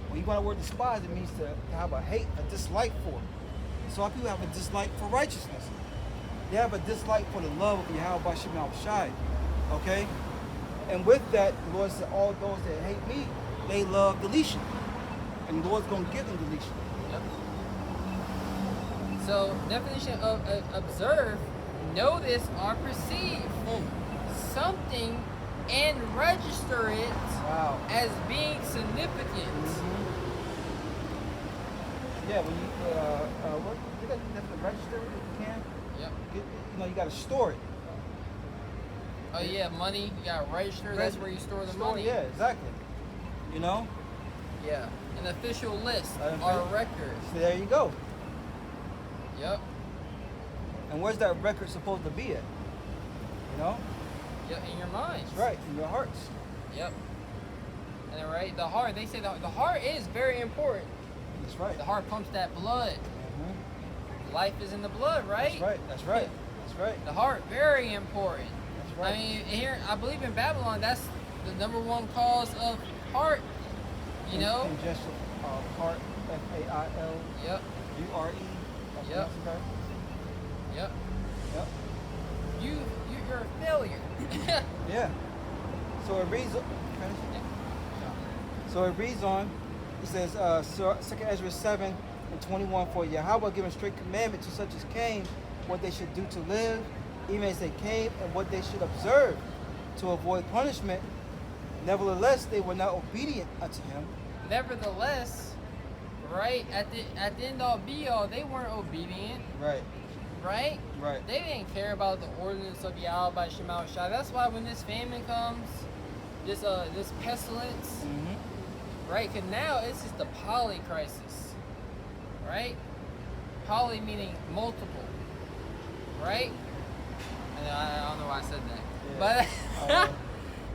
[SPEAKER 1] When you want the word despise, it means to have a hate, a dislike for it. So people have a dislike for righteousness. They have a dislike for the love of Yahweh Bashim Al-Shai. Okay? And with that, the Lord said, all those that hate me, they love deletion. And the Lord's going to give them deletion.
[SPEAKER 2] Yep. So, definition of observe, notice or perceive something and register it as being significant.
[SPEAKER 1] Yeah, when you got to register it if you can.
[SPEAKER 2] Yep.
[SPEAKER 1] You got to store it.
[SPEAKER 2] Oh yeah, money. You got to register. That's where you store the money.
[SPEAKER 1] Yeah, exactly.
[SPEAKER 2] Yeah, an official list or record.
[SPEAKER 1] So there you go.
[SPEAKER 2] Yep.
[SPEAKER 1] And where's that record supposed to be at?
[SPEAKER 2] Yeah, in your mind.
[SPEAKER 1] That's right, in your hearts.
[SPEAKER 2] Yep. And then, right, the heart. They say the heart is very important.
[SPEAKER 1] That's right.
[SPEAKER 2] The heart pumps that blood.
[SPEAKER 1] Mm-hmm.
[SPEAKER 2] Life is in the blood, right?
[SPEAKER 1] That's right. That's right. That's right.
[SPEAKER 2] The heart, very important.
[SPEAKER 1] That's right.
[SPEAKER 2] I mean, here, I believe in Babylon, that's the number one cause of heart.
[SPEAKER 1] Congestion. Heart. Fail.
[SPEAKER 2] Yep.
[SPEAKER 1] URE.
[SPEAKER 2] Yep.
[SPEAKER 1] Okay.
[SPEAKER 2] Yep.
[SPEAKER 1] Yep.
[SPEAKER 2] You're a failure.
[SPEAKER 1] Yeah. So it reads. So it reads on. It says, 2 Ezra 7:21, for Yahweh given strict commandment to such as came, what they should do to live, even as they came, and what they should observe to avoid punishment. Nevertheless, they were not obedient unto him.
[SPEAKER 2] Nevertheless, right, at the end all be all, they weren't obedient.
[SPEAKER 1] Right.
[SPEAKER 2] Right?
[SPEAKER 1] Right.
[SPEAKER 2] They didn't care about the ordinance of Yahweh by Shema Shai. That's why when this famine comes, this pestilence, right? Because now it's just the poly crisis, right? Poly meaning multiple, right? And I don't know why I said that,
[SPEAKER 1] Yeah.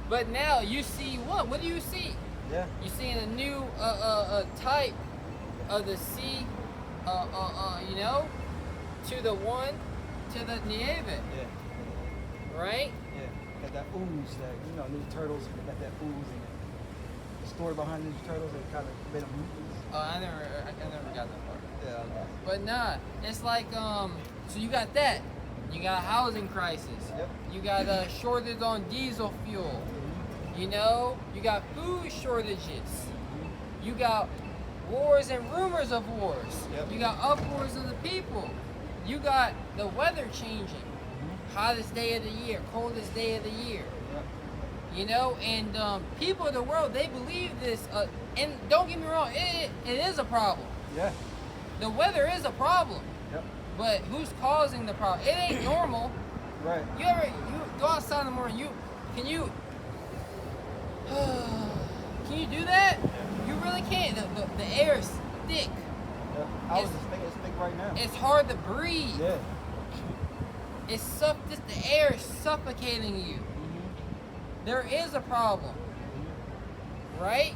[SPEAKER 2] but now you see what? What do you see?
[SPEAKER 1] Yeah.
[SPEAKER 2] You're seeing a new type of the sea, to the one, to the Nieve,
[SPEAKER 1] Yeah.
[SPEAKER 2] right?
[SPEAKER 1] Yeah. Got that ooze, that new turtles. They got that ooze and the story behind these turtles. They kind of made them mutants.
[SPEAKER 2] Oh, I never got that part.
[SPEAKER 1] Yeah.
[SPEAKER 2] But nah, it's like so you got that. You got a housing crisis.
[SPEAKER 1] Yep.
[SPEAKER 2] You got a shortage on diesel fuel. You got food shortages. You got wars and rumors of wars.
[SPEAKER 1] Yep.
[SPEAKER 2] You got uproars of the people. You got the weather changing. Hottest day of the year, coldest day of the year.
[SPEAKER 1] Yep.
[SPEAKER 2] And people of the world, they believe this. And don't get me wrong, it is a problem.
[SPEAKER 1] Yeah.
[SPEAKER 2] The weather is a problem.
[SPEAKER 1] Yep.
[SPEAKER 2] But who's causing the problem? It ain't normal.
[SPEAKER 1] Right.
[SPEAKER 2] You go outside in the morning, can you do that? You really can't. The air is thick.
[SPEAKER 1] Yep. I was just thinking it's thick right now.
[SPEAKER 2] It's hard to breathe.
[SPEAKER 1] Yeah.
[SPEAKER 2] The air is suffocating you. There is a problem. Right?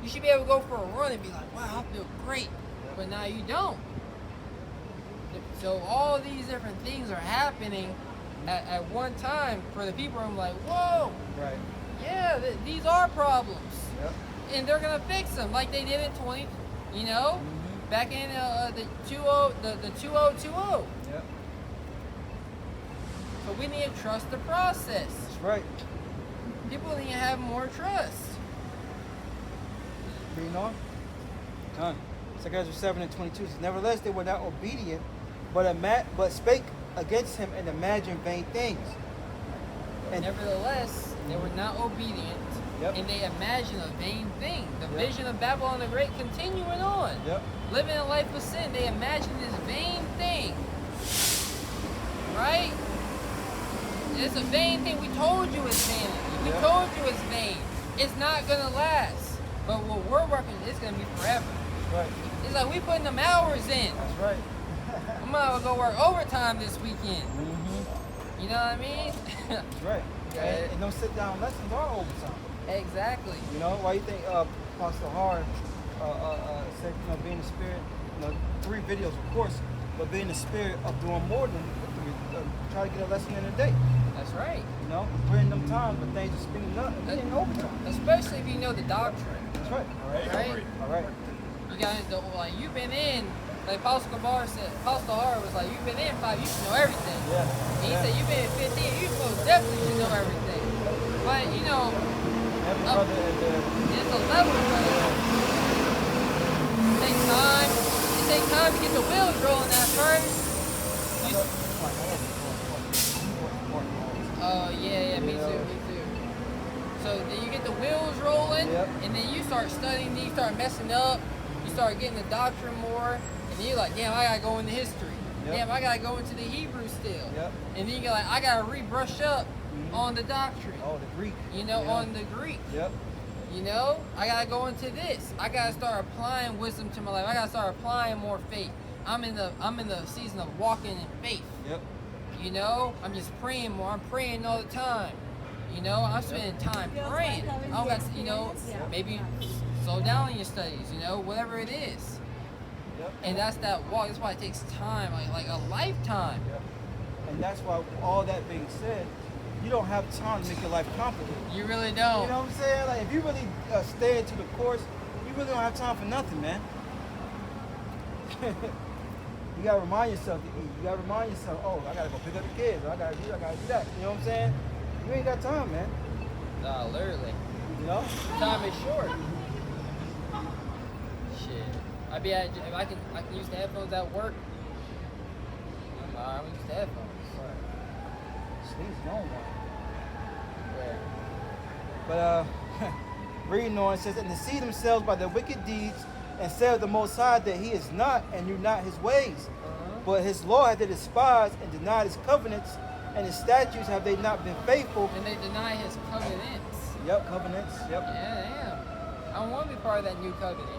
[SPEAKER 2] You should be able to go for a run and be like, wow, I feel great. But now you don't. So all these different things are happening at one time for the people. I'm like, whoa.
[SPEAKER 1] Right.
[SPEAKER 2] Yeah, these are problems.
[SPEAKER 1] Yep.
[SPEAKER 2] And they're gonna fix them like they did in 20, back in the 2020.
[SPEAKER 1] Yep.
[SPEAKER 2] So we need to trust the process.
[SPEAKER 1] That's right.
[SPEAKER 2] People need to have more trust.
[SPEAKER 1] Reading on. Done. 2 Ezra 7:22 says, nevertheless, they were not obedient, but spake against him and imagined vain things. And
[SPEAKER 2] Nevertheless, they were not obedient, and they imagined a vain thing. The vision of Babylon the Great continuing on.
[SPEAKER 1] Yep.
[SPEAKER 2] Living a life of sin, they imagined this vain thing. Right? It's a vain thing. We told you it's vanity. We told you it's vain. It's not going to last. But what we're working, it's going to be forever.
[SPEAKER 1] Right.
[SPEAKER 2] It's like we putting them hours in.
[SPEAKER 1] That's right.
[SPEAKER 2] I'm going to go work overtime this weekend. You know what I mean?
[SPEAKER 1] That's right. And those sit down lessons are overtime.
[SPEAKER 2] Exactly.
[SPEAKER 1] You know, why you think Apostle Hard said, you know, being the spirit, you know, 3 videos of course, but being the spirit of doing more than try to get a lesson in a day.
[SPEAKER 2] That's right.
[SPEAKER 1] You know, putting them times, but things are spinning up and getting overtime.
[SPEAKER 2] Especially if you know the doctrine.
[SPEAKER 1] That's right.
[SPEAKER 2] Right?
[SPEAKER 1] All right.
[SPEAKER 2] You guys don't, like, you've been in, like Apostle Hart was like, you've been in 5, you should know everything.
[SPEAKER 1] Yeah.
[SPEAKER 2] And he said, you've been in 15, you most definitely should know everything. But, you know,
[SPEAKER 1] Every brother
[SPEAKER 2] there's a level, brother. It takes time. It takes time to get the wheels rolling at first. Oh, yeah, me too. So then you get the wheels rolling, and then you start studying, then you start messing up, you start getting the doctrine more, and then you're like, damn, I gotta go into history. Damn, I gotta go into the Hebrew still. And then you're like, I gotta rebrush up on the doctrine.
[SPEAKER 1] Oh, the Greek.
[SPEAKER 2] You know, on the Greek. You know, I gotta go into this. I gotta start applying wisdom to my life. I gotta start applying more faith. I'm in the season of walking in faith. You know, I'm just praying more. I'm praying all the time. You know, I'm spending time praying. I don't got to, you know, maybe slow down in your studies, you know, whatever it is. And that's that walk. That's why it takes time, like a lifetime.
[SPEAKER 1] And that's why, all that being said, you don't have time to make your life complicated.
[SPEAKER 2] You really don't.
[SPEAKER 1] You know what I'm saying? Like, if you really stay into the course, you really don't have time for nothing, man. You gotta remind yourself to eat. You gotta remind yourself, oh, I gotta go pick up the kids. I gotta do that. You know what I'm saying? You ain't got time, man.
[SPEAKER 2] Nah, literally.
[SPEAKER 1] You know?
[SPEAKER 2] Time is short. Shit. If I can use the headphones at work. I'm gonna use the headphones.
[SPEAKER 1] Sleep's going on.
[SPEAKER 2] Where?
[SPEAKER 1] But reading on, it says, and to see themselves by their wicked deeds, and say of the Most High that He is not and knew not His ways. But His law have they despised and denied His covenants, and His statutes have they not been faithful.
[SPEAKER 2] And they deny His covenants.
[SPEAKER 1] Covenants.
[SPEAKER 2] Yeah, damn. I don't want to be part of that new covenant.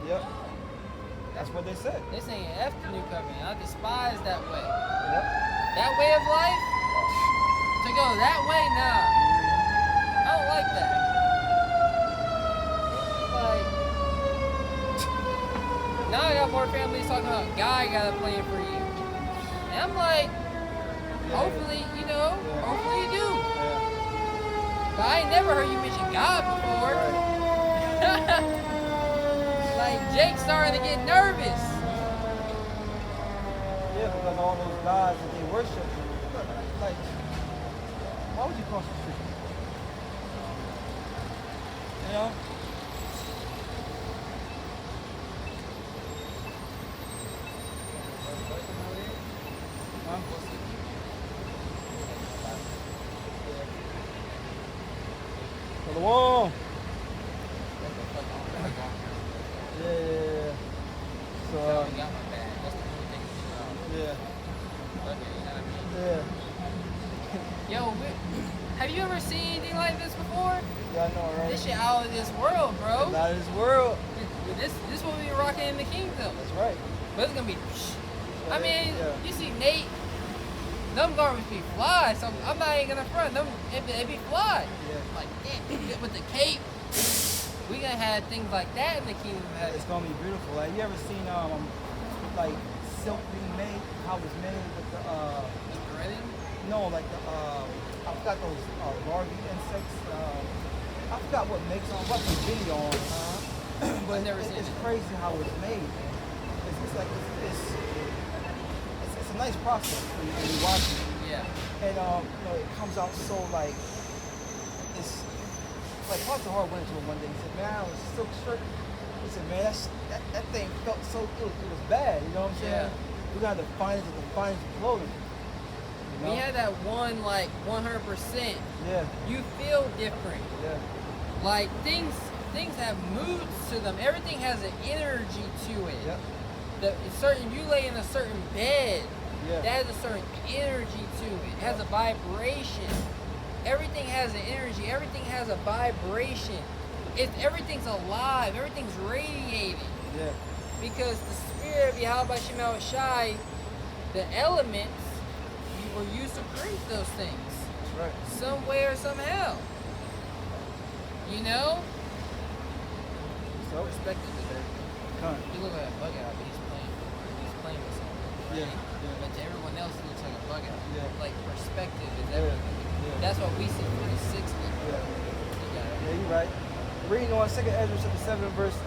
[SPEAKER 1] That's what they said.
[SPEAKER 2] They're saying F the new covenant. I despise that way.
[SPEAKER 1] That
[SPEAKER 2] way of life? To go that way? Nah. I don't like that. Like, now I got more families talking about God got a plan for you. And I'm like, hopefully, you know, hopefully you do. But I ain't never heard you mention God before. Like, Jake's starting to get nervous.
[SPEAKER 1] Because all those gods that they worship, like, why would you cross the street? You know? For the wall. Yeah. So,
[SPEAKER 2] Yo, have you ever seen anything like this before?
[SPEAKER 1] Yeah, I know, right?
[SPEAKER 2] This shit out of this world, bro.
[SPEAKER 1] Out of this world.
[SPEAKER 2] This is what we be rocking in the kingdom.
[SPEAKER 1] That's right.
[SPEAKER 2] But it's gonna be. I mean, you see Nate. Them garments be fly, so I'm not even gonna front. Them it be fly. Like damn, with the cape. We gonna have things like that in the kingdom of heaven.
[SPEAKER 1] It's gonna be beautiful. Like, you ever seen like silk being made? How it's made with the
[SPEAKER 2] threading?
[SPEAKER 1] No, like the I forgot those larvae insects. I forgot what makes them. What's the video on? But
[SPEAKER 2] I've never seen
[SPEAKER 1] it's
[SPEAKER 2] it.
[SPEAKER 1] crazy how it's made, man. It's like it's a nice process when you watch it.
[SPEAKER 2] Yeah.
[SPEAKER 1] And you know, it comes out so like it's like Pastor Hart went into it one day. He said, "Man, I was silk shirt." He said, "Man, that thing felt so good. It was bad." You know what I'm saying? We got the finest of the finest clothing. You know?
[SPEAKER 2] We had that one like 100%.
[SPEAKER 1] Yeah.
[SPEAKER 2] You feel different.
[SPEAKER 1] Yeah.
[SPEAKER 2] Like things have moods to them. Everything has an energy to it.
[SPEAKER 1] Yep.
[SPEAKER 2] You lay in a certain bed.
[SPEAKER 1] Yeah.
[SPEAKER 2] That has a certain energy to it. It has a vibration. Everything has an energy. Everything has a vibration. Everything's alive. Everything's radiating.
[SPEAKER 1] Yeah.
[SPEAKER 2] Because the spirit of Yahweh Shai, the elements, were used to create those things.
[SPEAKER 1] That's Right.
[SPEAKER 2] some way or somehow. You know?
[SPEAKER 1] So,
[SPEAKER 2] Perspective is everything.
[SPEAKER 1] come.
[SPEAKER 2] You look like a bug out, but he's playing with something. Right?
[SPEAKER 1] Yeah.
[SPEAKER 2] But to everyone else, he looks like a bug out.
[SPEAKER 1] Yeah.
[SPEAKER 2] Like perspective is
[SPEAKER 1] Yeah.
[SPEAKER 2] everything.
[SPEAKER 1] Yeah.
[SPEAKER 2] That's what we see for the 60.
[SPEAKER 1] Yeah.
[SPEAKER 2] You got it.
[SPEAKER 1] Yeah, you're right. Reading on 2 Ezra chapter 7, verse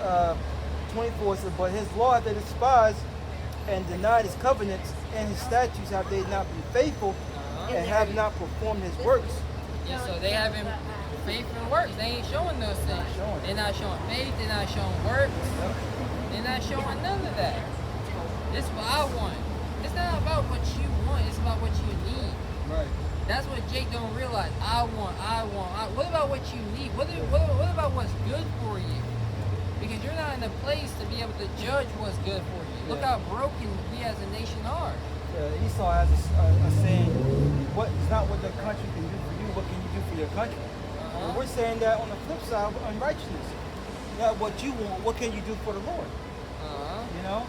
[SPEAKER 1] 24, it says, but his law have they despised and denied his covenants, and his statutes have they not been faithful, and have not performed his works.
[SPEAKER 2] Yeah, so they haven't faith and works. They ain't showing those things.
[SPEAKER 1] Showing.
[SPEAKER 2] They're not showing faith. They're not showing works.
[SPEAKER 1] Yep.
[SPEAKER 2] They're not showing none of that. This is what I want. It's not about what you want. It's about what you need.
[SPEAKER 1] Right.
[SPEAKER 2] That's what Jake don't realize. I want. What about what you need? What about what's good for you? Because you're not in a place to be able to judge what's good for you. Look
[SPEAKER 1] Yeah.
[SPEAKER 2] how broken we as a nation are.
[SPEAKER 1] Esau has a saying, what is not what the country can do for you, what can you do for your country? And we're saying that on the flip side, unrighteousness. Not what you want, what can you do for the Lord? You know?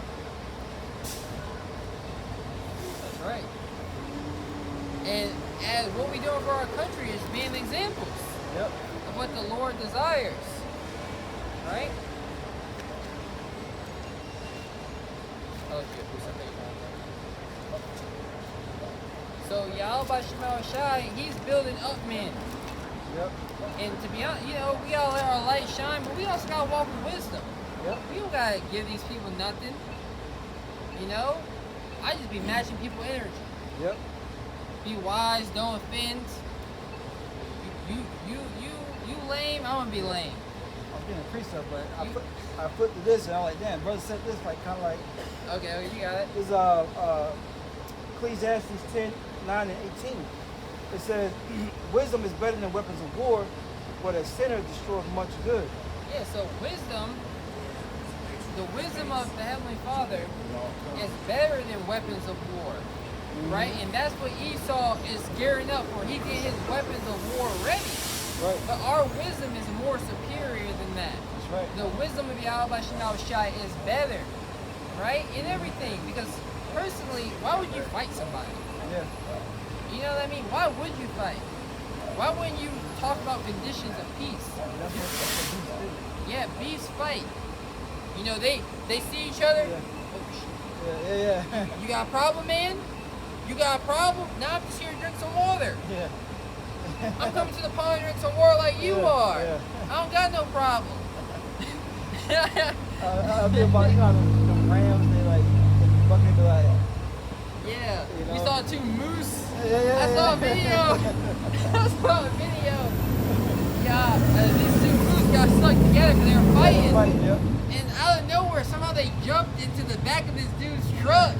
[SPEAKER 2] That's right. And as what we doing for our country is being examples
[SPEAKER 1] Yep.
[SPEAKER 2] of what the Lord desires. Right? Oh, so Yahweh Shema Shai, he's building up men.
[SPEAKER 1] Yep.
[SPEAKER 2] And to be honest, we gotta let our light shine, but we also gotta walk with wisdom.
[SPEAKER 1] Yep.
[SPEAKER 2] We don't gotta give these people nothing. You know? I just be matching people energy.
[SPEAKER 1] Yep.
[SPEAKER 2] Be wise, don't offend. You lame, I'm gonna be lame.
[SPEAKER 1] I'm being a precept, but I put to this and I'm like, damn, brother said this like kind of like
[SPEAKER 2] Okay, you got it.
[SPEAKER 1] this Ecclesiastes 10, 9 and 18. It says, wisdom is better than weapons of war, but a sinner destroys much good.
[SPEAKER 2] Yeah, so wisdom, the wisdom of the Heavenly Father is better than weapons of war. Right? And that's what Esau is gearing up for. He get his weapons of war ready.
[SPEAKER 1] Right.
[SPEAKER 2] But our wisdom is more superior than that.
[SPEAKER 1] That's right.
[SPEAKER 2] The wisdom of Yahweh Shema Shai is better. Right? In everything. Because personally, why would you fight somebody?
[SPEAKER 1] Yeah.
[SPEAKER 2] You know what I mean? Why would you fight? Why wouldn't you talk about conditions of peace?
[SPEAKER 1] That's what beasts do.
[SPEAKER 2] Yeah, beasts fight. You know, they see each other.
[SPEAKER 1] Yeah.
[SPEAKER 2] Oh, shit.
[SPEAKER 1] Yeah.
[SPEAKER 2] You got a problem, man? You got a problem? Now I'm just here to drink some water.
[SPEAKER 1] Yeah.
[SPEAKER 2] I'm coming to the pond to drink some water like you are.
[SPEAKER 1] Yeah.
[SPEAKER 2] I don't got no problem.
[SPEAKER 1] I'll be about, you know, them rams, they like, the bucket be like,
[SPEAKER 2] Yeah.
[SPEAKER 1] You
[SPEAKER 2] We
[SPEAKER 1] know?
[SPEAKER 2] saw 2 moose.
[SPEAKER 1] yeah.
[SPEAKER 2] I saw a video. I saw a video. Yeah, these 2 moose got stuck together because they were fighting.
[SPEAKER 1] Yep.
[SPEAKER 2] And out of nowhere, somehow they jumped into the back of this dude's truck.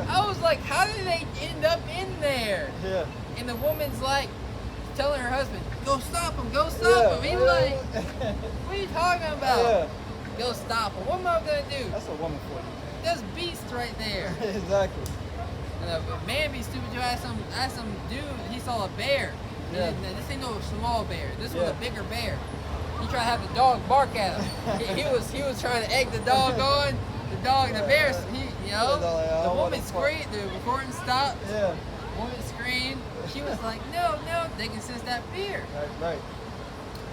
[SPEAKER 2] I was like, how did they end up in there?
[SPEAKER 1] Yeah.
[SPEAKER 2] And the woman's like, telling her husband, go stop him, go stop him. He's like, what are you talking about?
[SPEAKER 1] Yeah.
[SPEAKER 2] Go stop him. What am I going to do?
[SPEAKER 1] That's a woman for you.
[SPEAKER 2] That's beast right there.
[SPEAKER 1] Exactly.
[SPEAKER 2] But man be stupid to ask some dude, he saw a bear.
[SPEAKER 1] Yeah.
[SPEAKER 2] And this ain't no small bear. This was
[SPEAKER 1] Yeah.
[SPEAKER 2] a bigger bear. He tried to have the dog bark at him. he was trying to egg the dog on. The bear, the woman screamed, the recording stopped.
[SPEAKER 1] Yeah.
[SPEAKER 2] The woman screamed. She was like, no, they can sense that fear.
[SPEAKER 1] Right.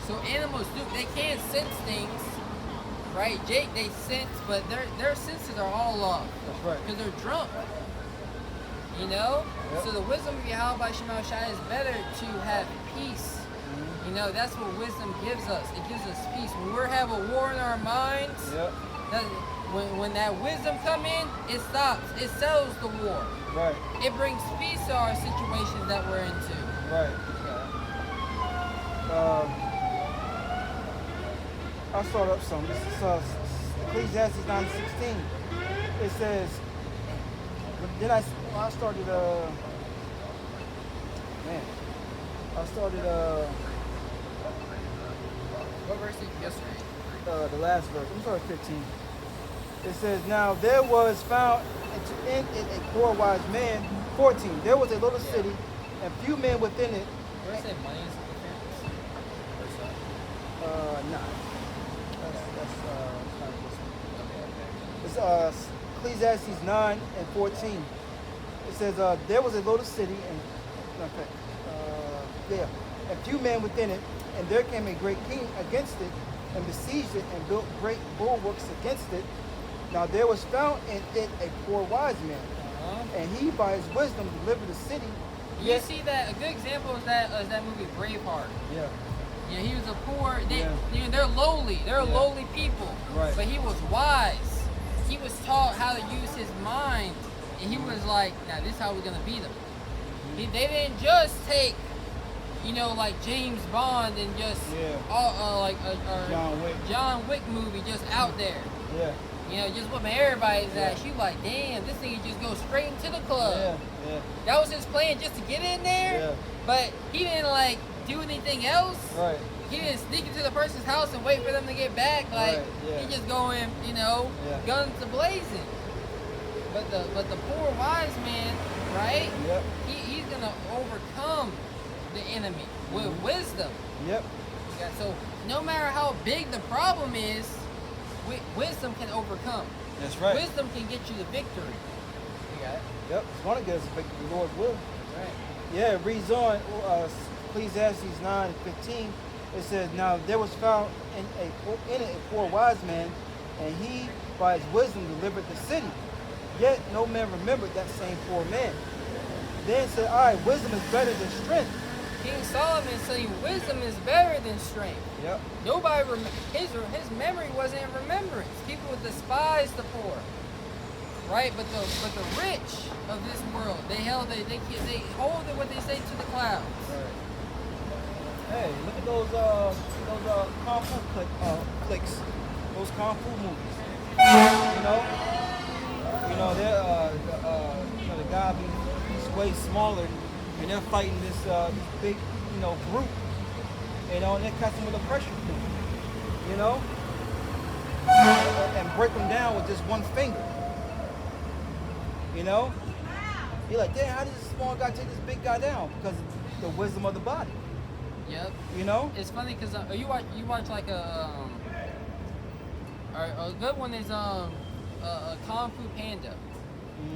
[SPEAKER 2] So animals they can't sense things, right? Jake, they sense, but their senses are all off.
[SPEAKER 1] That's right.
[SPEAKER 2] Because they're drunk. You know?
[SPEAKER 1] Yep.
[SPEAKER 2] So the wisdom of Yahweh Shema Shai is better to have peace. You know, that's what wisdom gives us. It gives us peace. When we have a war in our minds,
[SPEAKER 1] Yep.
[SPEAKER 2] when that wisdom come in, it stops. It settles the war.
[SPEAKER 1] Right.
[SPEAKER 2] It brings peace to our situations that we're into.
[SPEAKER 1] Right. I'll start up some. This is Ecclesiastes 9:16. It says, then I started,
[SPEAKER 2] What verse did you just read?
[SPEAKER 1] the last verse. I'm sorry, 15. It says, now there was found in it a poor wise man. 14. There was a little city, and few men within it.
[SPEAKER 2] Where it say money is
[SPEAKER 1] Nah. That's not this one.
[SPEAKER 2] okay.
[SPEAKER 1] It's Ecclesiastes 9 and 14. It says, there was a little city, and yeah, and few men within it, and there came a great king against it, and besieged it, and built great bulwarks against it. Now there was found in it a poor wise man, and he by his wisdom delivered the city.
[SPEAKER 2] You see that a good example is that movie Braveheart.
[SPEAKER 1] Yeah.
[SPEAKER 2] Yeah, he was a poor. They're lowly. They're lowly people.
[SPEAKER 1] Right.
[SPEAKER 2] But he was wise. He was taught how to use his mind, and he was like, "Now this is how we're gonna beat them." They didn't just take, like James Bond and just like a John Wick movie just out there.
[SPEAKER 1] Yeah.
[SPEAKER 2] Just whooping everybody's ass. You like, damn, this nigga just goes straight into the club.
[SPEAKER 1] Yeah.
[SPEAKER 2] That was his plan, just to get in there.
[SPEAKER 1] Yeah.
[SPEAKER 2] But he didn't like do anything else.
[SPEAKER 1] Right.
[SPEAKER 2] He didn't sneak into the person's house and wait for them to get back. Like he just going, guns a blazing. But the poor wise man, right?
[SPEAKER 1] Yep.
[SPEAKER 2] He's gonna overcome the enemy with wisdom.
[SPEAKER 1] Yep.
[SPEAKER 2] Yeah, so no matter how big the problem is, wisdom can overcome.
[SPEAKER 1] That's right.
[SPEAKER 2] Wisdom can get you the victory. You got it?
[SPEAKER 1] Yep. It's going to get us a victory. The Lord will.
[SPEAKER 2] Right.
[SPEAKER 1] Yeah, it reads on, Ecclesiastes 9:15. It says, now there was found in it a poor wise man, and he by his wisdom delivered the city. Yet no man remembered that same poor man. Then said I, wisdom is better than strength.
[SPEAKER 2] King Solomon saying wisdom is better than strength.
[SPEAKER 1] Yep.
[SPEAKER 2] Nobody his memory wasn't in remembrance. People would despise the poor, right? But the rich of this world, they hold what they say to the clouds.
[SPEAKER 1] Right. Hey, look at those kung fu flicks, those kung fu movies. They're the guy he's way smaller, and they're fighting this big group, and they're catching with a pressure point, and break them down with just one finger. You're like, damn, how did this small guy take this big guy down? Because of the wisdom of the body.
[SPEAKER 2] Yep. It's funny because you watch like a good one is a Kung Fu Panda,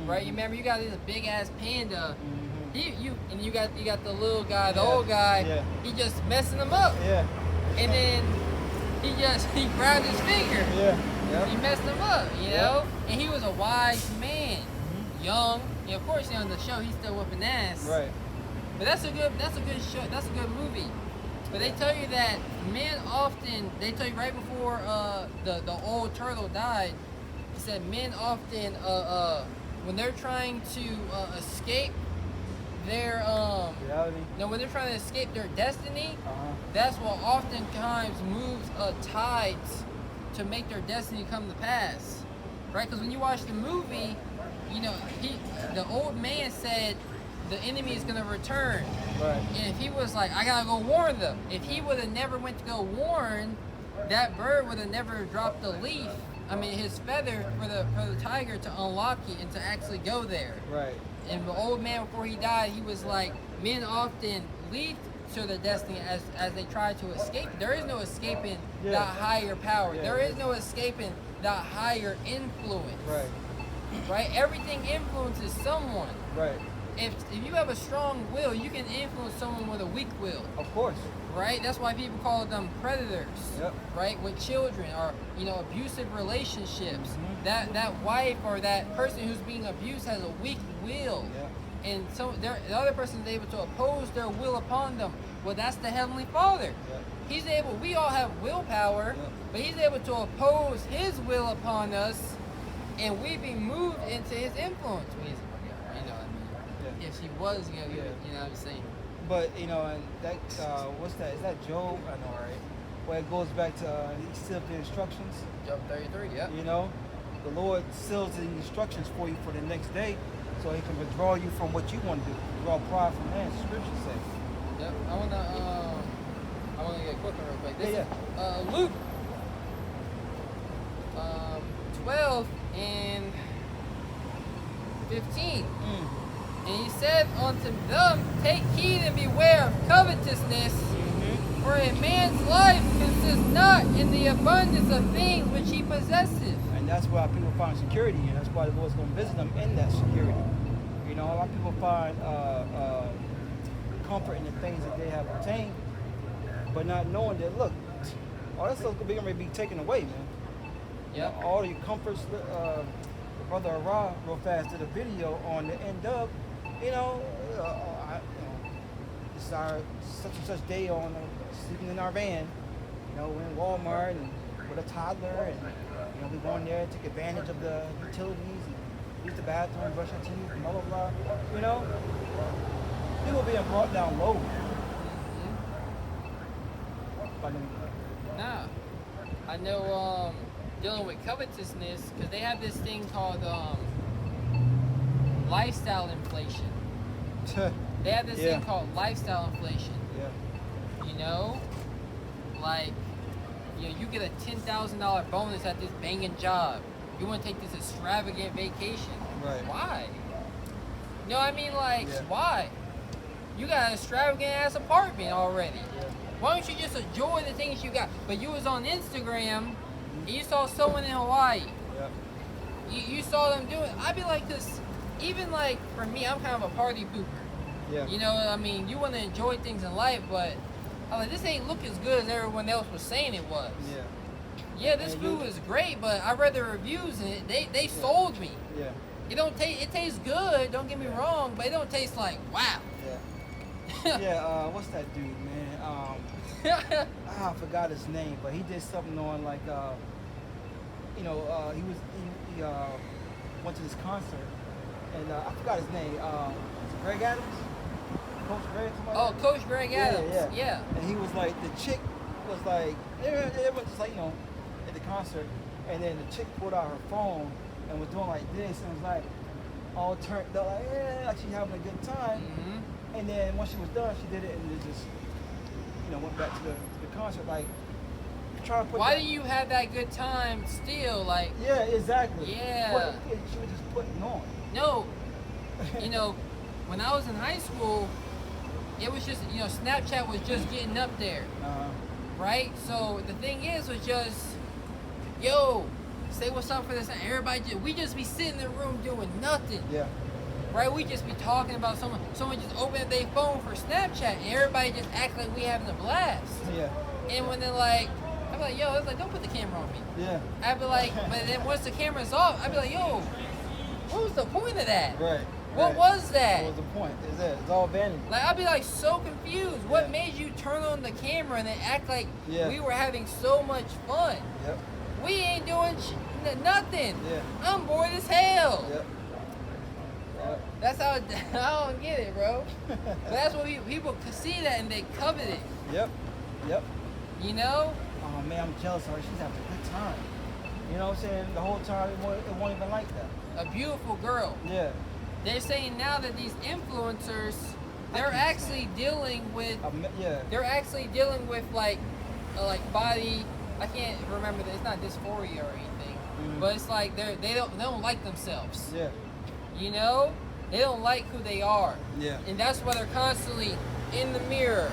[SPEAKER 2] right? You remember you got this big ass panda. You got the little guy, the old guy. He just messing him up.
[SPEAKER 1] Yeah.
[SPEAKER 2] And then he grabbed his finger.
[SPEAKER 1] Yeah.
[SPEAKER 2] He messed him up, And he was a wise man, young. And of course, on the show he's still whooping ass.
[SPEAKER 1] Right.
[SPEAKER 2] But that's a good show. That's a good movie. But they tell you that men often, they tell you right before the old turtle died, he said men often when they're trying to escape their
[SPEAKER 1] reality.
[SPEAKER 2] No, when they're trying to escape their destiny, that's what oftentimes moves tides to make their destiny come to pass, right? Because when you watch the movie, the old man said the enemy is gonna return,
[SPEAKER 1] right?
[SPEAKER 2] And if he was like, I gotta go warn them. If he would have never went to go warn, that bird would have never dropped a leaf. I mean, his feather for the tiger to unlock it and to actually go there.
[SPEAKER 1] Right.
[SPEAKER 2] And the old man, before he died, he was like, men often lead to their destiny as they try to escape. There is no escaping that higher power. There is no escaping that higher influence.
[SPEAKER 1] Right.
[SPEAKER 2] Right? Everything influences someone.
[SPEAKER 1] Right.
[SPEAKER 2] If you have a strong will, you can influence someone with a weak will.
[SPEAKER 1] Of course.
[SPEAKER 2] Right? That's why people call them predators.
[SPEAKER 1] Yep.
[SPEAKER 2] Right? With children or abusive relationships. That wife or that person who's being abused has a weak will.
[SPEAKER 1] Yeah.
[SPEAKER 2] And so the other person is able to oppose their will upon them. Well, that's the Heavenly Father.
[SPEAKER 1] Yeah.
[SPEAKER 2] We all have willpower, but He's able to oppose His will upon us, and we be moved into His influence. If she was, you know what I'm saying.
[SPEAKER 1] But and that what's that? Is that Job? I know, right? Where it goes back to he sealed the instructions.
[SPEAKER 2] Job 33, yeah.
[SPEAKER 1] The Lord seals the instructions for you for the next day, so He can withdraw you from what you want to do. Withdraw pride from man. Scripture says.
[SPEAKER 2] Yep. I wanna get quicker real quick. This is Luke 12 and 15. And He said unto them, take heed and beware of covetousness, for a man's life consists not in the abundance of things which he possesses.
[SPEAKER 1] And that's why people find security, and that's why the Lord's going to visit them in that security. A lot of people find comfort in the things that they have obtained, but not knowing that, look, all that stuff's going to be taken away, man.
[SPEAKER 2] Yep.
[SPEAKER 1] All your comforts, Brother Ra, real fast, did a video on the end of, this is our such and such day on sleeping in our van, we're in Walmart and with a toddler, and we go in there, take advantage of the utilities, and use the bathroom, brush our teeth, and blah, blah, blah, People being brought down low.
[SPEAKER 2] Nah. I know, dealing with covetousness, because they have this thing called lifestyle inflation. They have this thing called lifestyle inflation.
[SPEAKER 1] Yeah.
[SPEAKER 2] Like, you get a $10,000 bonus at this banging job. You want to take this extravagant vacation.
[SPEAKER 1] Right.
[SPEAKER 2] Why? You know what I mean? Like,
[SPEAKER 1] Yeah.
[SPEAKER 2] why? You got an extravagant ass apartment already.
[SPEAKER 1] Yeah.
[SPEAKER 2] Why don't you just enjoy the things you got? But you was on Instagram and you saw someone in Hawaii.
[SPEAKER 1] Yeah.
[SPEAKER 2] You saw them do it. I'd be like this, even like for me, I'm kind of a party pooper.
[SPEAKER 1] Yeah.
[SPEAKER 2] You know what I mean? You want to enjoy things in life, but I'm like, this ain't look as good as everyone else was saying it was.
[SPEAKER 1] Yeah.
[SPEAKER 2] Yeah, this
[SPEAKER 1] And
[SPEAKER 2] food is great, but I read the reviews and they sold me.
[SPEAKER 1] Yeah.
[SPEAKER 2] It tastes good, don't get me wrong, but it don't taste like wow.
[SPEAKER 1] Yeah. Yeah, what's that dude, man? I forgot his name, but he did something on like, he went to this concert, and I forgot his name. Greg Adams, Coach Greg.
[SPEAKER 2] Oh, Coach Greg Adams. Yeah.
[SPEAKER 1] And he was like, the chick was like, everyone just like, at the concert, and then the chick pulled out her phone and was doing like this, and was like, all turned up, like she's having a good time.
[SPEAKER 2] Mm-hmm.
[SPEAKER 1] And then once she was done, she did it, and it just, went back to the concert. Like, trying to put.
[SPEAKER 2] Why do you have that good time still? Like.
[SPEAKER 1] Yeah, exactly.
[SPEAKER 2] Yeah.
[SPEAKER 1] She was just putting on.
[SPEAKER 2] No. When I was in high school, it was just, Snapchat was just getting up there. Right? So the thing was just, say what's up for this. We just be sitting in the room doing nothing.
[SPEAKER 1] Yeah.
[SPEAKER 2] Right? We just be talking about someone just open up their phone for Snapchat and everybody just act like we having a blast.
[SPEAKER 1] Yeah.
[SPEAKER 2] And when they're like, I'm like, it's like, don't put the camera on me.
[SPEAKER 1] Yeah.
[SPEAKER 2] I'd be like, but then once the camera's off, I'd be like, what was the point of that?
[SPEAKER 1] Right.
[SPEAKER 2] What was that?
[SPEAKER 1] What was the point? It's all vanity.
[SPEAKER 2] Like, I'd be like so confused. What made you turn on the camera and then act like we were having so much fun?
[SPEAKER 1] Yep.
[SPEAKER 2] We ain't doing nothing.
[SPEAKER 1] Yeah.
[SPEAKER 2] I'm bored as hell.
[SPEAKER 1] Yep.
[SPEAKER 2] That's how I don't get it, bro. But that's what people see that and they covet it.
[SPEAKER 1] Yep.
[SPEAKER 2] Oh
[SPEAKER 1] man, I'm jealous of her. She's having a good time. You know what I'm saying? The whole time it won't even like that.
[SPEAKER 2] A beautiful girl.
[SPEAKER 1] Yeah.
[SPEAKER 2] They're saying now that these influencers, they're actually dealing with. They're actually dealing with like body. I can't remember that. It's not dysphoria or anything, but it's like they don't like themselves.
[SPEAKER 1] Yeah.
[SPEAKER 2] They don't like who they are.
[SPEAKER 1] Yeah.
[SPEAKER 2] And that's why they're constantly in the mirror.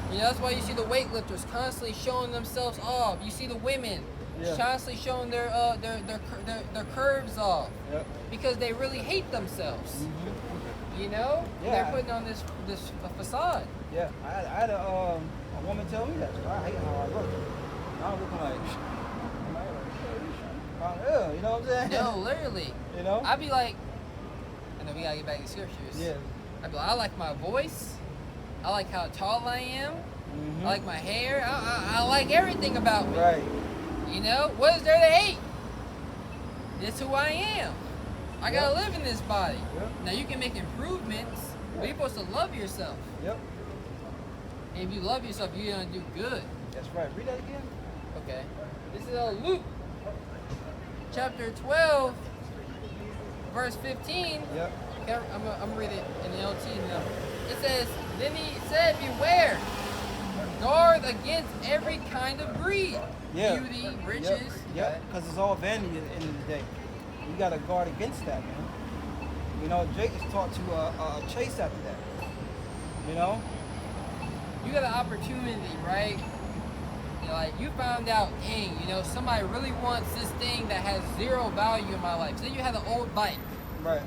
[SPEAKER 2] That's why you see the weightlifters constantly showing themselves off. You see the women constantly showing their curves off.
[SPEAKER 1] Yep.
[SPEAKER 2] Because they really hate themselves.
[SPEAKER 1] Mm-hmm.
[SPEAKER 2] Yeah. They're putting on this facade.
[SPEAKER 1] Yeah. I had a woman tell me that. I hate how I look. I'm looking like, you know what I'm saying?
[SPEAKER 2] No, literally. I'd be like, I know we gotta get back to the scriptures.
[SPEAKER 1] Yeah.
[SPEAKER 2] I'd be like, I like my voice. I like how tall I am.
[SPEAKER 1] Mm-hmm.
[SPEAKER 2] I like my hair. I like everything about me.
[SPEAKER 1] Right.
[SPEAKER 2] What is there to hate? This who I am. I gotta live in this body.
[SPEAKER 1] Yep.
[SPEAKER 2] Now you can make improvements, but you're supposed to love yourself.
[SPEAKER 1] Yep.
[SPEAKER 2] And if you love yourself, you're gonna do good.
[SPEAKER 1] That's right. Read that again.
[SPEAKER 2] Okay. This is Luke, chapter 12, verse 15.
[SPEAKER 1] Yep.
[SPEAKER 2] Okay, I'm gonna read it in the LT now. It says, then he said, beware, guard against every kind of greed, beauty, riches.
[SPEAKER 1] Yep. Because it's all vanity at the end of the day. You got to guard against that, man. Jake is taught to chase after that.
[SPEAKER 2] You got an opportunity, right? Like you found out, dang, somebody really wants this thing that has zero value in my life. Say you had an old bike.
[SPEAKER 1] Right.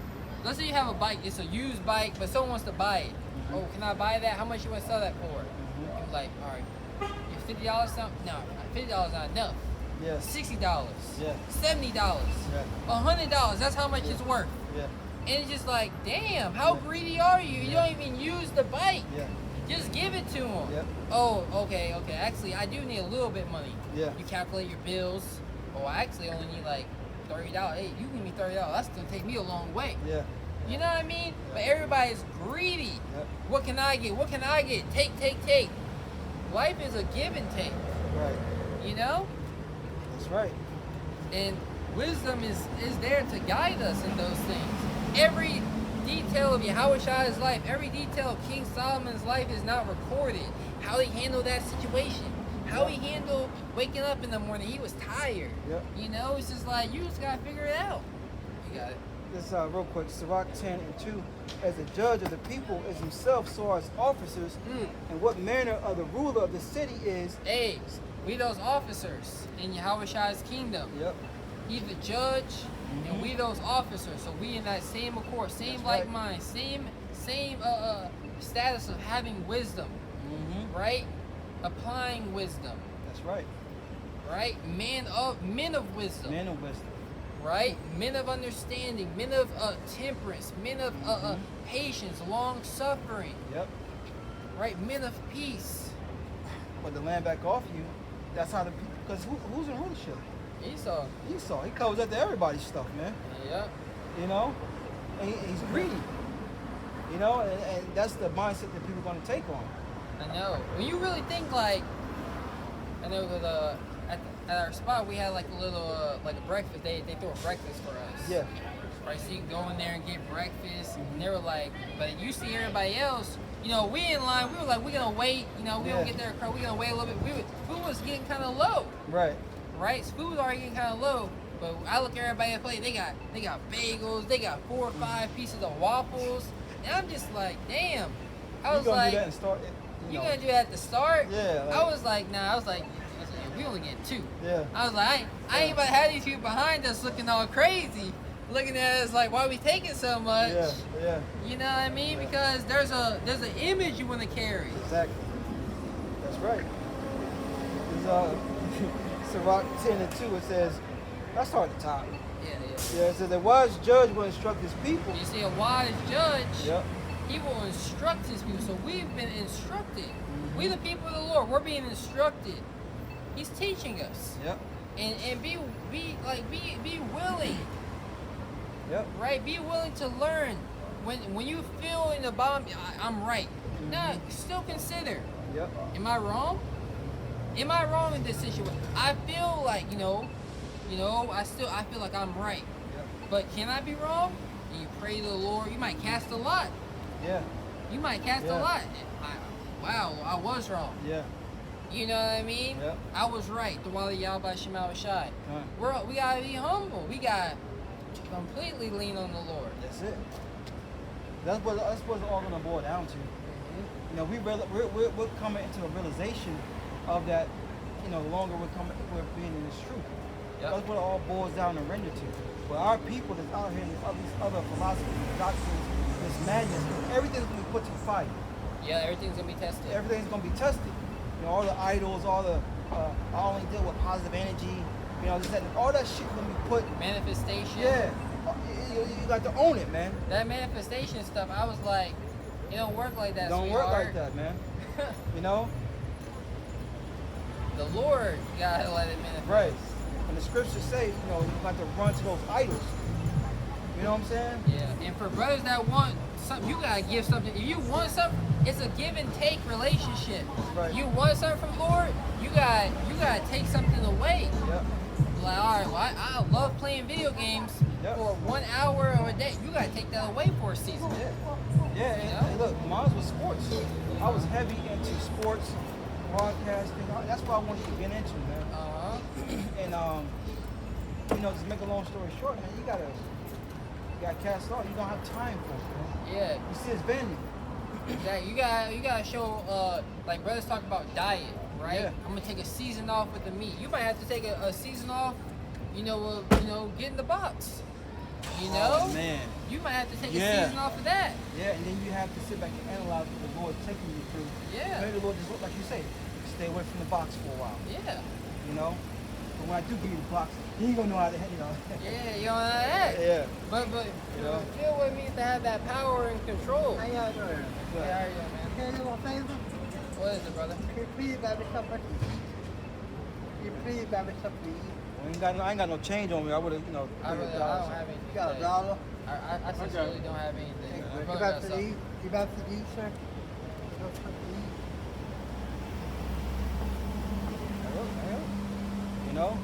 [SPEAKER 2] let's say you have a bike, it's a used bike, but someone wants to buy it. Oh, can I buy that? How much you want to sell that for? You're like, all right, if $50 something, no, $50 not enough.
[SPEAKER 1] Yeah.
[SPEAKER 2] $60.
[SPEAKER 1] Yeah.
[SPEAKER 2] $70.
[SPEAKER 1] Yeah.
[SPEAKER 2] $100. That's how much it's worth.
[SPEAKER 1] Yeah.
[SPEAKER 2] And it's just like, damn, how greedy are you? You don't even use the bike.
[SPEAKER 1] Yeah.
[SPEAKER 2] Just give it to them.
[SPEAKER 1] Yep.
[SPEAKER 2] Oh, okay. Actually, I do need a little bit of money.
[SPEAKER 1] Yeah.
[SPEAKER 2] You calculate your bills. Oh, I actually only need like $30. Hey, you give me $30. That's gonna take me a long way.
[SPEAKER 1] Yeah.
[SPEAKER 2] You know what I mean? But everybody's greedy.
[SPEAKER 1] Yep.
[SPEAKER 2] What can I get? What can I get? Take. Life is a give and take.
[SPEAKER 1] Right.
[SPEAKER 2] You know?
[SPEAKER 1] That's right.
[SPEAKER 2] And wisdom is there to guide us in those things. Every detail of Yahweh's life, every detail of King Solomon's life is not recorded. How he handled that situation. How he handled waking up in the morning. He was tired.
[SPEAKER 1] Yep.
[SPEAKER 2] You know, it's just like, you just gotta figure it out. You got it.
[SPEAKER 1] This real quick, Sirach 10:2. As the judge of the people is himself, so are his officers. And what manner of the ruler of the city is.
[SPEAKER 2] Hey, we those officers in Yahweh's kingdom.
[SPEAKER 1] Yep.
[SPEAKER 2] He's the judge, and we those officers. So we in that same accord, same
[SPEAKER 1] That's
[SPEAKER 2] like
[SPEAKER 1] right.
[SPEAKER 2] mind, same status of having wisdom, right? Applying wisdom,
[SPEAKER 1] That's right.
[SPEAKER 2] right? Men of wisdom,
[SPEAKER 1] Man of wisdom.
[SPEAKER 2] right? Men of understanding, men of temperance, men of patience, long suffering,
[SPEAKER 1] Yep.
[SPEAKER 2] right? Men of peace.
[SPEAKER 1] But the land back off you, that's how the people, because who's in rulership?
[SPEAKER 2] Esau.
[SPEAKER 1] Esau. He covers up to everybody's stuff, man.
[SPEAKER 2] Yeah.
[SPEAKER 1] You know? And he's greedy. You know? And that's the mindset that people are going to take on.
[SPEAKER 2] I know. When you really think, like, I know that at our spot we had like a little like a breakfast. They threw a breakfast for us.
[SPEAKER 1] Yeah.
[SPEAKER 2] Right. So you can go in there and get breakfast. And they were like, but you see everybody else. You know, we in line. We were like, we're gonna wait. You know, we don't get there. We gonna wait a little bit. Food was getting kind of low.
[SPEAKER 1] Right.
[SPEAKER 2] Right. So food was already getting kind of low. But I look at everybody at plate. They got bagels. They got 4 or 5 pieces of waffles. And I'm just like, damn. I was
[SPEAKER 1] you gonna
[SPEAKER 2] like,
[SPEAKER 1] do that and start it,
[SPEAKER 2] you gonna do that at the start?
[SPEAKER 1] Yeah.
[SPEAKER 2] I was like, nah. I was like, we only get 2.
[SPEAKER 1] Yeah.
[SPEAKER 2] I was like, I ain't about to have these people behind us looking all crazy, looking at us like, why we taking so much?
[SPEAKER 1] Yeah. Yeah.
[SPEAKER 2] You know what I mean? Because there's an image you want to carry.
[SPEAKER 1] Exactly. That's right. It's Sirach 10:2. It says, let's start at the top.
[SPEAKER 2] Yeah.
[SPEAKER 1] Yeah, it says the wise judge will instruct his people.
[SPEAKER 2] You see, a wise judge,
[SPEAKER 1] Yep.
[SPEAKER 2] he will instruct his people. So we've been instructed. We the people of the Lord, we're being instructed. He's teaching us.
[SPEAKER 1] Yep.
[SPEAKER 2] And be willing.
[SPEAKER 1] Yep.
[SPEAKER 2] Right? Be willing to learn. When you feel in the bottom, I'm right. Now, still consider.
[SPEAKER 1] Yep.
[SPEAKER 2] Am I wrong? Am I wrong in this situation? I feel like, I feel like I'm right.
[SPEAKER 1] Yep.
[SPEAKER 2] But can I be wrong? And you pray to the Lord. You might cast a lot.
[SPEAKER 1] Yeah.
[SPEAKER 2] You might cast a lot. Wow, I was wrong.
[SPEAKER 1] Yeah.
[SPEAKER 2] You know what I mean?
[SPEAKER 1] Yep.
[SPEAKER 2] I was right. The Wali Yahweh Shema Shai.
[SPEAKER 1] Right.
[SPEAKER 2] We gotta be humble. We gotta completely lean on the Lord.
[SPEAKER 1] That's it. That's what it's all gonna boil down to. You know, we're coming into a realization of that. You know, the longer we're being in this truth.
[SPEAKER 2] Yep.
[SPEAKER 1] That's what it all boils down and render to. But our people that's out here in all these other philosophies, doctrines, this madness, everything's gonna be put to fire.
[SPEAKER 2] Yeah, everything's gonna be tested.
[SPEAKER 1] Everything's gonna be tested. You know, all the idols, all the I only deal with positive energy. You know, all that shit gonna be put.
[SPEAKER 2] Manifestation.
[SPEAKER 1] Yeah, you got to own it, man.
[SPEAKER 2] That manifestation stuff, I was like, it don't work like that.
[SPEAKER 1] Don't
[SPEAKER 2] sweetheart.
[SPEAKER 1] work like that, man. You know.
[SPEAKER 2] The Lord gotta let it manifest.
[SPEAKER 1] Right. And the scriptures say, you know, you got to run to those idols. You know what I'm saying?
[SPEAKER 2] Yeah. And for brothers that want something, you gotta give something. If you want something, it's a give and take relationship.
[SPEAKER 1] Right.
[SPEAKER 2] You want something from the Lord, you gotta take something away.
[SPEAKER 1] Yep.
[SPEAKER 2] Like, all right, well, I love playing video games for 1 hour or a day. You gotta take that away for a season.
[SPEAKER 1] Yeah. Yeah. And look, mine was sports. I was heavy into sports, broadcasting. That's what I wanted to get into, man. And you know, just make a long story short, man, you gotta cast off. You don't have time for it, man.
[SPEAKER 2] Yeah.
[SPEAKER 1] You see, it's vending.
[SPEAKER 2] Exactly. You gotta show like brothers talk about diet, right?
[SPEAKER 1] Yeah.
[SPEAKER 2] I'm gonna take a season off with the meat. You might have to take a season off, get in the box. You know?
[SPEAKER 1] Oh, man.
[SPEAKER 2] You might have to take
[SPEAKER 1] Yeah.
[SPEAKER 2] a season off of that.
[SPEAKER 1] Yeah, and then you have to sit back and analyze what the Lord's taking you through.
[SPEAKER 2] Yeah.
[SPEAKER 1] Maybe the Lord just, like you say, stay away from the box for a while.
[SPEAKER 2] Yeah.
[SPEAKER 1] You know? But when I do give you the box, you ain't gonna know how to, you know.
[SPEAKER 2] Yeah, you know that.
[SPEAKER 1] Yeah.
[SPEAKER 2] But
[SPEAKER 1] You know?
[SPEAKER 2] feel what it means to have that power and control.
[SPEAKER 5] How y'all doing?
[SPEAKER 2] Yeah, how are you, man?
[SPEAKER 5] Can you do a favor?
[SPEAKER 2] What is it, brother?
[SPEAKER 5] Can you please buy me something to eat? Can you please buy me something to eat?
[SPEAKER 1] I ain't got no change on me. I would have, you know.
[SPEAKER 2] I don't have anything.
[SPEAKER 5] You got a
[SPEAKER 2] today.
[SPEAKER 5] dollar?
[SPEAKER 2] I sincerely don't have anything. My
[SPEAKER 5] You
[SPEAKER 2] brother
[SPEAKER 5] about
[SPEAKER 2] got
[SPEAKER 5] to
[SPEAKER 2] something.
[SPEAKER 5] eat? You about to eat, sir? You want something to eat?
[SPEAKER 1] You know?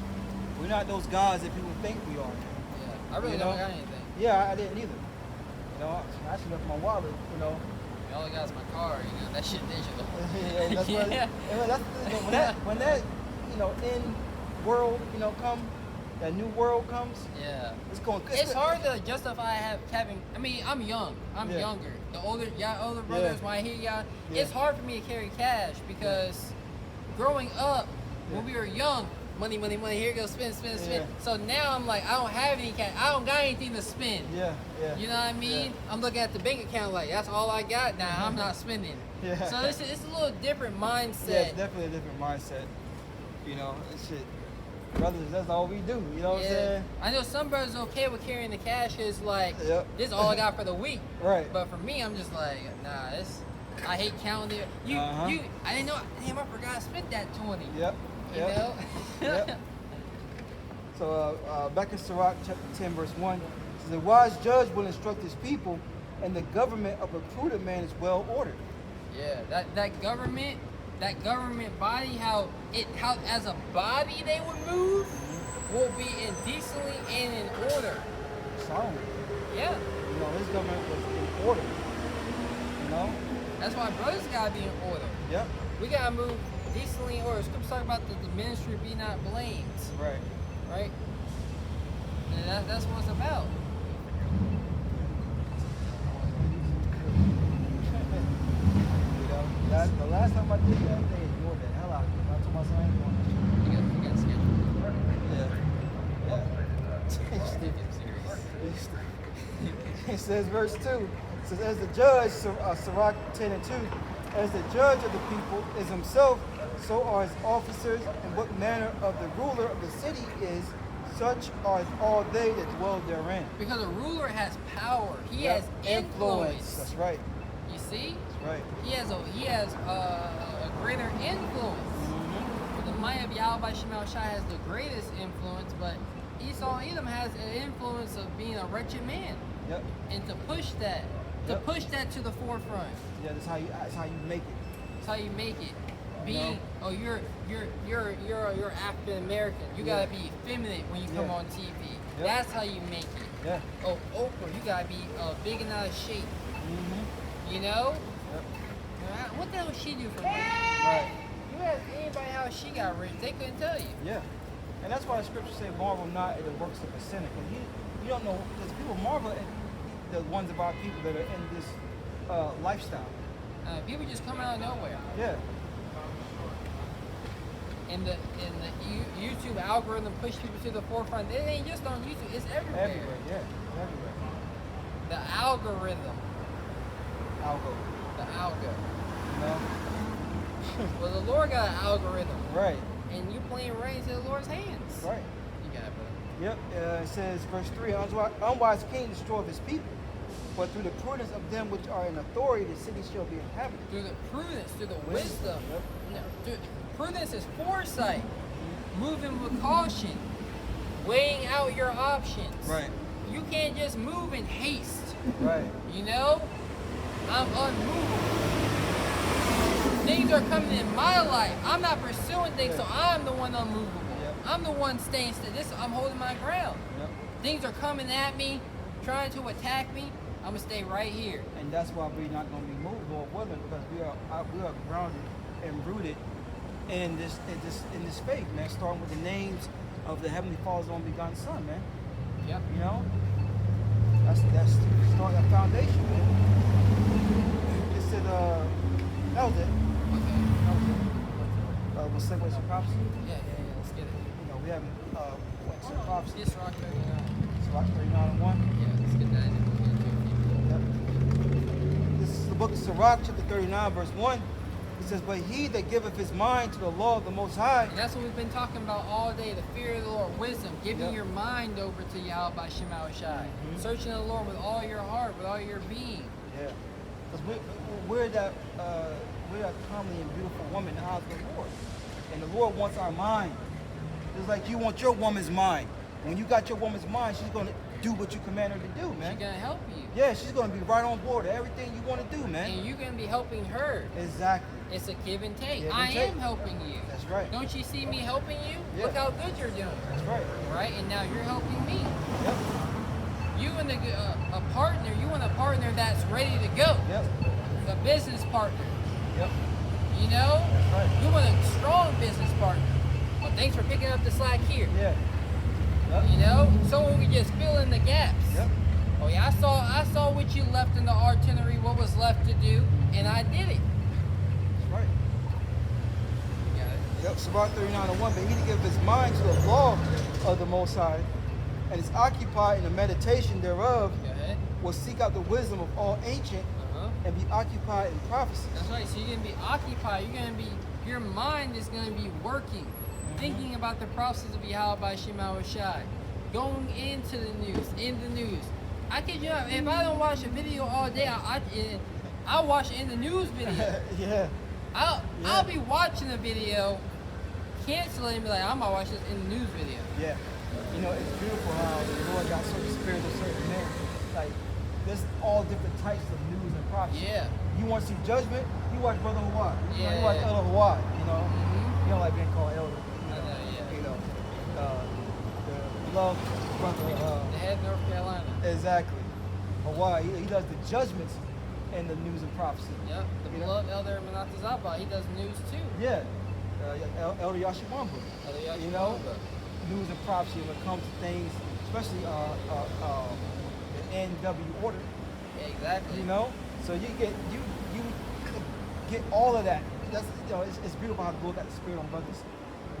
[SPEAKER 1] We're not those guys that people think we are.
[SPEAKER 2] Yeah, I really
[SPEAKER 1] You
[SPEAKER 2] don't
[SPEAKER 1] know?
[SPEAKER 2] got anything.
[SPEAKER 1] Yeah, I didn't either. You know, I actually left my wallet, you know.
[SPEAKER 2] The only got is my car. You know that shit digital.
[SPEAKER 1] Yeah, that's what,
[SPEAKER 2] Yeah.
[SPEAKER 1] and that's, you know, when that, you know, in world, you know, that new world comes,
[SPEAKER 2] Yeah.
[SPEAKER 1] it's going.
[SPEAKER 2] It's hard to justify having. I mean, I'm young. I'm
[SPEAKER 1] Yeah.
[SPEAKER 2] younger. The older brothers, when I hear y'all, it's hard for me to carry cash because growing up, when we were young, money, here goes, spend.
[SPEAKER 1] Yeah.
[SPEAKER 2] So now I'm like, I don't have any cash. I don't got anything to spend.
[SPEAKER 1] Yeah.
[SPEAKER 2] You know what I mean?
[SPEAKER 1] Yeah.
[SPEAKER 2] I'm looking at the bank account like that's all I got. Nah, I'm not spending.
[SPEAKER 1] Yeah.
[SPEAKER 2] So it's a little different mindset.
[SPEAKER 1] Yeah, it's definitely a different mindset. You know, it's shit. Brothers, that's all we do. You know what I'm saying?
[SPEAKER 2] I know some brothers are okay with carrying the cash. It's like,
[SPEAKER 1] Yep.
[SPEAKER 2] this is all I got for the week.
[SPEAKER 1] Right.
[SPEAKER 2] But for me, I'm just like, nah, I hate counting it. I didn't know, damn, I forgot I spent that 20.
[SPEAKER 1] Yep.
[SPEAKER 2] You know?
[SPEAKER 1] Yep. So back in Sirach chapter 10, verse 1, it says, "A wise judge will instruct his people, and the government of a prudent man is well ordered."
[SPEAKER 2] Yeah, that government body, how as a body they would move, will be decently and in order.
[SPEAKER 1] Solomon,
[SPEAKER 2] Yeah.
[SPEAKER 1] you know, his government was in order. You know?
[SPEAKER 2] That's why brothers gotta be in order.
[SPEAKER 1] Yep.
[SPEAKER 2] We gotta move decently in order. Scripture talk about the ministry be not blamed.
[SPEAKER 1] Right.
[SPEAKER 2] Right? And that's what it's about.
[SPEAKER 1] You know, the last time I did that, they ignored the hell out of me. I told my son I ain't doing that.
[SPEAKER 2] You got scheduled.
[SPEAKER 1] Yeah.
[SPEAKER 2] Stupid serious.
[SPEAKER 1] It says, verse 2, it says, "As the judge," Sirach 10 and 2, "as the judge of the people is himself, so are his officers, and what manner of the ruler of the city is, such are all they that dwell therein."
[SPEAKER 2] Because a ruler has power. He
[SPEAKER 1] Yep.
[SPEAKER 2] has influence.
[SPEAKER 1] That's right.
[SPEAKER 2] You see?
[SPEAKER 1] That's right.
[SPEAKER 2] He has a greater influence. The might of Yahweh Shemel Shai has the greatest influence, but Esau Edom has an influence of being a wretched man.
[SPEAKER 1] Yep.
[SPEAKER 2] And to push that to the forefront.
[SPEAKER 1] Yeah, that's how you make it.
[SPEAKER 2] That's how you make it.
[SPEAKER 1] You know?
[SPEAKER 2] You're African American. You
[SPEAKER 1] Yeah.
[SPEAKER 2] gotta be effeminate when you come
[SPEAKER 1] Yeah.
[SPEAKER 2] on TV.
[SPEAKER 1] Yep.
[SPEAKER 2] That's how you make it.
[SPEAKER 1] Yeah.
[SPEAKER 2] Oh, Oprah, you gotta be big and out of shape.
[SPEAKER 1] Mm-hmm.
[SPEAKER 2] You know?
[SPEAKER 1] Yep.
[SPEAKER 2] What the hell she do for money?
[SPEAKER 1] Right.
[SPEAKER 2] You ask anybody how she got rich, they couldn't tell you.
[SPEAKER 1] Yeah. And that's why the scripture says, "Marvel not at the works of a sinner." Because you don't know, because people marvel at the ones of our people that are in this lifestyle.
[SPEAKER 2] People just come out of nowhere.
[SPEAKER 1] Yeah.
[SPEAKER 2] And the YouTube algorithm push people to the forefront. It ain't just on YouTube, it's everywhere.
[SPEAKER 1] Everywhere, yeah. Everywhere.
[SPEAKER 2] The algorithm.
[SPEAKER 1] Algo.
[SPEAKER 2] The algo.
[SPEAKER 1] You know?
[SPEAKER 2] Well, the Lord got an algorithm.
[SPEAKER 1] Right.
[SPEAKER 2] And you playing right into the Lord's hands.
[SPEAKER 1] Right.
[SPEAKER 2] You got it, brother.
[SPEAKER 1] Yep. It says, verse 3, "Unwise king destroyeth his people, but through the prudence of them which are in authority, the city shall be inhabited."
[SPEAKER 2] Through the prudence, through the wisdom.
[SPEAKER 1] Yep.
[SPEAKER 2] No, prudence is foresight. Moving with caution. Weighing out your options.
[SPEAKER 1] Right.
[SPEAKER 2] You can't just move in haste.
[SPEAKER 1] Right.
[SPEAKER 2] You know? I'm unmovable. Things are coming in my life. I'm not pursuing things, so I'm the one unmovable.
[SPEAKER 1] Yep.
[SPEAKER 2] I'm the one staying still. I'm holding my ground.
[SPEAKER 1] Yep.
[SPEAKER 2] Things are coming at me, trying to attack me. I'm gonna stay right here.
[SPEAKER 1] And that's why we're not going to be moved or willing, because we are grounded and rooted in this faith, man. Starting with the names of the Heavenly Father's only begotten Son, man.
[SPEAKER 2] Yep.
[SPEAKER 1] You know, that's start that foundation, man. It said, that was it.
[SPEAKER 2] Okay.
[SPEAKER 1] That was it. We'll segue to prophecy.
[SPEAKER 2] Yeah. Let's get it.
[SPEAKER 1] You know, we haven't went to prophecy.
[SPEAKER 2] This rock 39.
[SPEAKER 1] Sirach 39:1.
[SPEAKER 2] Yeah, let's get that in.
[SPEAKER 1] This is the book of Sirach, chapter 39, verse 1. It says, but he that giveth his mind to the law of the Most High.
[SPEAKER 2] And that's what we've been talking about all day, the fear of the Lord, wisdom, giving your mind over to Yahweh by Shema Shai. Searching the Lord with all your heart, with all your being.
[SPEAKER 1] Yeah. Because we're that comely and beautiful woman in the house of the Lord. And the Lord wants our mind. Just like you want your woman's mind. When you got your woman's mind, she's going to do what you command her to do, man.
[SPEAKER 2] She's going to help you.
[SPEAKER 1] Yeah, she's going to be right on board with everything you want to do, man.
[SPEAKER 2] And you're going to be helping her.
[SPEAKER 1] Exactly.
[SPEAKER 2] It's a give and take.
[SPEAKER 1] Give and
[SPEAKER 2] I
[SPEAKER 1] take.
[SPEAKER 2] am helping you.
[SPEAKER 1] That's right.
[SPEAKER 2] Don't you see me helping you?
[SPEAKER 1] Yeah.
[SPEAKER 2] Look how good you're doing.
[SPEAKER 1] That's right.
[SPEAKER 2] Right? And now you're helping me.
[SPEAKER 1] Yep.
[SPEAKER 2] You and a partner, you want a partner that's ready to go.
[SPEAKER 1] Yep.
[SPEAKER 2] A business partner.
[SPEAKER 1] Yep.
[SPEAKER 2] You know?
[SPEAKER 1] That's right.
[SPEAKER 2] You want a strong business partner. Well, thanks for picking up the slack here.
[SPEAKER 1] Yeah. Yep.
[SPEAKER 2] You know? Someone we just fill in the gaps.
[SPEAKER 1] Yep.
[SPEAKER 2] Oh yeah, I saw what you left in the itinerary, what was left to do, and I did it.
[SPEAKER 1] That's right.
[SPEAKER 2] Got it.
[SPEAKER 1] Yep. Sirach 39:1. But he that giveth his mind to the law of the Most High, and is occupied in the meditation thereof,
[SPEAKER 2] Go ahead.
[SPEAKER 1] will seek out the wisdom of all ancient, and be occupied in prophecies.
[SPEAKER 2] That's right. So you're gonna be occupied. Your mind is gonna be working, thinking about the prophecies of Yahweh by Shema Shai, going into the news. I kid you not, if I don't watch a video all day, I'll watch it in the news video.
[SPEAKER 1] Yeah.
[SPEAKER 2] I'll be watching a video, cancel it, and be like, I'm gonna watch this in the news video.
[SPEAKER 1] Yeah. You know, it's beautiful how the Lord got certain spirits of certain men. Like, there's all different types of news and prophecy.
[SPEAKER 2] Yeah.
[SPEAKER 1] You want to see judgment? You watch Brother Hawaii.
[SPEAKER 2] Yeah.
[SPEAKER 1] You watch Elder Hawaii, you know?
[SPEAKER 2] Mm-hmm.
[SPEAKER 1] You don't like being called Elder.
[SPEAKER 2] I know, yeah.
[SPEAKER 1] You know, the beloved Brother,
[SPEAKER 2] The head of North Carolina.
[SPEAKER 1] exactly. Hawaii, he does the judgments in the news and prophecy.
[SPEAKER 2] Yep. The
[SPEAKER 1] You know?
[SPEAKER 2] beloved Elder Manatazaba, he does news too.
[SPEAKER 1] Yeah. Elder Yashimamba.
[SPEAKER 2] Elder Yashimamba.
[SPEAKER 1] You know? News and prophecy when it comes to things, especially the NW order.
[SPEAKER 2] Yeah, exactly.
[SPEAKER 1] You know, so you get all of that. That's it's beautiful how the Lord got the spirit on brothers.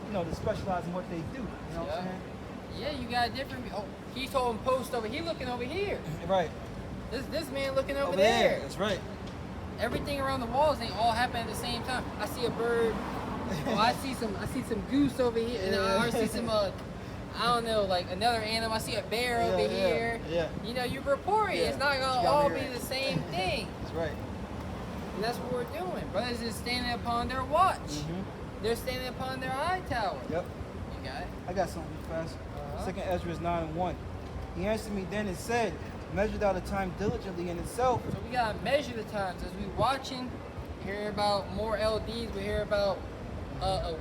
[SPEAKER 1] You know, to specialize in what they do. You know what I'm saying?
[SPEAKER 2] Yeah, you got different. Oh, he's holding post over. He looking over here.
[SPEAKER 1] Right.
[SPEAKER 2] This man looking over there.
[SPEAKER 1] That's right.
[SPEAKER 2] Everything around the walls ain't all happening at the same time. I see a bird. Oh, I see some goose over here, and I see some I don't know, like another animal. I see a bear over here.
[SPEAKER 1] Yeah.
[SPEAKER 2] You know, you report it.
[SPEAKER 1] Yeah.
[SPEAKER 2] It's not
[SPEAKER 1] You
[SPEAKER 2] gonna
[SPEAKER 1] gotta
[SPEAKER 2] all
[SPEAKER 1] hear
[SPEAKER 2] be
[SPEAKER 1] it.
[SPEAKER 2] the same thing.
[SPEAKER 1] That's right.
[SPEAKER 2] And that's what we're doing. Brothers is standing upon their watch.
[SPEAKER 1] Mm-hmm.
[SPEAKER 2] They're standing upon their high tower.
[SPEAKER 1] Yep.
[SPEAKER 2] You got it?
[SPEAKER 1] I got something fast.
[SPEAKER 2] Uh-huh.
[SPEAKER 1] 2 Ezra 9:1. He answered me then and said, measure thou the time diligently in itself.
[SPEAKER 2] So we gotta measure the times as we watching, hear about more LDs, we hear about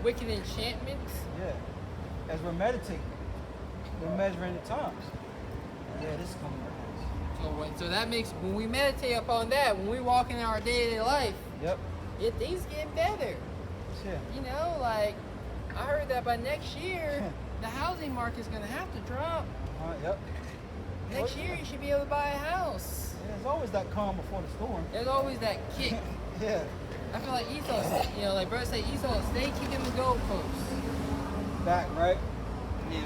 [SPEAKER 2] wicked enchantments.
[SPEAKER 1] Yeah. As we're meditating, we're measuring the times. Yeah, this is coming right
[SPEAKER 2] So that makes, when we meditate upon that, when we walk in our day-to-day life,
[SPEAKER 1] now. Yep.
[SPEAKER 2] things get better.
[SPEAKER 1] Yeah.
[SPEAKER 2] You know, like, I heard that by next year, the housing market's gonna have to drop.
[SPEAKER 1] Yep.
[SPEAKER 2] Next year, you should be able to buy a house.
[SPEAKER 1] Yeah, there's always that calm before the storm.
[SPEAKER 2] There's always that kick.
[SPEAKER 1] Yeah.
[SPEAKER 2] I feel like Esau, you know, like brother say, Esau, stay kicking the goalposts.
[SPEAKER 1] Back, right?
[SPEAKER 2] Yeah.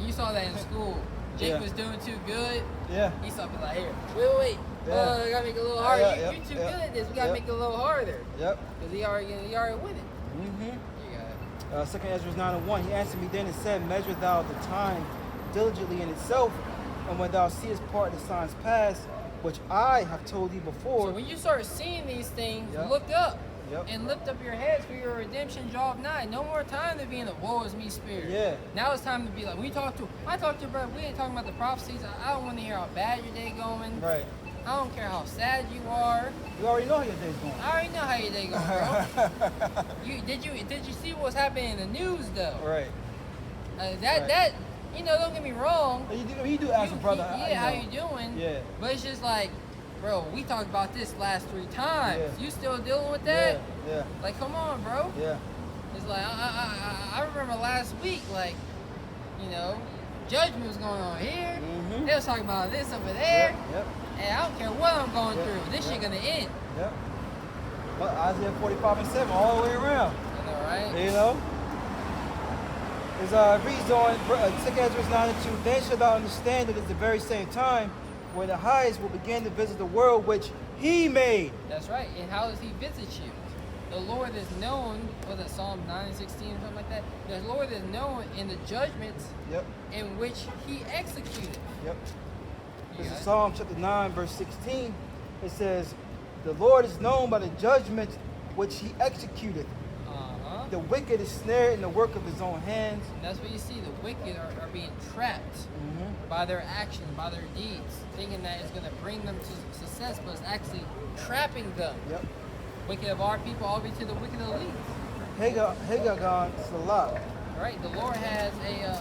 [SPEAKER 2] You saw that in school. Jake
[SPEAKER 1] Yeah.
[SPEAKER 2] was doing too good.
[SPEAKER 1] Yeah.
[SPEAKER 2] Esau be like, here, wait.
[SPEAKER 1] Yeah.
[SPEAKER 2] I gotta make it a little harder.
[SPEAKER 1] Yeah,
[SPEAKER 2] You're too
[SPEAKER 1] yeah,
[SPEAKER 2] good at this. We gotta
[SPEAKER 1] yeah.
[SPEAKER 2] make it a little harder.
[SPEAKER 1] Yep.
[SPEAKER 2] Because he already winning.
[SPEAKER 1] Mm-hmm.
[SPEAKER 2] You got it.
[SPEAKER 1] 2 Ezra 9:1. He answered me then and said, measure thou the time diligently in itself, and when thou seest part of the signs past, which I have told thee before.
[SPEAKER 2] So when you start seeing these things,
[SPEAKER 1] Yep.
[SPEAKER 2] look up.
[SPEAKER 1] Yep.
[SPEAKER 2] And lift up your heads for your redemption draweth nigh. No more time to be in the woe is me spirit.
[SPEAKER 1] Yeah.
[SPEAKER 2] Now it's time to be like, I talk to your brother, we ain't talking about the prophecies. I don't want to hear how bad your day going.
[SPEAKER 1] Right.
[SPEAKER 2] I don't care how sad you are.
[SPEAKER 1] You already know how your day's going.
[SPEAKER 2] I already know how your day going, bro. Did you see what's happening in the news though?
[SPEAKER 1] Right.
[SPEAKER 2] That you know, don't get me wrong.
[SPEAKER 1] You do ask a brother.
[SPEAKER 2] How you doing?
[SPEAKER 1] Yeah.
[SPEAKER 2] But it's just like, bro, we talked about this last 3 times.
[SPEAKER 1] Yeah.
[SPEAKER 2] You still dealing with that?
[SPEAKER 1] Yeah.
[SPEAKER 2] Like, come on, bro.
[SPEAKER 1] Yeah.
[SPEAKER 2] It's like I remember last week, like, you know, judgment was going on here.
[SPEAKER 1] Mm-hmm.
[SPEAKER 2] They was talking about this over there.
[SPEAKER 1] Yep.
[SPEAKER 2] And I don't care what I'm going
[SPEAKER 1] Yep.
[SPEAKER 2] through. This shit
[SPEAKER 1] Yep.
[SPEAKER 2] gonna end.
[SPEAKER 1] Yep. But Isaiah 45:7 all the way around.
[SPEAKER 2] You know, right?
[SPEAKER 1] You know? It reads on 2 Ezra 9:2. Then shalt thou understand that at the very same time when the highest will begin to visit the world which he made.
[SPEAKER 2] That's right. And how does he visit you? The Lord is known, was it Psalm 9:16 or something like that? The Lord is known in the judgments
[SPEAKER 1] Yep.
[SPEAKER 2] in which he executed.
[SPEAKER 1] Yep.
[SPEAKER 2] You
[SPEAKER 1] This is
[SPEAKER 2] got it?
[SPEAKER 1] Psalm chapter 9, verse 16. It says, the Lord is known by the judgments which he executed.
[SPEAKER 2] Uh-huh.
[SPEAKER 1] The wicked is snared in the work of his own hands.
[SPEAKER 2] And that's what you see. The wicked are being trapped
[SPEAKER 1] Mm-hmm.
[SPEAKER 2] by their actions, by their deeds, thinking that it's going to bring them to success, but it's actually trapping them.
[SPEAKER 1] Yep.
[SPEAKER 2] Wicked of our people, all the way to the wicked elite.
[SPEAKER 1] Hagagon Salah.
[SPEAKER 2] Right? The Lord has a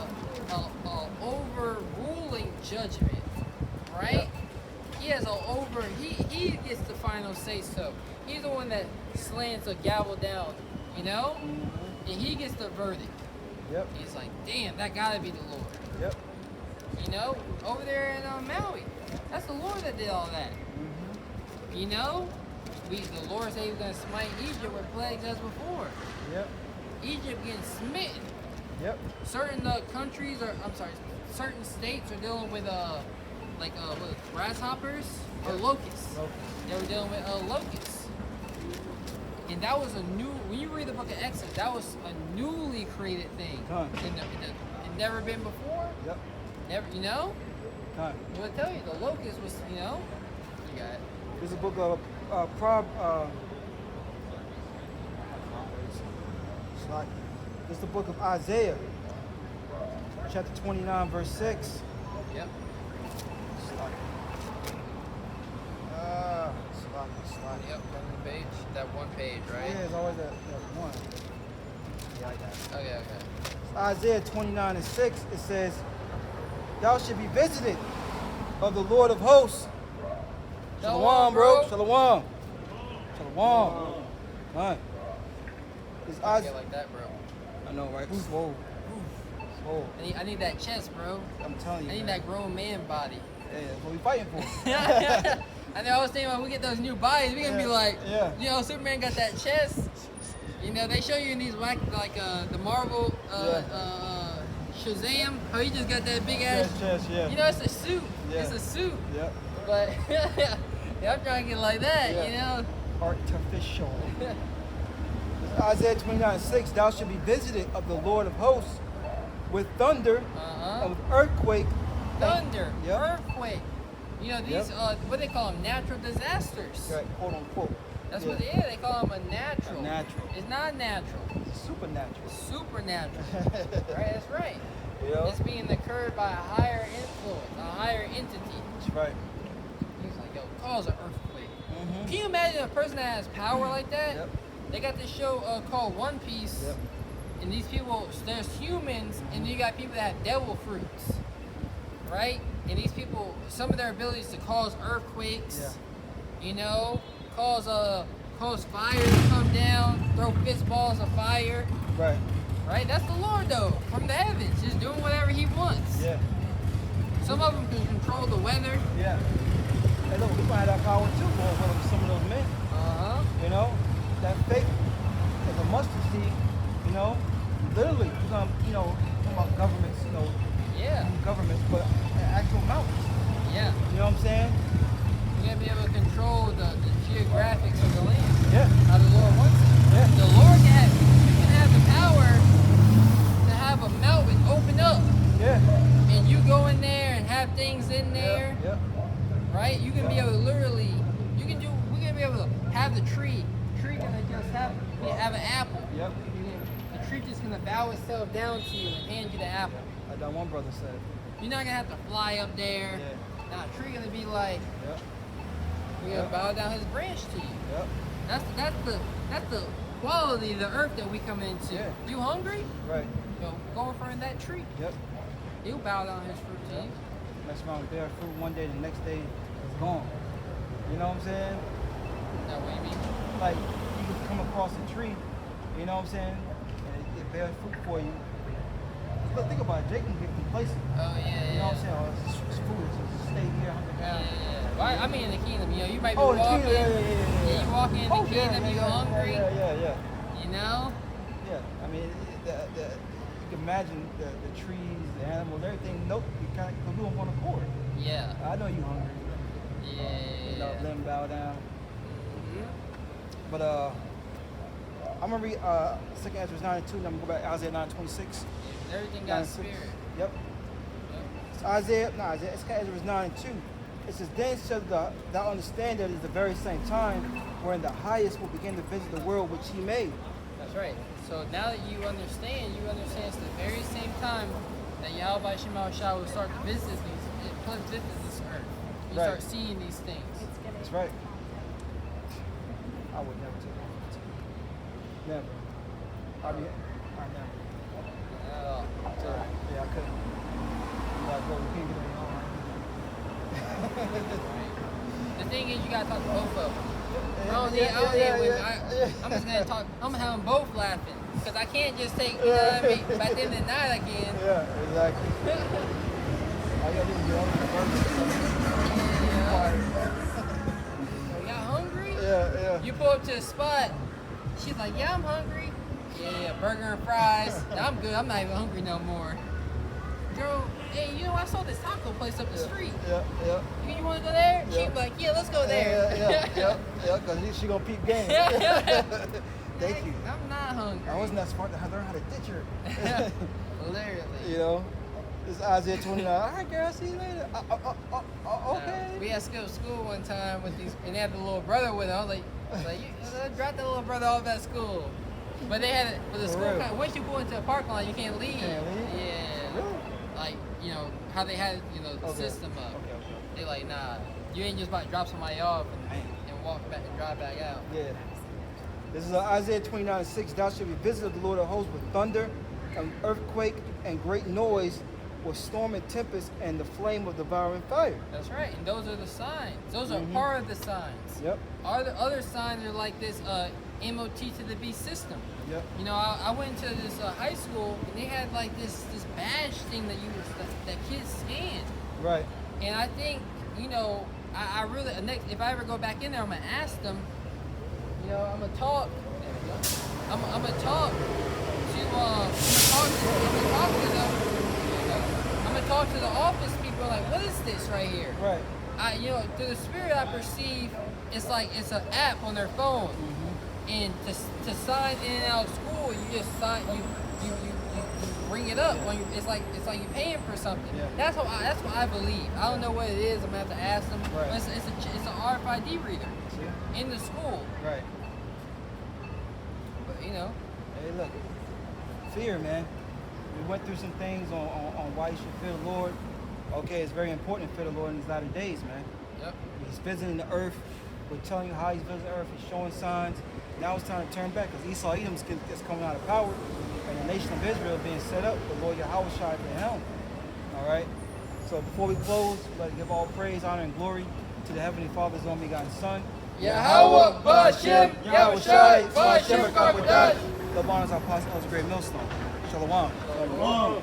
[SPEAKER 2] overruling judgment. Right? He has he gets the final say so. He's the one that slants the gavel down, you know?
[SPEAKER 1] Mm-hmm.
[SPEAKER 2] And he gets the verdict.
[SPEAKER 1] Yep.
[SPEAKER 2] He's like, damn, that gotta be the Lord.
[SPEAKER 1] Yep.
[SPEAKER 2] You know? Over there in Maui. That's the Lord that did all that.
[SPEAKER 1] Mm-hmm.
[SPEAKER 2] You know? The Lord said he was gonna smite Egypt with plagues as before.
[SPEAKER 1] Yep.
[SPEAKER 2] Egypt getting smitten.
[SPEAKER 1] Yep.
[SPEAKER 2] Certain countries certain states are dealing with what, grasshoppers or locusts. They were dealing with locusts. And that was when you read the book of Exodus, that was a newly created thing. It never been before.
[SPEAKER 1] Yep.
[SPEAKER 2] Never, you know?
[SPEAKER 1] Time.
[SPEAKER 2] What I tell you, the locust was, you know? You got it.
[SPEAKER 1] There's a book of It's the book of Isaiah, chapter 29, verse 6.
[SPEAKER 2] Yep. Yep, on the page. That one page, right?
[SPEAKER 1] Yeah, it's always that one. Yeah, like that.
[SPEAKER 2] Okay.
[SPEAKER 1] Isaiah 29 and 6, it says, thou shalt be visited of the Lord of hosts. Shalom, bro. Shalom. Shalom. Right. It's
[SPEAKER 2] I get like that, bro.
[SPEAKER 1] I know, right? Whoa. Whoa.
[SPEAKER 2] I need that chest, bro.
[SPEAKER 1] I'm telling you.
[SPEAKER 2] I need
[SPEAKER 1] man.
[SPEAKER 2] that grown man body.
[SPEAKER 1] Yeah, that's what we fighting for.
[SPEAKER 2] I know I was thinking when we get those new bodies, we're gonna be like, you know, Superman got that chest. You know, they show you in these the Marvel Shazam, how he just got that big ass
[SPEAKER 1] chest, yeah.
[SPEAKER 2] You know, it's a suit.
[SPEAKER 1] Yeah.
[SPEAKER 2] It's a suit.
[SPEAKER 1] Yep.
[SPEAKER 2] But yeah, I'm trying to get like that,
[SPEAKER 1] Yeah.
[SPEAKER 2] you know.
[SPEAKER 1] Artificial. Isaiah 29:6, thou shalt be visited of the Lord of hosts with thunder and with earthquake.
[SPEAKER 2] Thunder,
[SPEAKER 1] Yep.
[SPEAKER 2] earthquake. You know, these, what they call them, natural disasters.
[SPEAKER 1] Right, quote unquote.
[SPEAKER 2] That's what they call them, a natural.
[SPEAKER 1] A natural.
[SPEAKER 2] It's not natural.
[SPEAKER 1] It's supernatural.
[SPEAKER 2] Supernatural. Right, that's right.
[SPEAKER 1] Yeah.
[SPEAKER 2] It's being occurred by a higher influence, a higher entity.
[SPEAKER 1] That's right.
[SPEAKER 2] He's like, yo, cause an earthquake.
[SPEAKER 1] Mm-hmm.
[SPEAKER 2] Can you imagine a person that has power like that?
[SPEAKER 1] Yep.
[SPEAKER 2] They got this show called One Piece.
[SPEAKER 1] Yep.
[SPEAKER 2] And these people, there's humans, and then you got people that have devil fruits. Right? And these people, some of their abilities to cause earthquakes, you know, cause fire to come down, throw fist balls of fire.
[SPEAKER 1] Right.
[SPEAKER 2] Right? That's the Lord, though, from the heavens, just doing whatever he wants.
[SPEAKER 1] Yeah.
[SPEAKER 2] Some of them can control the weather.
[SPEAKER 1] Yeah. And look, we might have that power too, with some of those men.
[SPEAKER 2] Uh-huh.
[SPEAKER 1] You know, that faith as a mustard seed, you know, literally, you know, talking about governments, you know,
[SPEAKER 2] Yeah.
[SPEAKER 1] governments, but actual mountains.
[SPEAKER 2] Yeah.
[SPEAKER 1] You know what I'm saying?
[SPEAKER 2] You're going to be able to control the geographics of the land.
[SPEAKER 1] Yeah.
[SPEAKER 2] How the Lord wants it.
[SPEAKER 1] Yeah.
[SPEAKER 2] The Lord can have the power to have a mountain open up.
[SPEAKER 1] Yeah.
[SPEAKER 2] And you go in there and have things in there.
[SPEAKER 1] Yeah.
[SPEAKER 2] Right? You can be able to literally, we're going to be able to have the tree. The tree going to just have an apple.
[SPEAKER 1] Yep.
[SPEAKER 2] The tree just going to bow itself down to you and hand you the apple.
[SPEAKER 1] Like that one brother said.
[SPEAKER 2] You're not going to have to fly up there.
[SPEAKER 1] Yeah.
[SPEAKER 2] Nah, the tree going to be like,
[SPEAKER 1] Yep.
[SPEAKER 2] we're going to bow down his branch to you.
[SPEAKER 1] Yep.
[SPEAKER 2] That's the quality of the earth that we come into.
[SPEAKER 1] Yeah.
[SPEAKER 2] You hungry?
[SPEAKER 1] Right.
[SPEAKER 2] Yo, go in front of that tree.
[SPEAKER 1] Yep.
[SPEAKER 2] He'll bow down his fruit to you.
[SPEAKER 1] Mess around with bear fruit one day, the next day it's gone. You know what I'm saying?
[SPEAKER 2] That what you mean?
[SPEAKER 1] Like you can come across a tree, you know what I'm saying, and it bears fruit for you. But think about it, Jake can get complacent.
[SPEAKER 2] Oh yeah, yeah.
[SPEAKER 1] You know what I'm saying? Oh, it's foolish to stay here.
[SPEAKER 2] Yeah. Well, I mean in the kingdom, you know, you might be
[SPEAKER 1] Oh,
[SPEAKER 2] walking.
[SPEAKER 1] the kingdom, yeah.
[SPEAKER 2] You walking in the kingdom, you hungry.
[SPEAKER 1] Yeah.
[SPEAKER 2] You know?
[SPEAKER 1] Yeah. I mean, you can imagine the trees, the animals, everything. Nope, you kind of do them on accord.
[SPEAKER 2] Yeah.
[SPEAKER 1] I know you hungry.
[SPEAKER 2] Yeah.
[SPEAKER 1] Let them bow down.
[SPEAKER 2] Mm-hmm.
[SPEAKER 1] But I'm gonna read 2 Ezra 9 and 2. Then I'm gonna go back to Isaiah 9:26.
[SPEAKER 2] Everything
[SPEAKER 1] 9
[SPEAKER 2] got
[SPEAKER 1] and 6.
[SPEAKER 2] spirit.
[SPEAKER 1] Yep. It's Isaiah. It's Ezra 9 and 2. It says, "Then shall thou understand that it is the very same time wherein the highest will begin to visit the world which he made."
[SPEAKER 2] That's right. So now that you understand it's the very same time that Yahweh Shema Shah will start to visit this earth. You
[SPEAKER 1] Right.
[SPEAKER 2] start seeing these things.
[SPEAKER 1] That's right. I would never take it. Never. I never.
[SPEAKER 2] Oh, it's all right.
[SPEAKER 1] Yeah, I couldn't. Like, bro, we can't get it on.
[SPEAKER 2] The thing is, you gotta talk to both of them. I'm just gonna talk. I'm gonna have them both laughing because I can't just take. You know what I mean? But at the end of the night, I can.
[SPEAKER 1] Yeah, exactly. All you gotta do is get
[SPEAKER 2] Oh, y'all hungry?
[SPEAKER 1] Yeah.
[SPEAKER 2] You pull up to a spot. She's like, "Yeah, I'm hungry." Yeah, burger and fries. I'm good. I'm not even hungry no more. Girl, hey, you know I saw this taco place up the street.
[SPEAKER 1] Yeah.
[SPEAKER 2] You want to go there?
[SPEAKER 1] Yeah.
[SPEAKER 2] She's like, "Yeah, let's go there."
[SPEAKER 1] Yeah, because she gonna peep game.
[SPEAKER 2] Yeah.
[SPEAKER 1] Thank you.
[SPEAKER 2] I'm not hungry.
[SPEAKER 1] I wasn't that smart to learn how to ditch her.
[SPEAKER 2] Literally.
[SPEAKER 1] You know, this is Isaiah 29. All right, girl, see you later. Okay.
[SPEAKER 2] We had to go to school one time with these, and they had the little brother with them. I was like, you drop that little brother off at school. But they had it for the
[SPEAKER 1] For
[SPEAKER 2] school.
[SPEAKER 1] real?
[SPEAKER 2] Once you go into a parking lot, you can't leave.
[SPEAKER 1] Can't leave?
[SPEAKER 2] Yeah.
[SPEAKER 1] Really?
[SPEAKER 2] Like, you know how they had, the
[SPEAKER 1] Okay.
[SPEAKER 2] system up.
[SPEAKER 1] Okay.
[SPEAKER 2] They like, nah, you ain't just about to drop somebody off and walk back and drive back out.
[SPEAKER 1] Yeah. This is Isaiah 29:6. Thou shalt be visited of the Lord of hosts with thunder, an earthquake, and great noise, with storm and tempest, and the flame of devouring fire.
[SPEAKER 2] That's right, and those are the signs. Those are
[SPEAKER 1] Mhm.
[SPEAKER 2] part of the signs.
[SPEAKER 1] Yep.
[SPEAKER 2] The other signs are like this MOT to the B system.
[SPEAKER 1] Yep.
[SPEAKER 2] You know, I went to this high school and they had like this badge thing that that kids scan.
[SPEAKER 1] Right.
[SPEAKER 2] And I think, I really if I ever go back in there, I'm gonna ask them. I'm gonna talk. There we go. I'm gonna talk to them. I'm gonna talk to the office people. Like, what is this right here?
[SPEAKER 1] Right.
[SPEAKER 2] Through the spirit, I perceive it's like it's an app on their phone.
[SPEAKER 1] Mm-hmm.
[SPEAKER 2] And to sign in and out of school, you just sign you bring it up when it's like you're paying for something.
[SPEAKER 1] Yeah.
[SPEAKER 2] That's what I believe. I don't know what it is. I'm gonna have to ask them.
[SPEAKER 1] Right.
[SPEAKER 2] But it's an RFID reader
[SPEAKER 1] See?
[SPEAKER 2] in the school.
[SPEAKER 1] Right.
[SPEAKER 2] But
[SPEAKER 1] Hey, look. Fear, man. We went through some things on why you should fear the Lord. Okay, it's very important to fear the Lord in these latter days, man.
[SPEAKER 2] Yep.
[SPEAKER 1] He's visiting the earth. We're telling you how he's visiting the earth. He's showing signs. Now it's time to turn back because Esau Edom is coming out of power, and the nation of Israel being set up with Lord Yahweh Shai at the helm. All right. So before we close, let's give all praise, honor, and glory to the Heavenly Father's only begotten Son.
[SPEAKER 2] Yahweh, Ba'ashem, Yahweh Shai, Ba'ashem, Kabbalah.
[SPEAKER 1] The bonus apostle of the great millstone. Shalom.
[SPEAKER 3] Shalom.